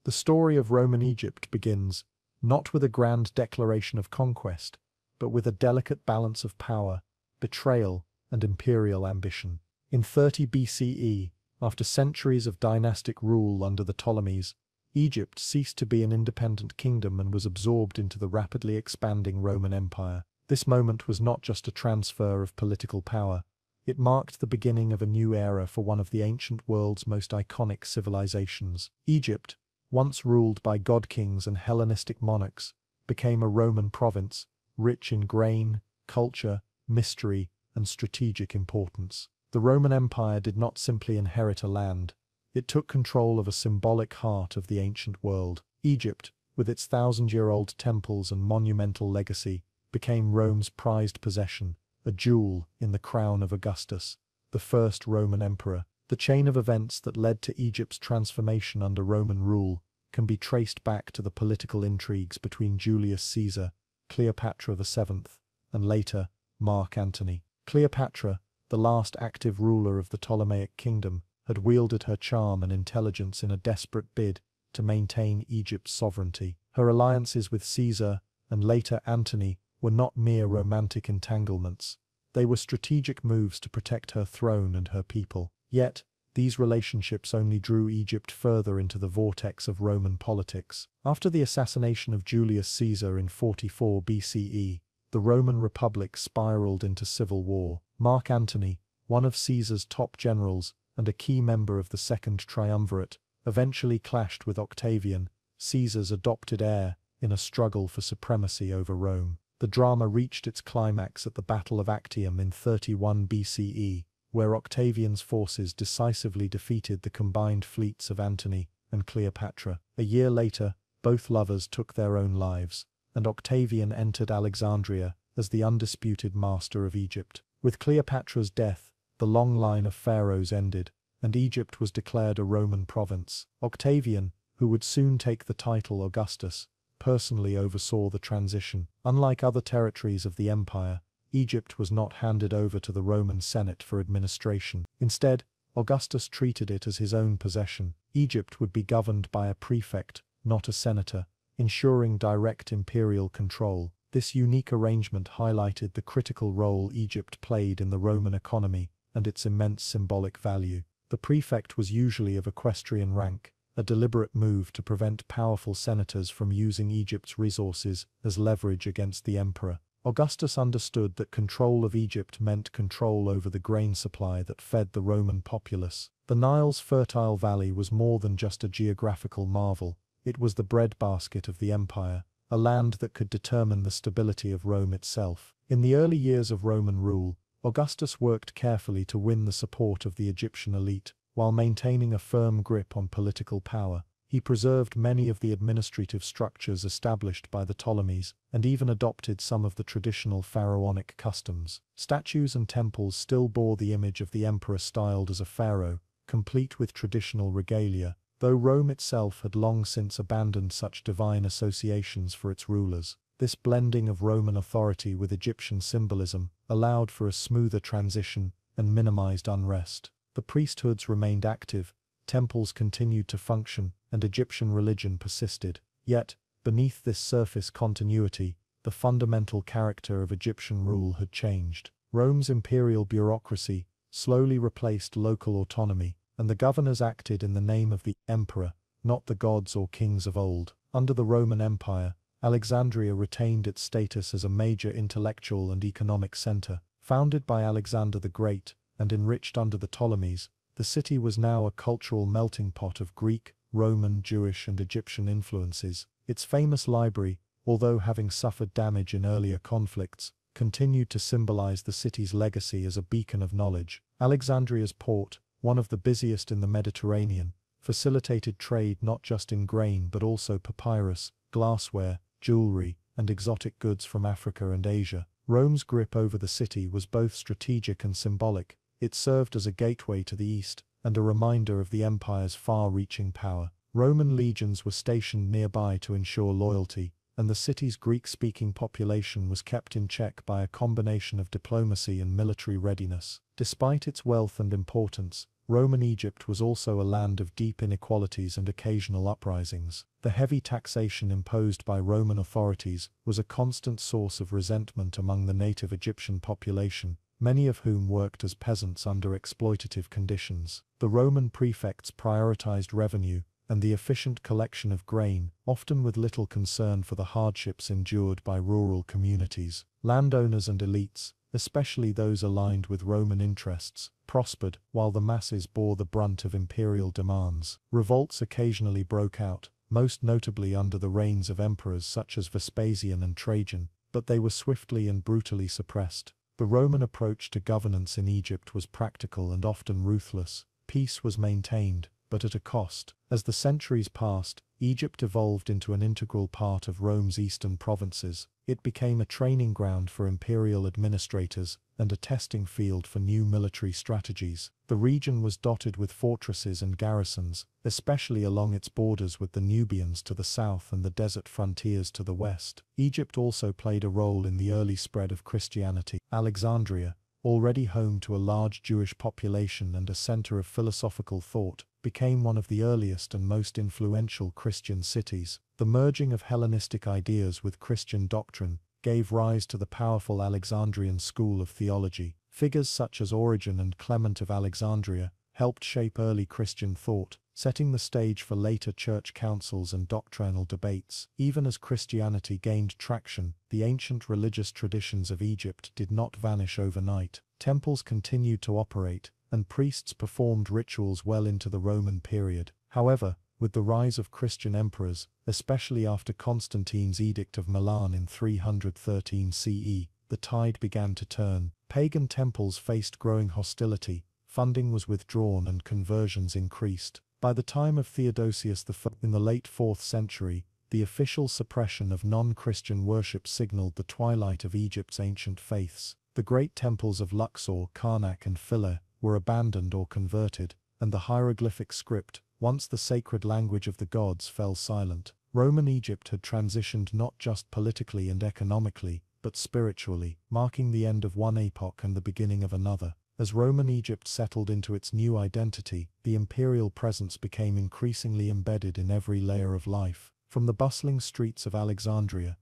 The story of Roman Egypt begins, not with a grand declaration of conquest, but with a delicate balance of power, betrayal, and imperial ambition. In 30 BCE, after centuries of dynastic rule under the Ptolemies, Egypt ceased to be an independent kingdom and was absorbed into the rapidly expanding Roman Empire. This moment was not just a transfer of political power, it marked the beginning of a new era for one of the ancient world's most iconic civilizations. Egypt, once ruled by god-kings and Hellenistic monarchs, became a Roman province, rich in grain, culture, mystery, and strategic importance. The Roman Empire did not simply inherit a land, it took control of a symbolic heart of the ancient world. Egypt, with its thousand-year-old temples and monumental legacy, became Rome's prized possession, a jewel in the crown of Augustus, the first Roman emperor. The chain of events that led to Egypt's transformation under Roman rule can be traced back to the political intrigues between Julius Caesar, Cleopatra VII, and later, Mark Antony. Cleopatra, the last active ruler of the Ptolemaic kingdom, had wielded her charm and intelligence in a desperate bid to maintain Egypt's sovereignty. Her alliances with Caesar, and later Antony, were not mere romantic entanglements. They were strategic moves to protect her throne and her people. Yet, these relationships only drew Egypt further into the vortex of Roman politics. After the assassination of Julius Caesar in 44 BCE, the Roman Republic spiraled into civil war. Mark Antony, one of Caesar's top generals and a key member of the Second Triumvirate, eventually clashed with Octavian, Caesar's adopted heir, in a struggle for supremacy over Rome. The drama reached its climax at the Battle of Actium in 31 BCE, where Octavian's forces decisively defeated the combined fleets of Antony and Cleopatra. A year later, both lovers took their own lives, and Octavian entered Alexandria as the undisputed master of Egypt. With Cleopatra's death, the long line of pharaohs ended, and Egypt was declared a Roman province. Octavian, who would soon take the title Augustus, personally oversaw the transition. Unlike other territories of the empire, Egypt was not handed over to the Roman Senate for administration. Instead, Augustus treated it as his own possession. Egypt would be governed by a prefect, not a senator, ensuring direct imperial control. This unique arrangement highlighted the critical role Egypt played in the Roman economy and its immense symbolic value. The prefect was usually of equestrian rank, a deliberate move to prevent powerful senators from using Egypt's resources as leverage against the emperor. Augustus understood that control of Egypt meant control over the grain supply that fed the Roman populace. The Nile's fertile valley was more than just a geographical marvel, it was the breadbasket of the empire, a land that could determine the stability of Rome itself. In the early years of Roman rule, Augustus worked carefully to win the support of the Egyptian elite, while maintaining a firm grip on political power. He preserved many of the administrative structures established by the Ptolemies, and even adopted some of the traditional pharaonic customs. Statues and temples still bore the image of the emperor styled as a pharaoh, complete with traditional regalia, though Rome itself had long since abandoned such divine associations for its rulers. This blending of Roman authority with Egyptian symbolism allowed for a smoother transition and minimized unrest. The priesthoods remained active, temples continued to function, and Egyptian religion persisted. Yet, beneath this surface continuity, the fundamental character of Egyptian rule had changed. Rome's imperial bureaucracy slowly replaced local autonomy, and the governors acted in the name of the emperor, not the gods or kings of old. Under the Roman Empire, Alexandria retained its status as a major intellectual and economic center. Founded by Alexander the Great and enriched under the Ptolemies, the city was now a cultural melting pot of Greek, Roman, Jewish, and Egyptian influences. Its famous library, although having suffered damage in earlier conflicts, continued to symbolize the city's legacy as a beacon of knowledge. Alexandria's port, one of the busiest in the Mediterranean, facilitated trade not just in grain but also papyrus, glassware, jewelry, and exotic goods from Africa and Asia. Rome's grip over the city was both strategic and symbolic. It served as a gateway to the east, and a reminder of the empire's far-reaching power. Roman legions were stationed nearby to ensure loyalty, and the city's Greek-speaking population was kept in check by a combination of diplomacy and military readiness. Despite its wealth and importance, Roman Egypt was also a land of deep inequalities and occasional uprisings. The heavy taxation imposed by Roman authorities was a constant source of resentment among the native Egyptian population, many of whom worked as peasants under exploitative conditions. The Roman prefects prioritized revenue and the efficient collection of grain, often with little concern for the hardships endured by rural communities. Landowners and elites, especially those aligned with Roman interests, prospered, while the masses bore the brunt of imperial demands. Revolts occasionally broke out, most notably under the reigns of emperors such as Vespasian and Trajan, but they were swiftly and brutally suppressed. The Roman approach to governance in Egypt was practical and often ruthless. Peace was maintained, but at a cost. As the centuries passed, Egypt evolved into an integral part of Rome's eastern provinces. It became a training ground for imperial administrators and a testing field for new military strategies. The region was dotted with fortresses and garrisons, especially along its borders with the Nubians to the south and the desert frontiers to the west. Egypt also played a role in the early spread of Christianity. Alexandria, already home to a large Jewish population and a center of philosophical thought, became one of the earliest and most influential Christian cities. The merging of Hellenistic ideas with Christian doctrine gave rise to the powerful Alexandrian school of theology. Figures such as Origen and Clement of Alexandria helped shape early Christian thought, setting the stage for later church councils and doctrinal debates. Even as Christianity gained traction, the ancient religious traditions of Egypt did not vanish overnight. Temples continued to operate, and priests performed rituals well into the Roman period. However, with the rise of Christian emperors, especially after Constantine's Edict of Milan in 313 CE, the tide began to turn. Pagan temples faced growing hostility, funding was withdrawn and conversions increased. By the time of Theodosius I in the late 4th century, the official suppression of non-Christian worship signaled the twilight of Egypt's ancient faiths. The great temples of Luxor, Karnak, and Philae were abandoned or converted, and the hieroglyphic script, once the sacred language of the gods, fell silent. Roman Egypt had transitioned not just politically and economically, but spiritually, marking the end of one epoch and the beginning of another. As Roman Egypt settled into its new identity, the imperial presence became increasingly embedded in every layer of life. From the bustling streets of Alexandria